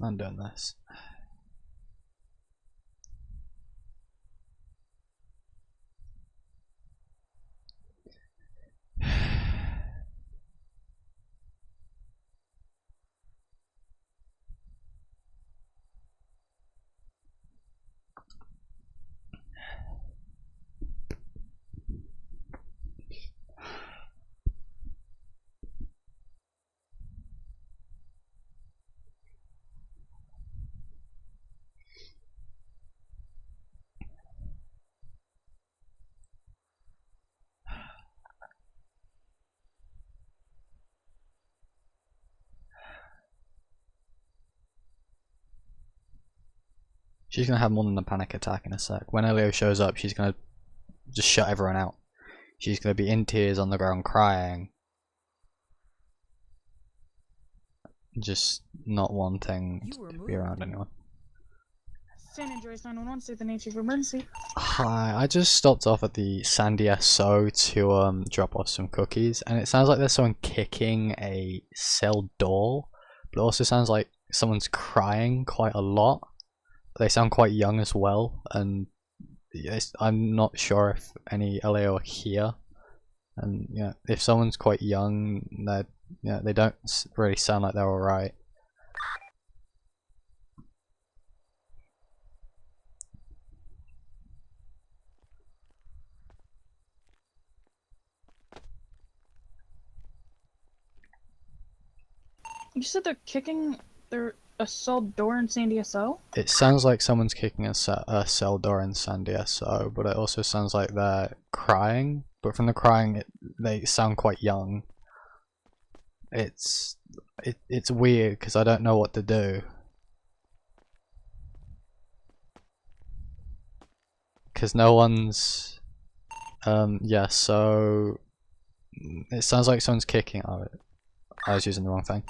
I'm doing this. She's gonna have more than a panic attack in a sec. When Elio shows up, she's gonna just shut everyone out. She's gonna be in tears on the ground crying. Just not wanting to be around anyone. San Andreas 911, state the nature of emergency. Hi, I just stopped off at the Sandy SO to drop off some cookies, and it sounds like there's someone kicking a cell door, but it also sounds like someone's crying quite a lot. They sound quite young as well, and I'm not sure if any LAO are here. And yeah, if someone's quite young, they don't really sound like they're alright. You said they're kicking a cell door in San Diego? It sounds like someone's kicking a cell door in San Diego, but it also sounds like they're crying. But from the crying, they sound quite young. It's weird because I don't know what to do. Because no one's yeah, so it sounds like someone's kicking. Oh, I was using the wrong thing.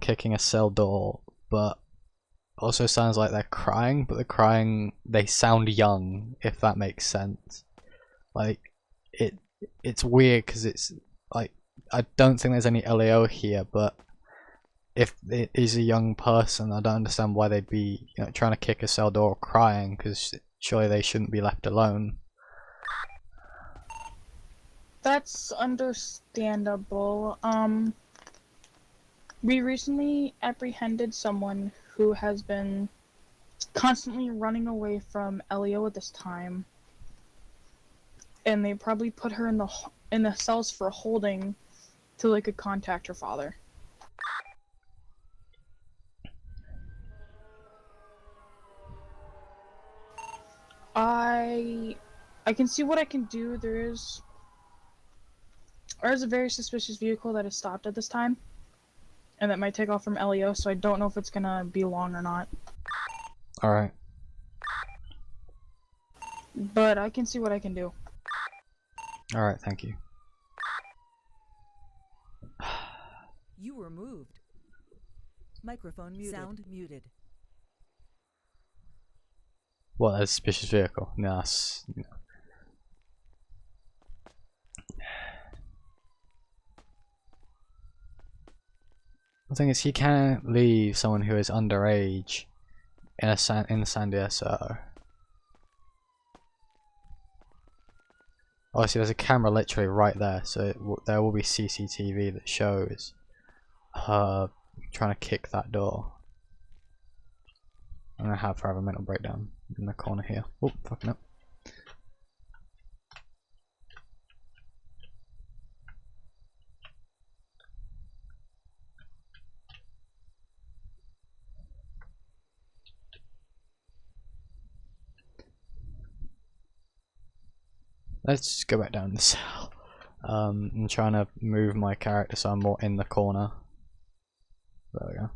Kicking a cell door, but also sounds like they're crying, but they sound young, if that makes sense. Like it's weird because it's like I don't think there's any LAO here, but if it is a young person, I don't understand why they'd be trying to kick a cell door or crying, because surely they shouldn't be left alone. That's understandable. We recently apprehended someone who has been constantly running away from Elio at this time, and they probably put her in the cells for holding till they could contact her father. I can see what I can do. There's a very suspicious vehicle that is stopped at this time, and that might take off from LEO, so I don't know if it's gonna be long or not. Alright. But I can see what I can do. Alright, thank you. You were moved. Microphone muted. Sound muted. What, a suspicious vehicle? No, The thing is, he can't leave someone who is underage in San Diego. Obviously, there's a camera literally right there, so there will be CCTV that shows her trying to kick that door. I'm gonna have her have a mental breakdown in the corner here. Oh, fucking up. Let's just go back down the cell. I'm trying to move my character so I'm more in the corner. There we go.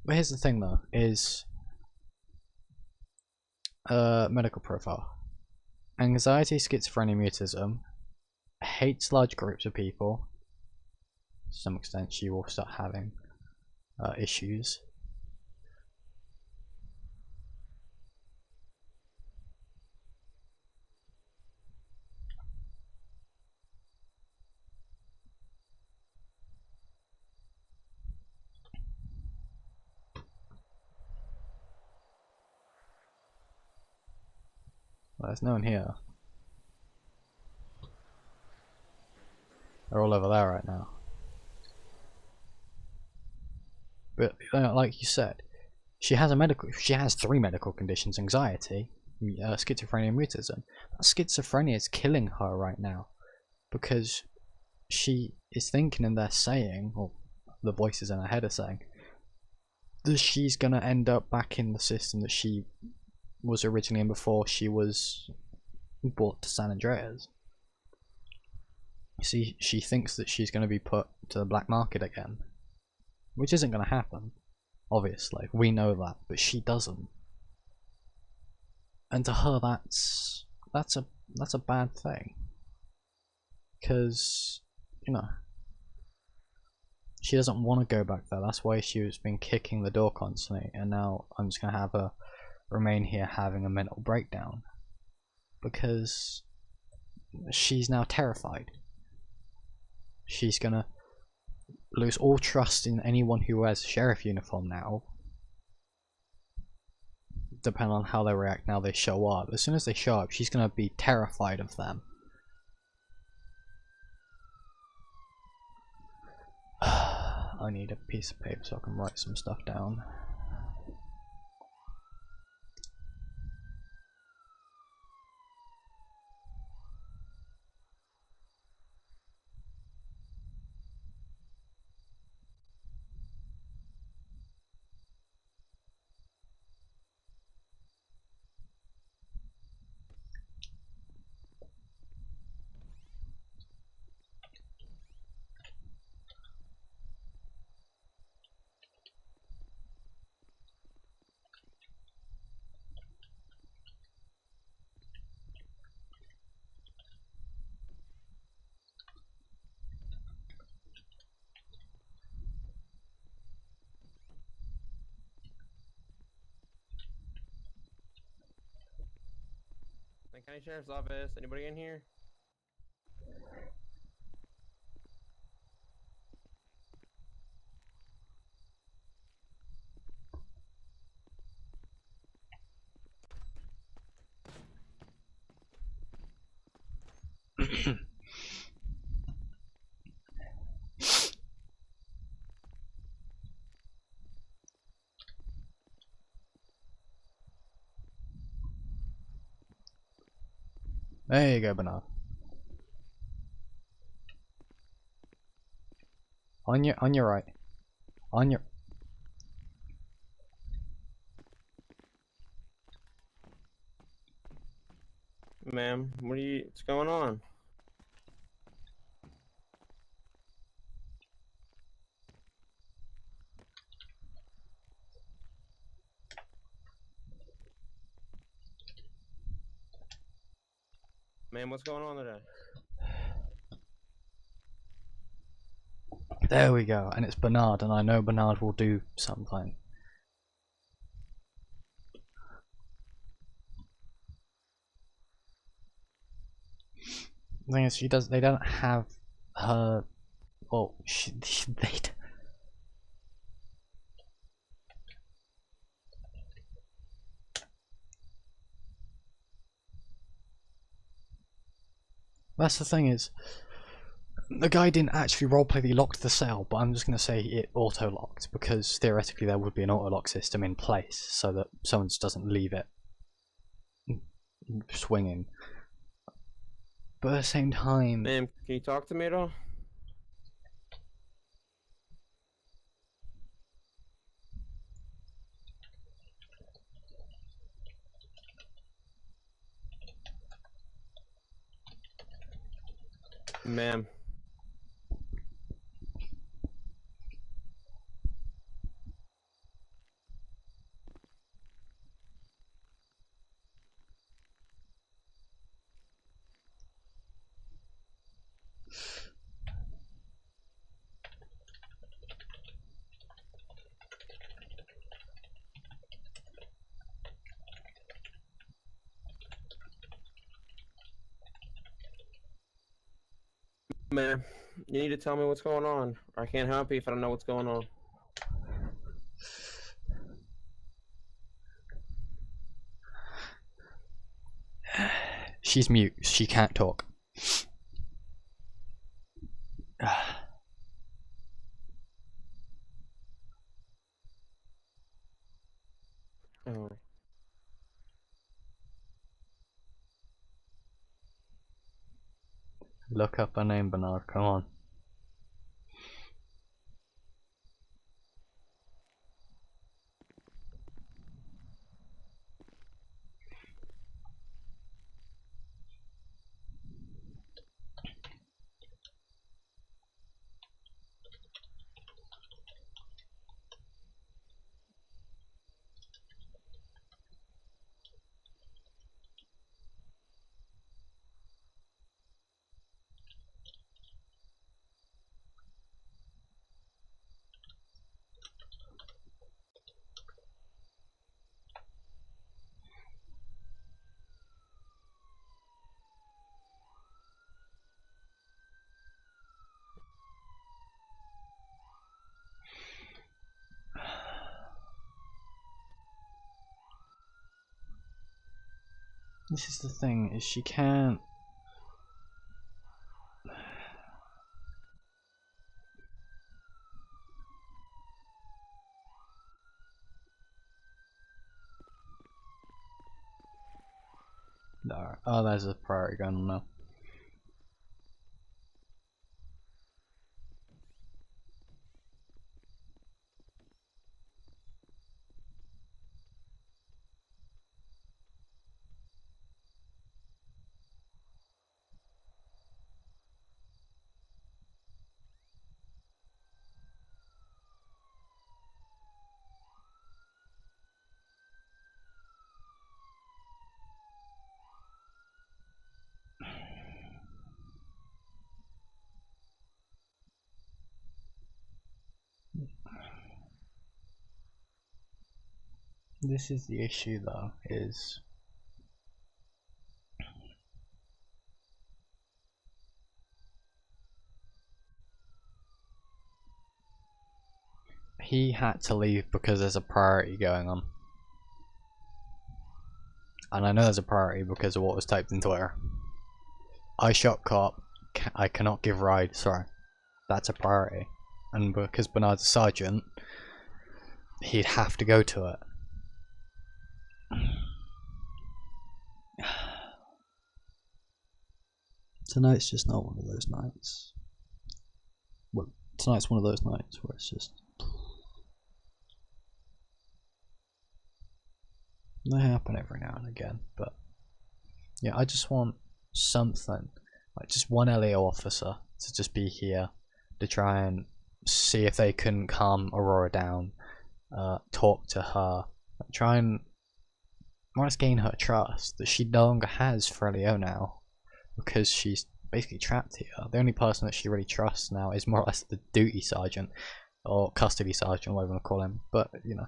But here's the thing though, is medical profile. Anxiety, schizophrenia, mutism, hates large groups of people. To some extent she will start having issues. Well, there's no one here. They're all over there right now. But like you said, she has three medical conditions: anxiety, schizophrenia, and mutism. That schizophrenia is killing her right now because she is thinking, and they're saying, or the voices in her head are saying, that she's gonna end up back in the system that she was originally in before she was brought to San Andreas. See, she thinks that she's going to be put to the black market again, which isn't going to happen. Obviously, we know that, but she doesn't. And to her, that's a bad thing, because you know she doesn't want to go back there. That's why she was been kicking the door constantly, and now I'm just going to have her remain here having a mental breakdown because she's now terrified. She's gonna lose all trust in anyone who wears a sheriff uniform now, depending on how they react now they show up. As soon as they show up, she's gonna be terrified of them. I need a piece of paper so I can write some stuff down. County Sheriff's Office. Anybody in here? There you go, Bernard. On your right. On your... Ma'am, what's going on? Ma'am, what's going on today? There we go, and it's Bernard, and I know Bernard will do something. The thing is, they don't have her. Well, they. That's the thing is, the guy didn't actually roleplay that he locked the cell, but I'm just going to say it auto-locked, because theoretically there would be an auto-lock system in place, so that someone just doesn't leave it swinging. But at the same time... Ma'am, can you talk to me at all? Ma'am. Ma'am, you need to tell me what's going on, or I can't help you if I don't know what's going on. She's mute, she can't talk. Oh. Look up her name, Bernard, come on. This is the thing, is she can't... No. Oh, there's a priority going on now. This is the issue though, is he had to leave because there's a priority going on. And I know there's a priority because of what was typed in Twitter. I shot cop, I cannot give ride, sorry. That's a priority. And because Bernard's a sergeant, he'd have to go to it. Tonight's just not one of those nights. Well, tonight's one of those nights where it's just... They happen every now and again, but... Yeah, I just want something, like just one LAO officer to just be here to try and see if they can calm Aurora down, talk to her, try and more or less gain her trust that she no longer has for LAO now, because she's basically trapped here. The only person that she really trusts now is more or less the duty sergeant, or custody sergeant, whatever you want to call him, but you know,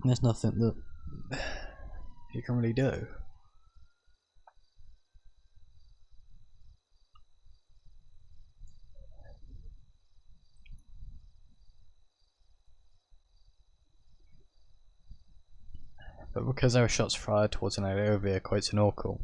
there's nothing that you can really do. But because there were shots fired towards an LAO vehicle, it's an awful.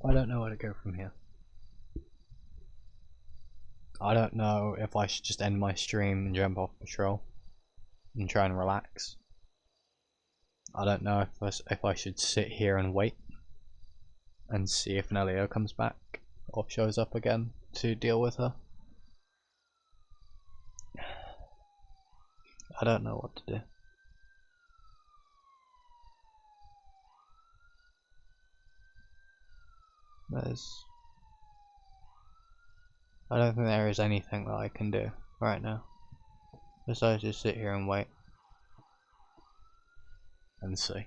I don't know where to go from here. I don't know if I should just end my stream and jump off patrol and try and relax. I don't know if I should sit here and wait and see if Nelio comes back or shows up again to deal with her. I don't know what to do. I don't think there is anything that I can do right now besides just sit here and wait and see.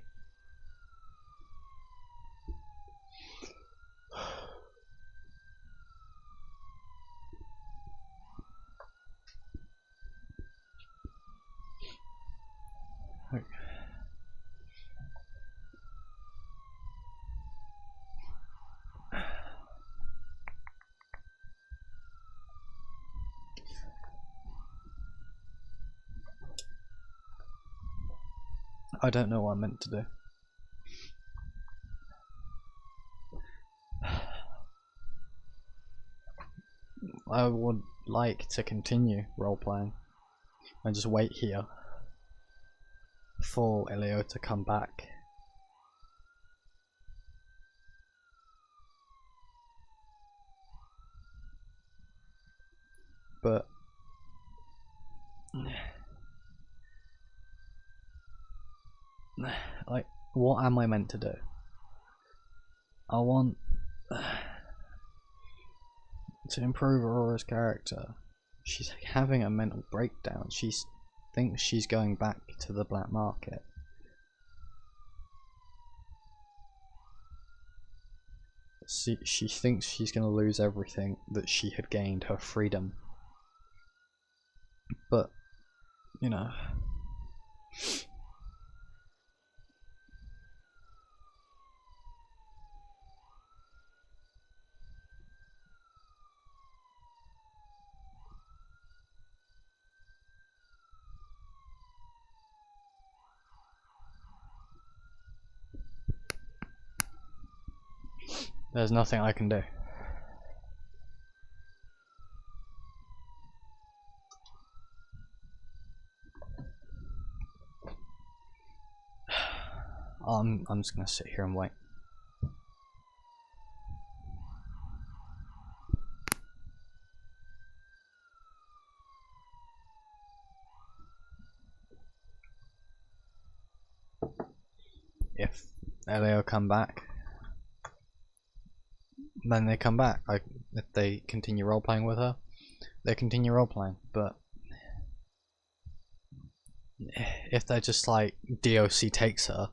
Okay. I don't know what I'm meant to do. I would like to continue role-playing and just wait here for Elio to come back. But like, what am I meant to do? I want to improve Aurora's character. She's having a mental breakdown. She thinks she's going back to the black market. She thinks she's going to lose everything that she had gained, her freedom. But, you know, there's nothing I can do. I'm just gonna sit here and wait. If Elio come back, then they come back. Like, if they continue role playing with her, they continue role playing. But if they're just like DOC takes her,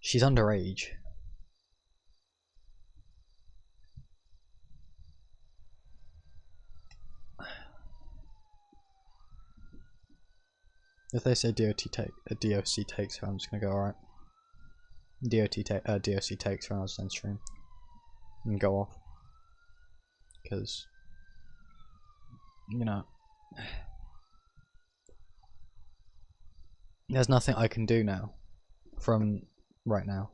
she's underage. If they say DOC takes her, I'm just gonna go alright. DOC takes her, I'll send stream and go off, because you know there's nothing I can do now from right now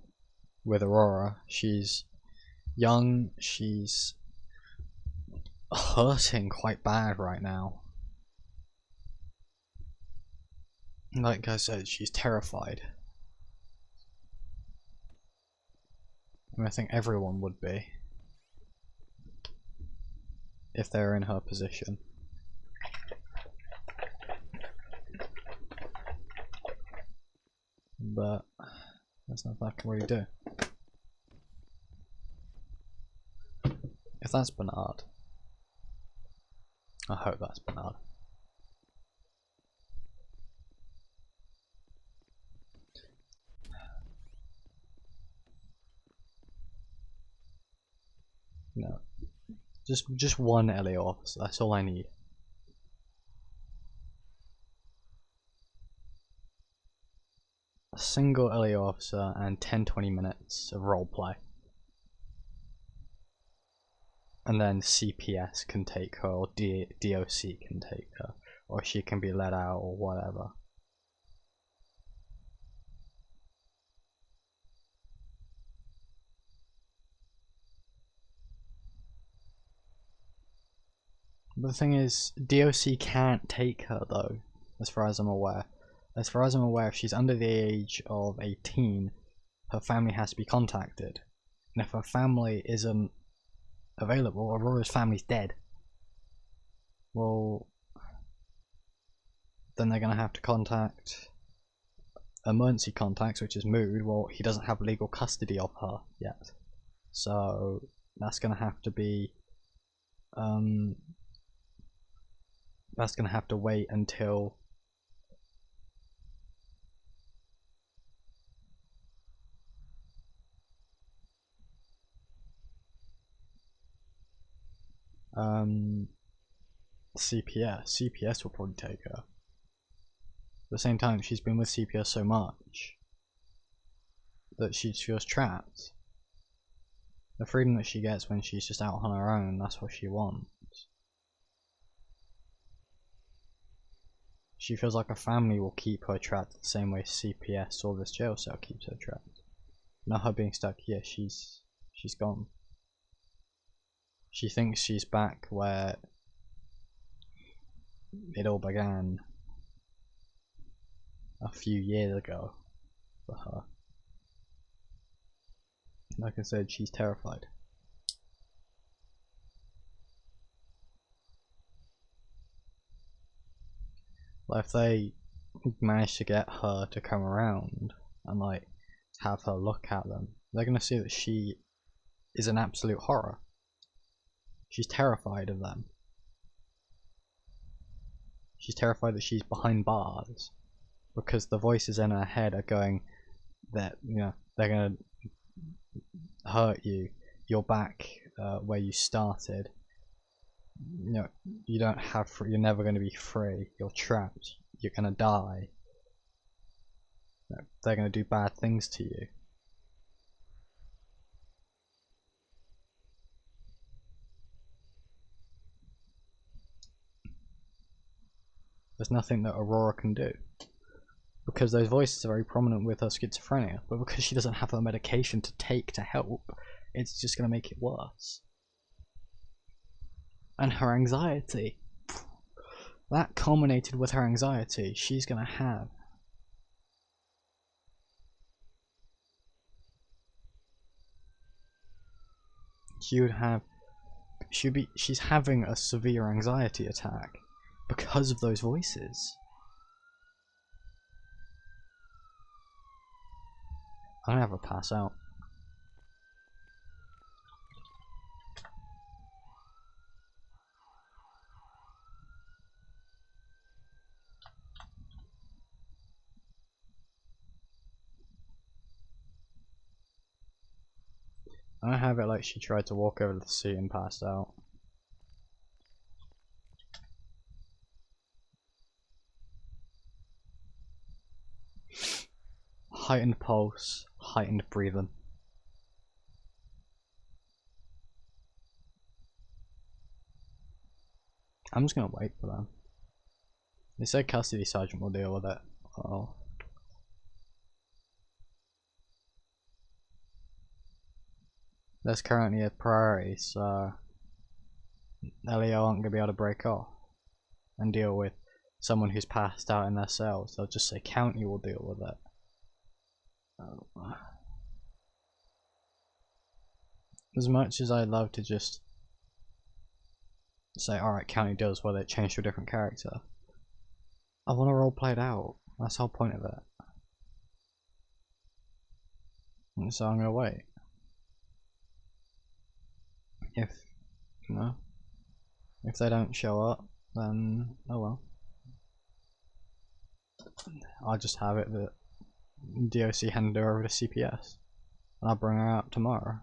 with Aurora. She's young, she's hurting quite bad right now. Like I said, she's terrified. And I think everyone would be if they're in her position. But there's nothing I can really do. If that's Bernard, I hope that's Bernard. No, just one Elio officer. That's all I need. A single Elio officer and 10-20 minutes of roleplay. And then CPS can take her, or DOC can take her, or she can be let out, or whatever. But the thing is, DOC can't take her though, as far as I'm aware. As far as I'm aware, if she's under the age of 18, her family has to be contacted. And if her family isn't available, Aurora's family's dead. Well, then they're going to have to contact emergency contacts, which is Mood. Well, he doesn't have legal custody of her yet. So that's going to have to be... that's going to have to wait until... CPS will probably take her. At the same time, she's been with CPS so much that she feels trapped. The freedom that she gets when she's just out on her own, that's what she wants. She feels like her family will keep her trapped the same way CPS or this jail cell keeps her trapped. Now her being stuck here, she's gone. She thinks she's back where it all began a few years ago for her. Like I said, she's terrified. But if they manage to get her to come around and like have her look at them, they're gonna see that she is an absolute horror. She's terrified of them. She's terrified that she's behind bars because the voices in her head are going that, you know, they're gonna hurt you. You're back where you started. You know, you don't have you're never going to be free. You're trapped. You're gonna die. You know, they're gonna do bad things to you. There's nothing that Aurora can do because those voices are very prominent with her schizophrenia, but because she doesn't have her medication to take to help, it's just going to make it worse. And her anxiety, that culminated with her anxiety she's going to have. She's having a severe anxiety attack because of those voices. I don't ever pass out. I don't have it like she tried to walk over to the seat and passed out. Heightened pulse, heightened breathing. I'm just gonna wait for them. They said custody sergeant will deal with it. Oh. There's currently a priority, so LEO aren't gonna be able to break off and deal with someone who's passed out in their cells. They'll just say county will deal with it. As much as I'd love to just say, alright, county deals with it, change to a different character, I want to role play it out. That's the whole point of it. And so I'm gonna wait. If, you know, if they don't show up, then oh well. I'll just have it that DOC handed her over to CPS, and I'll bring her out tomorrow.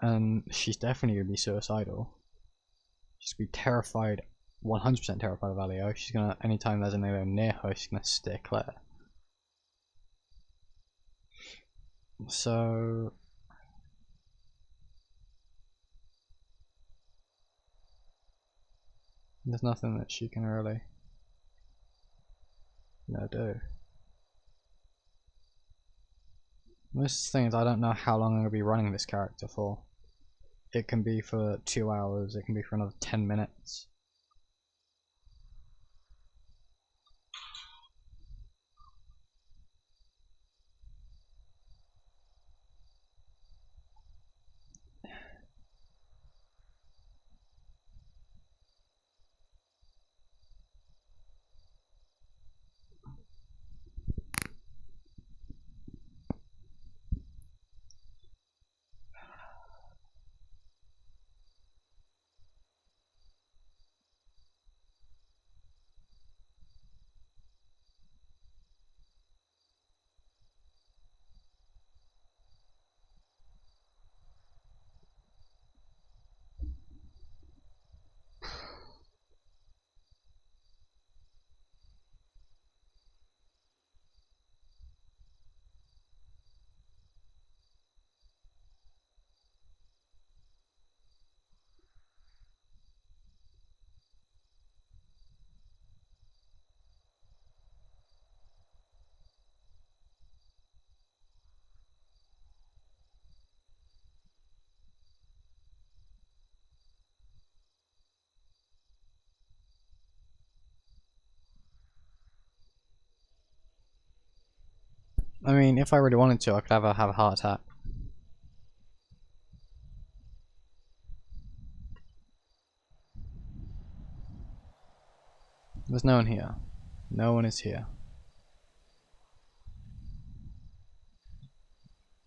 And she's definitely gonna be suicidal. She's gonna be terrified, 100% terrified of Leo. She's gonna, anytime there's anyone near her, she's gonna steer clear. So there's nothing that she can really, you know, do. Most things, I don't know how long I'm gonna be running this character for. It can be for 2 hours, it can be for another 10 minutes. I mean, if I really wanted to, I could have a heart attack. There's no one here. No one is here.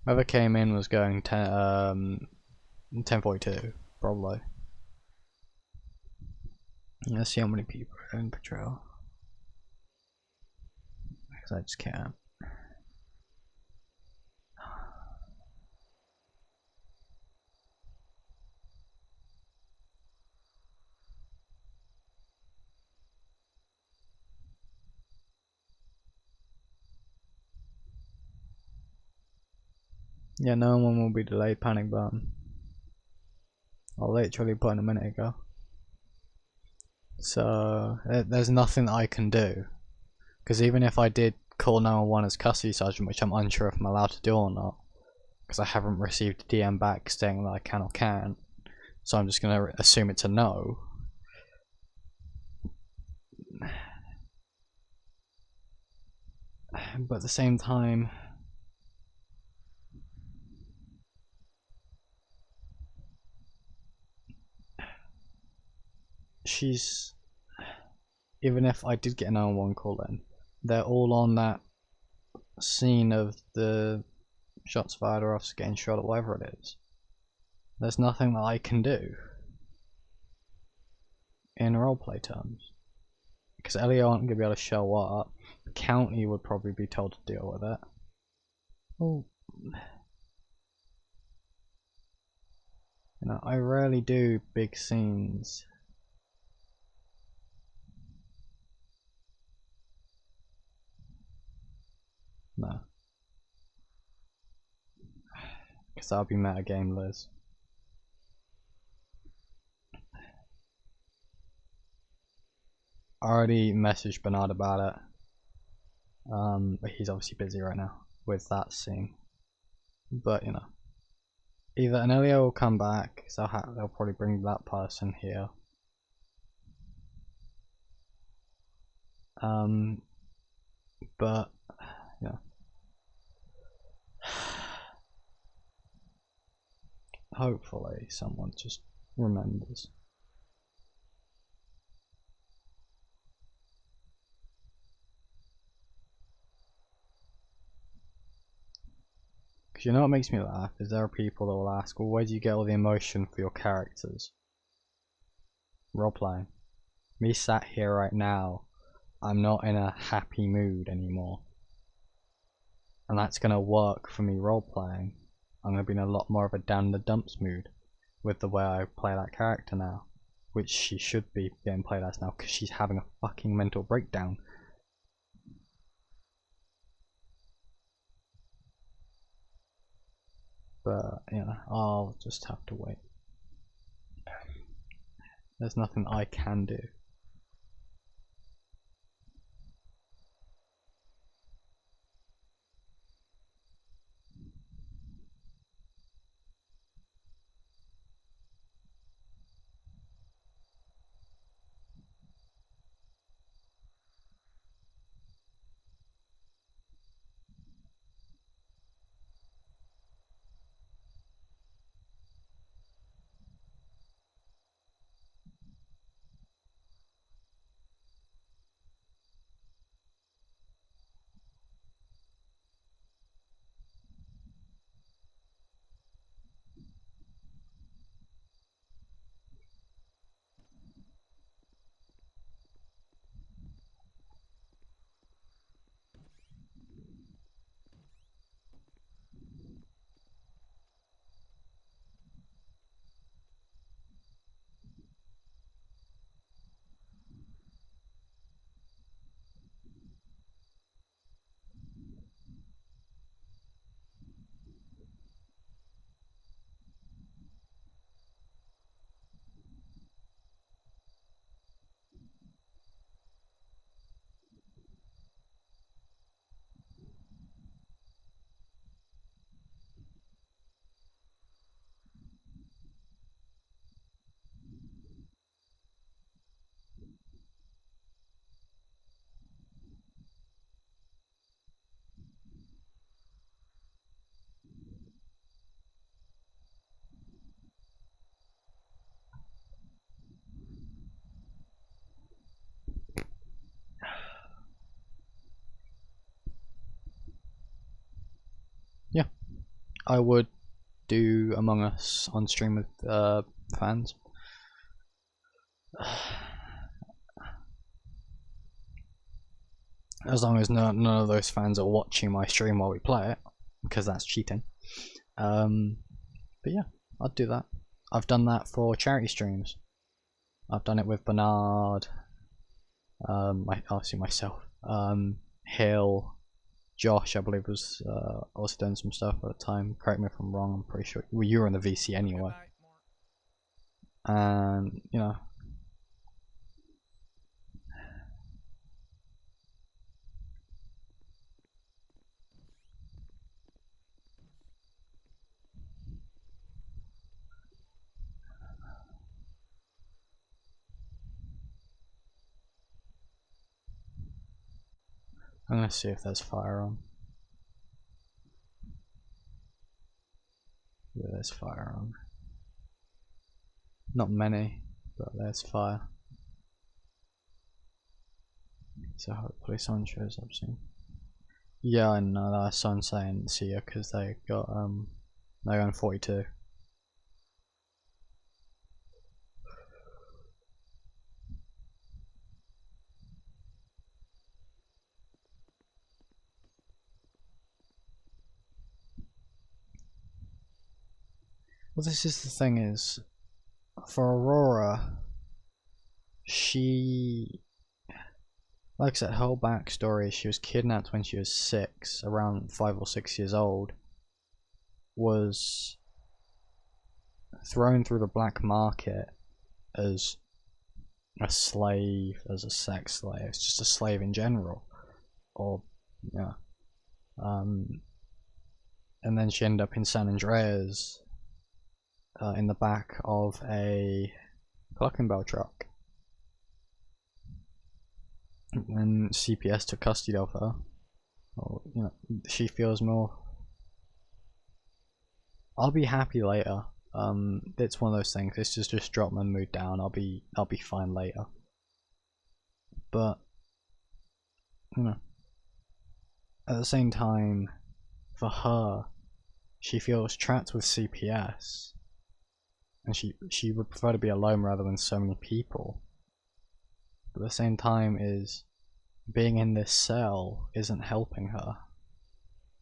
Whoever came in was going 10:42, probably. Let's see how many people are in patrol. Because I just can't. Yeah, no one will be delayed. Panic button. I literally put in a minute ago. So there's nothing that I can do, because even if I did call 911 as custody sergeant, which I'm unsure if I'm allowed to do or not, because I haven't received a DM back saying that I can or can't, so I'm just gonna assume it's a no. But at the same time, she's, even if I did get a 911 call in, they're all on that scene of the shots fired or officer getting shot or whatever it is. There's nothing that I can do in roleplay terms, because Elio aren't gonna be able to show up. The county would probably be told to deal with it. Oh, you know, I rarely do big scenes. No, because that'll be metagame, Liz. I already messaged Bernard about it. But he's obviously busy right now with that scene. But you know, either an Elio will come back, so they'll probably bring that person here. But yeah, hopefully someone just remembers. Because you know what makes me laugh is there are people that will ask, well, where do you get all the emotion for your characters? Roleplaying. Me sat here right now, I'm not in a happy mood anymore. And that's going to work for me roleplaying. I'm going to be in a lot more of a down the dumps mood with the way I play that character now. Which she should be getting played as now, because she's having a fucking mental breakdown. But, you know, I'll just have to wait. There's nothing I can do. yeah, I would do Among Us on stream with fans. As long as none of those fans are watching my stream while we play it, because that's cheating. But yeah, I'd do that. I've done that for charity streams. I've done it with Bernard, obviously myself, Hill, Josh, I believe was also doing some stuff at the time. Correct me if I'm wrong. I'm pretty sure. Well, you were in the VC anyway. And you know. I'm gonna see if there's fire on. Yeah, there's fire on. Not many, but there's fire. So hopefully someone shows up soon. Yeah, I know that son saying see ya because they got they're going 42. Well, this is the thing is, for Aurora, she, like I said, her whole backstory, she was kidnapped when she was 6, around 5 or 6 years old, was thrown through the black market as a slave, as a sex slave, just a slave in general, or, yeah, and then she ended up in San Andreas, in the back of a Clucking Bell truck. And CPS took custody of her. Or, you know, she feels more. I'll be happy later. It's one of those things. It's just drop my mood down. I'll be fine later. But you know, at the same time, for her, she feels trapped with CPS. And she would prefer to be alone rather than so many people. But at the same time is being in this cell isn't helping her.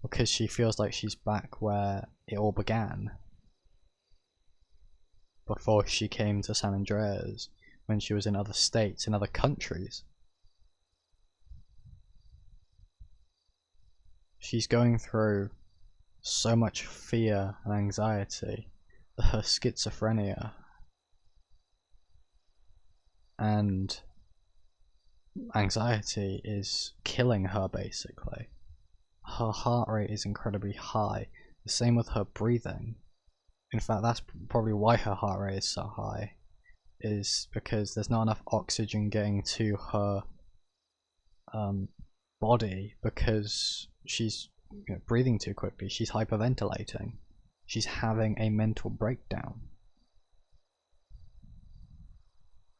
Because she feels like she's back where it all began. Before she came to San Andreas, when she was in other states, in other countries. She's going through so much fear and anxiety. Her schizophrenia and anxiety is killing her basically. Her heart rate is incredibly high. The same with her breathing. In fact, that's probably why her heart rate is so high, is because there's not enough oxygen getting to her body because she's breathing too quickly. She's hyperventilating. She's having a mental breakdown.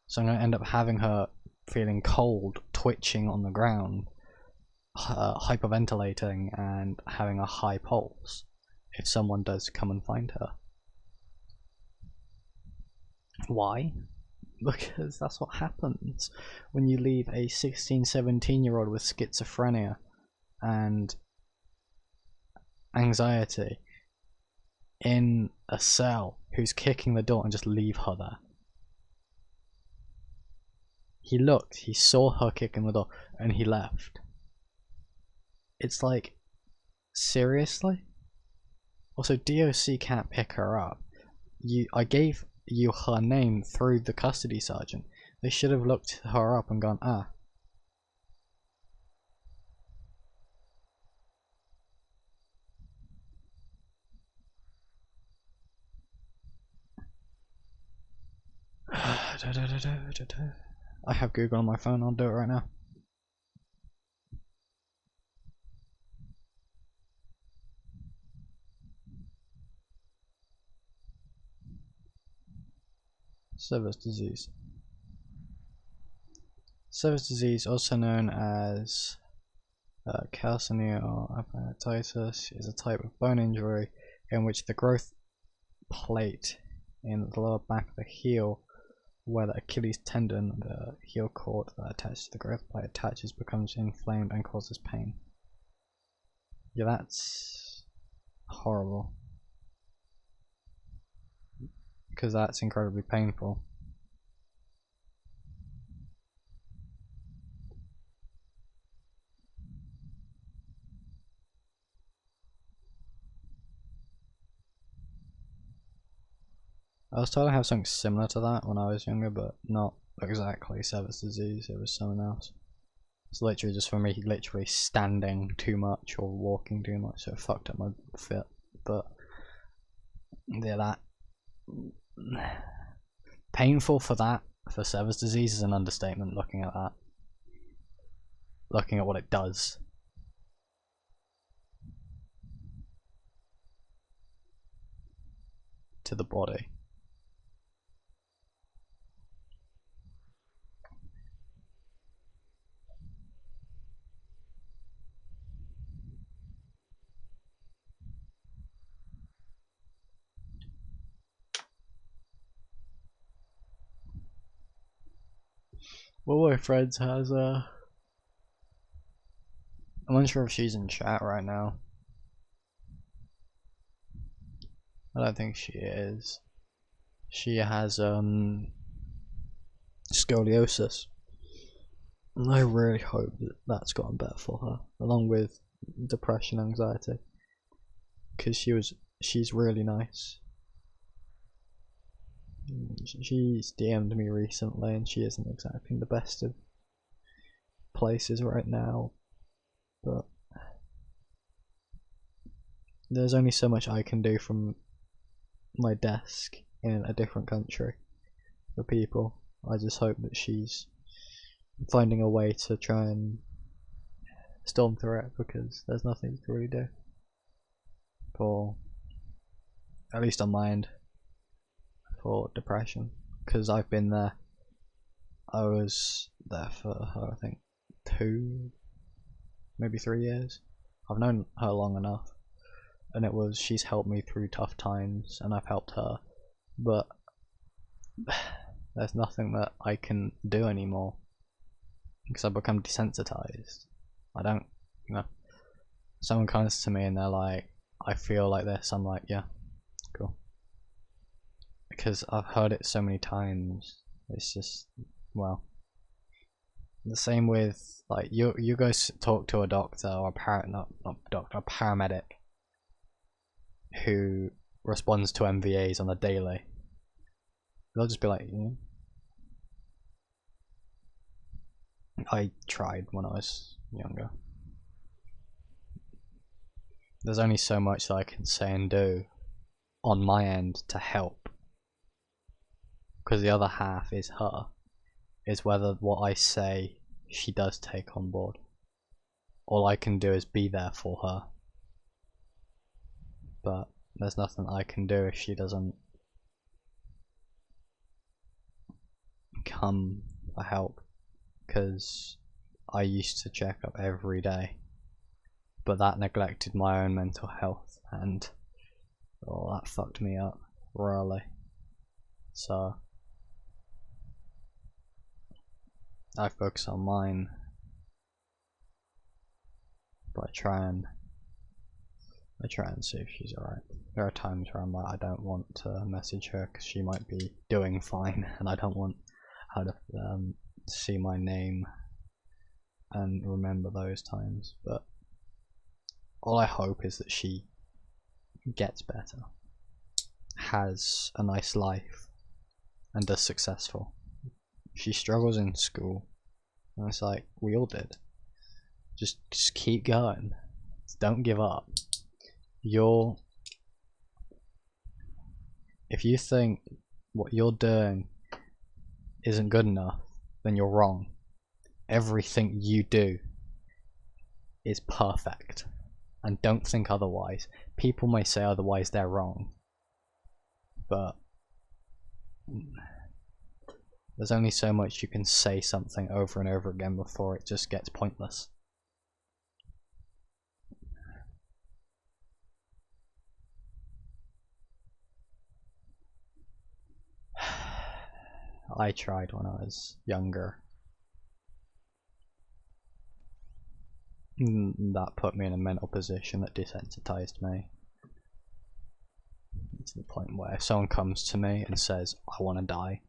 So I'm going to end up having her feeling cold, twitching on the ground, hyperventilating, and having a high pulse if someone does come and find her. Why? Because that's what happens when you leave a 16-17-year-old with schizophrenia and anxiety in a cell who's kicking the door and just leave her there. He looked, he saw her kicking the door, and he left. It's like, seriously? Also, DOC can't pick her up. I gave you her name through the custody sergeant. They should have looked her up and gone, ah. I have Google on my phone, I'll do it right now. Service disease. Service disease, also known as Calcaneoapatitis is a type of bone injury in which the growth plate in the lower back of the heel, where the Achilles tendon, the heel cord that attaches to the growth plate attaches, becomes inflamed and causes pain. Yeah, that's horrible. Because that's incredibly painful. I was told I have something similar to that when I was younger, but not exactly Sever's disease, it was something else. It's literally just for me literally standing too much or walking too much, so it fucked up my fit. But yeah, that painful for that, for Sever's disease, is an understatement. Looking at that, looking at what it does. To the body. One of my friends has I'm unsure if she's in chat right now. I don't think she is. She has scoliosis, and I really hope that that's gotten better for her, along with depression, anxiety, because she's really nice. She's DM'd me recently, and she isn't exactly in the best of places right now, but there's only so much I can do from my desk in a different country for people. I just hope that she's finding a way to try and storm through it, because there's nothing you can really do, for at least on my end, for depression, because I've been there. I was there for her, I think 2, maybe 3 years. I've known her long enough, and she's helped me through tough times, and I've helped her, but there's nothing that I can do anymore, because I've become desensitized. I don't, someone comes to me and they're like, I feel like this, I'm like, yeah, cool, because I've heard it so many times. It's just, well, the same with, like, you guys talk to a doctor or a paramedic who responds to MVAs on a daily. They'll just be like, I tried when I was younger. There's only so much that I can say and do on my end to help, because the other half is her, is whether what I say she does take on board. All I can do is be there for her, but there's nothing I can do if she doesn't come for help, because I used to check up every day, but that neglected my own mental health, and that fucked me up royally. So I focus on mine, but I try and see if she's alright. There are times where I'm like, I don't want to message her because she might be doing fine, and I don't want her to see my name and remember those times. But all I hope is that she gets better, has a nice life, and does successful. She struggles in school, and it's like, we all did. Just keep going. Don't give up. If you think what you're doing isn't good enough, then you're wrong. Everything you do is perfect, and don't think otherwise. People may say otherwise, they're wrong, but there's only so much you can say something over and over again before it just gets pointless. I tried when I was younger. That put me in a mental position that desensitized me. To the point where if someone comes to me and says, I want to die,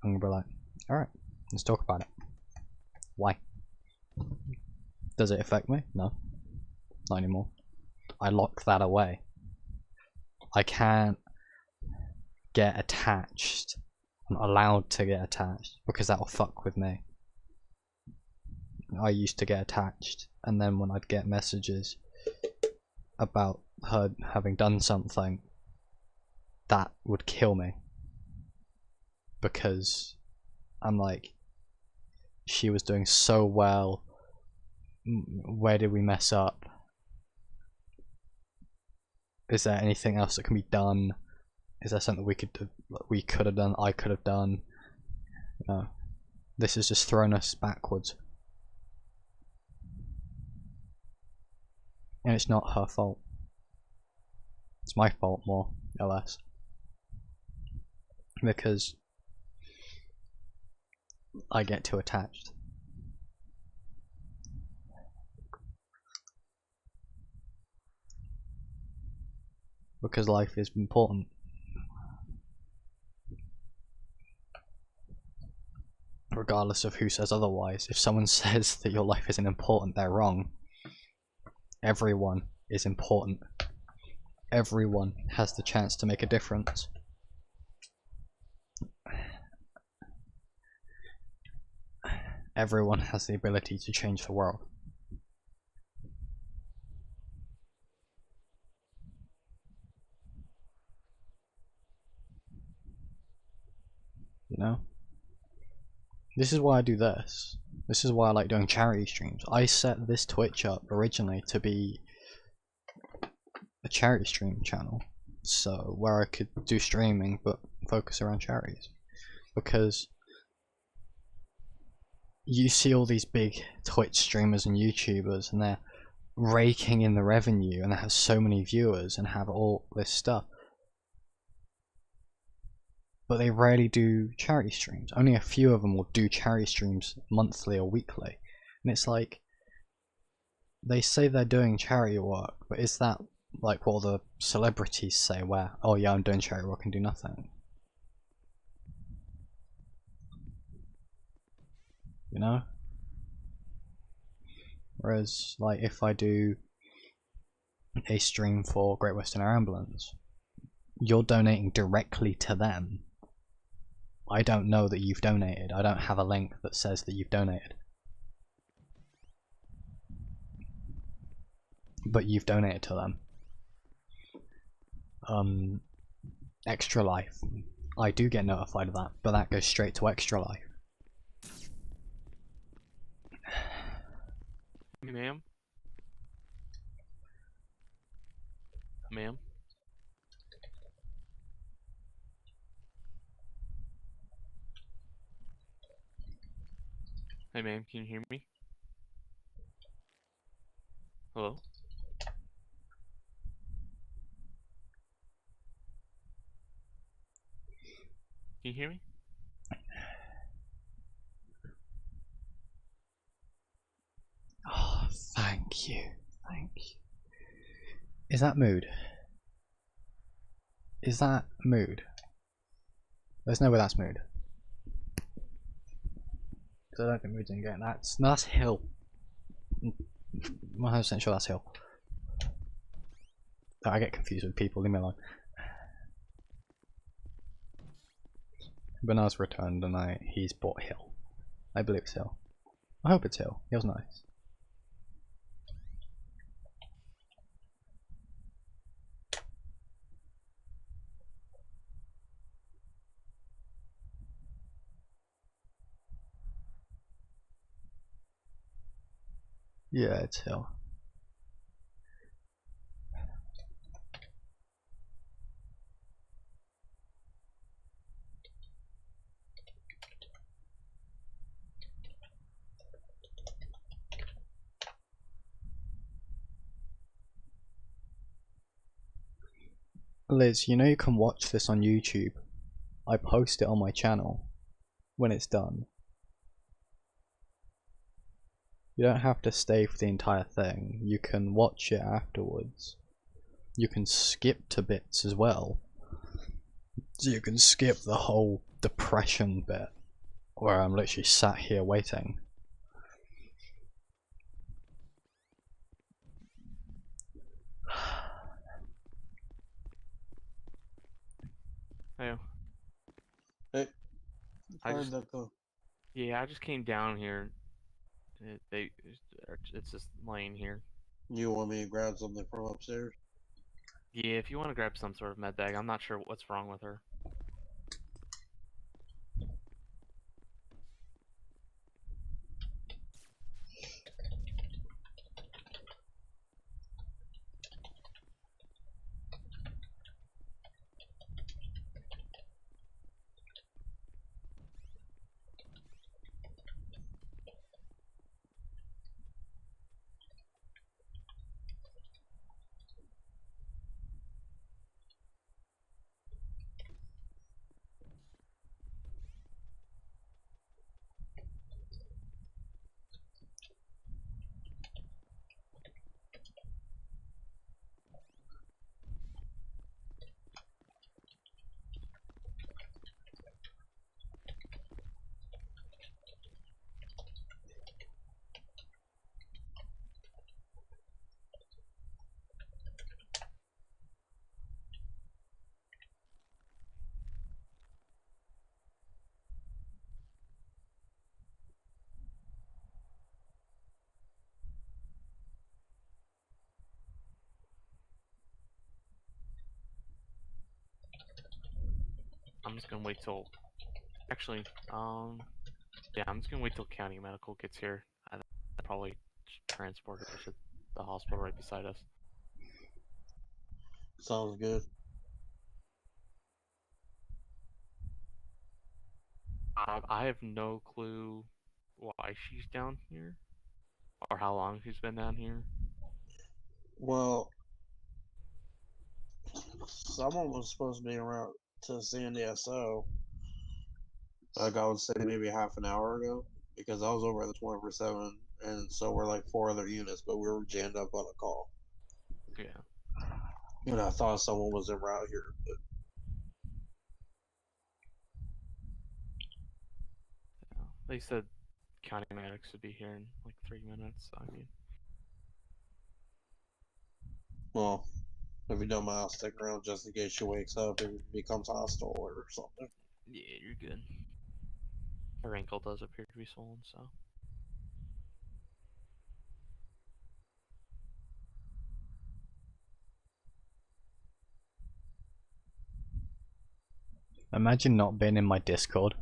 I'm going to be like, alright, let's talk about it. Why? Does it affect me? No. Not anymore. I lock that away. I can't get attached. I'm not allowed to get attached because that will fuck with me. I used to get attached, and then when I'd get messages about her having done something, that would kill me. Because I'm like, she was doing so well. Where did we mess up? Is there anything else that can be done? Is there something we could have done? I could have done? No. This has just thrown us backwards. And it's not her fault. It's my fault more or less. Because I get too attached. Because life is important. Regardless of who says otherwise, if someone says that your life isn't important, they're wrong. Everyone is important. Everyone has the chance to make a difference. Everyone has the ability to change the world. You know? This is why I do this. This is why I like doing charity streams. I set this Twitch up originally to be a charity stream channel. So, where I could do streaming but focus around charities. Because you see all these big Twitch streamers and YouTubers and they're raking in the revenue and they have so many viewers and have all this stuff. But they rarely do charity streams. Only a few of them will do charity streams monthly or weekly. And it's like, they say they're doing charity work, but is that like what the celebrities say where, oh yeah, I'm doing charity work and do nothing? You know? Whereas, like, if I do a stream for Great Western Air Ambulance, you're donating directly to them. I don't know that you've donated. I don't have a link that says that you've donated. But you've donated to them. Extra Life. I do get notified of that, but that goes straight to Extra Life. Ma'am? Ma'am? Hey ma'am, can you hear me? Hello? Can you hear me? Oh, thank you. Thank you. Is that mood? Is that mood? There's no way that's mood. I don't think mood's in getting that's Hill. I'm 100% sure that's Hill. I get confused with people, leave me alone. Bernard's returned and he's bought Hill. I believe it's Hill. I hope it's Hill. Hill's nice. Yeah, it's Hill. Liz, you know you can watch this on YouTube. I post it on my channel. when it's done. You don't have to stay for the entire thing. You can watch it afterwards. You can skip to bits as well. So you can skip the whole depression bit where I'm literally sat here waiting. Hey. Hey, I where'd just, that go? yeah, I just came down here. It's just laying here. You want me to grab something from upstairs? Yeah, if you want to grab some sort of med bag, I'm not sure what's wrong with her. I'm just gonna wait till. Actually, yeah, I'm just gonna wait till county medical gets here. I probably transport her to the hospital right beside us. Sounds good. I have no clue why she's down here, or how long she's been down here. Well, someone was supposed to be around to San Diego. Like I would say maybe half an hour ago, because I was over at the 24/7, and so were like 4 other units, but we were jammed up on a call. Yeah. And I thought someone was around here, but Yeah. They said county medics would be here in like 3 minutes. I mean, well, if you don't mind, I'll stick around just in case she wakes up and becomes hostile or something. yeah, you're good. Her ankle does appear to be swollen, so. Imagine not being in my Discord.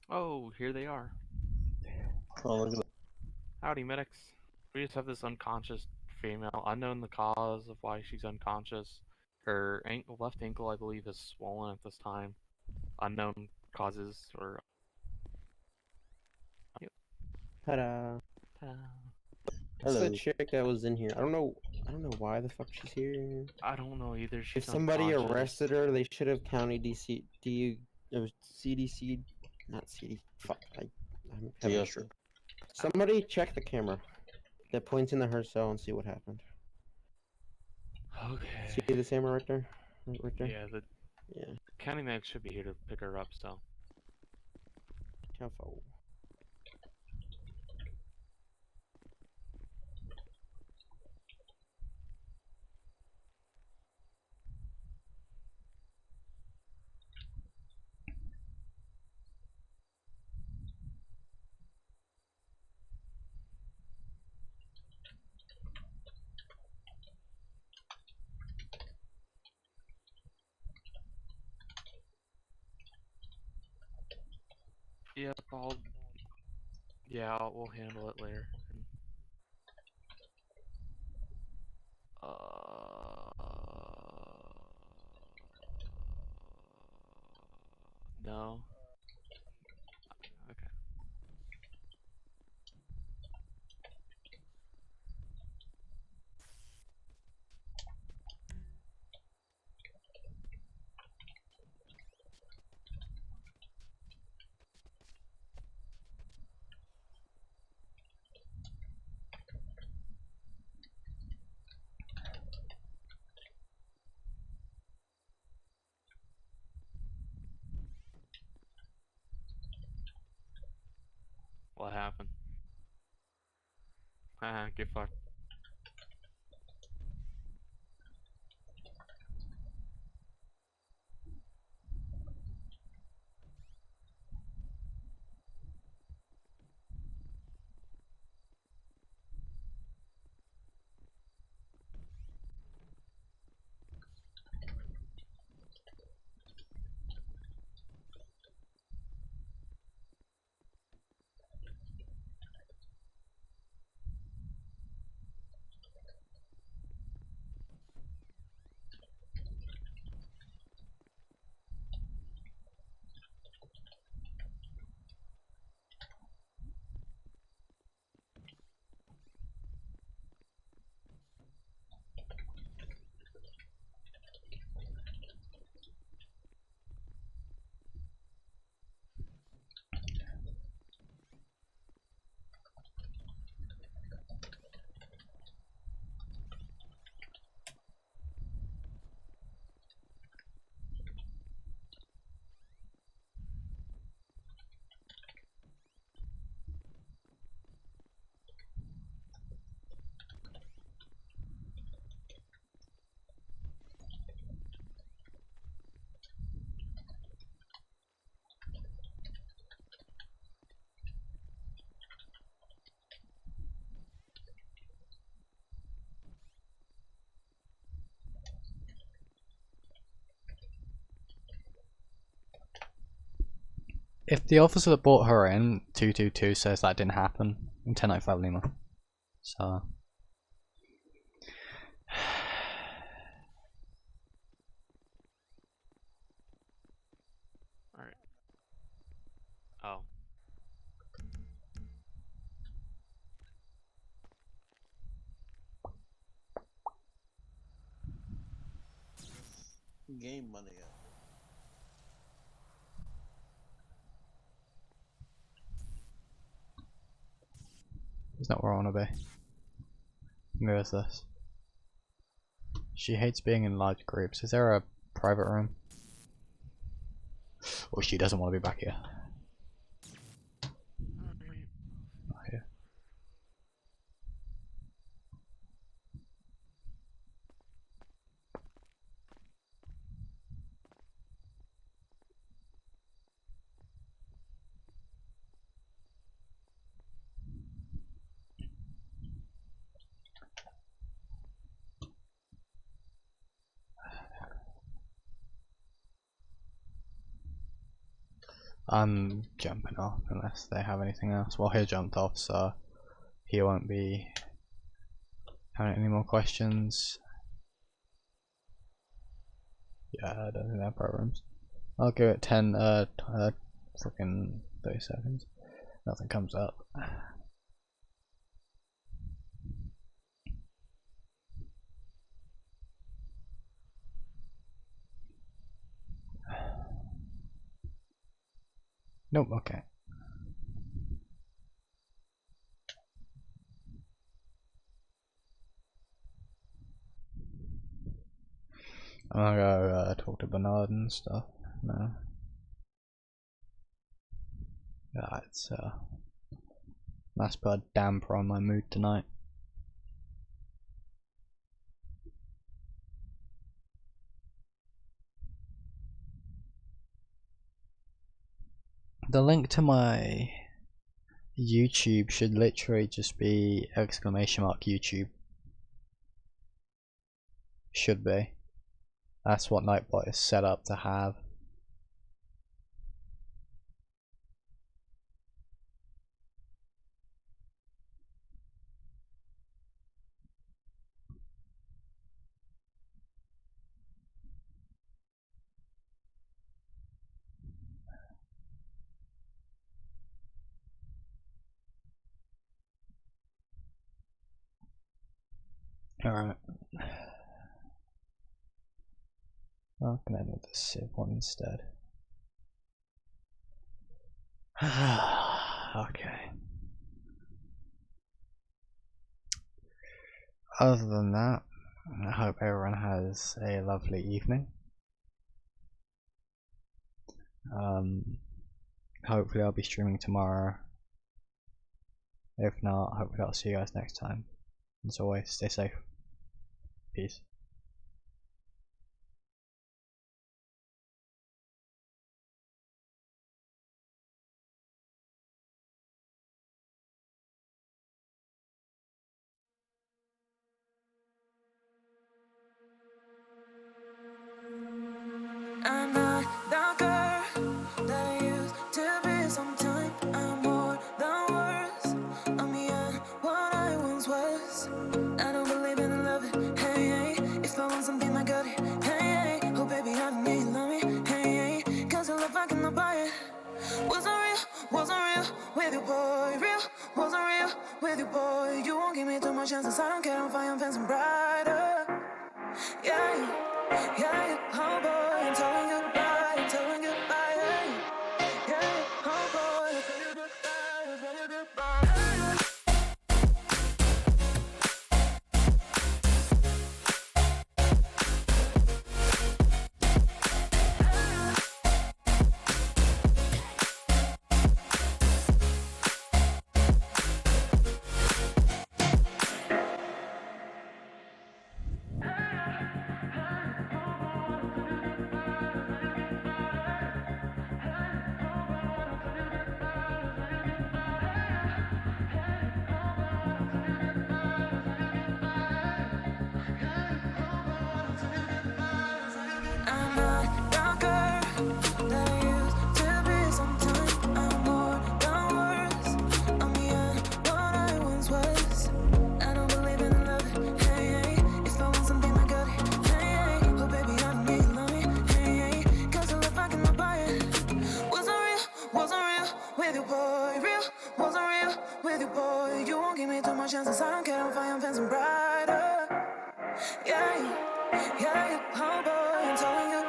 Oh, here they are. Oh, look at that. Howdy, medics. We just have this unconscious female. Unknown the cause of why she's unconscious. Her left ankle, I believe, is swollen at this time. Unknown causes or. Yep. Ta-da. Ta-da. That's the Hello. chick that was in here. I don't know why the fuck she's here. I don't know either. She's If somebody unconscious. arrested her, they should have county CDC, not CD. Fuck, I'm having a Yes. stroke. Somebody check the camera that points into her cell and see what happened. Okay. See the camera right there? Right there? Yeah, the county medic should be here to pick her up still. Careful. Yep, we'll handle it later. Haha, get fucked. If the officer that brought her in, 222, says that didn't happen, in 1095 Lima. So. Alright. Oh. Game money. Is that where I want to be? Where is this? She hates being in large groups. Is there a private room? Or she doesn't want to be back here. Not here. I'm jumping off unless they have anything else. Well, he jumped off, so he won't be having any more questions. Yeah, I don't think they have programs. I'll give it 10, freaking 30 seconds. Nothing comes up. Nope, okay. I'm gonna go talk to Bernard and stuff. No. Yeah, it's that's put a damper on my mood tonight. The link to my YouTube should literally just be !YouTube. Should be. That's what Nightbot is set up to have. Alright. I can end with the Civ one instead. Okay. Other than that, I hope everyone has a lovely evening. Hopefully I'll be streaming tomorrow. If not, hopefully I'll see you guys next time. As always, stay safe. Peace. I'm not the girl that I used to be. Sometimes I'm more than words. I'm beyond what I once was. I don't believe in love. Hey, hey. If I want something, I got it. Hey, hey. Oh, baby, I don't need love me. Hey, hey. Cause I love, I cannot buy it. Wasn't real with you, boy. Real, wasn't real with you, boy. You won't give me too much chances. I don't care, I'm fine, I'm fancy brighter. Yeah, yeah, oh boy, I'm telling you goodbye, I'm telling you goodbye, yeah, oh boy, I'm telling you goodbye, I'm telling you goodbye. I'm not the girl that I used to be. Sometimes I'm more than words. I'm beyond what I once was. I don't believe in love. Hey, hey. If I want something, I got it. Hey, hey. Oh, baby, I don't need love me. Hey, hey. Cause I love, I cannot buy it. Wasn't real with you, boy. Real, wasn't real with you, boy. You won't give me too much chances. I don't care, I'm fine, I'm fancy brighter. Yeah, yeah, oh boy, I'm telling you.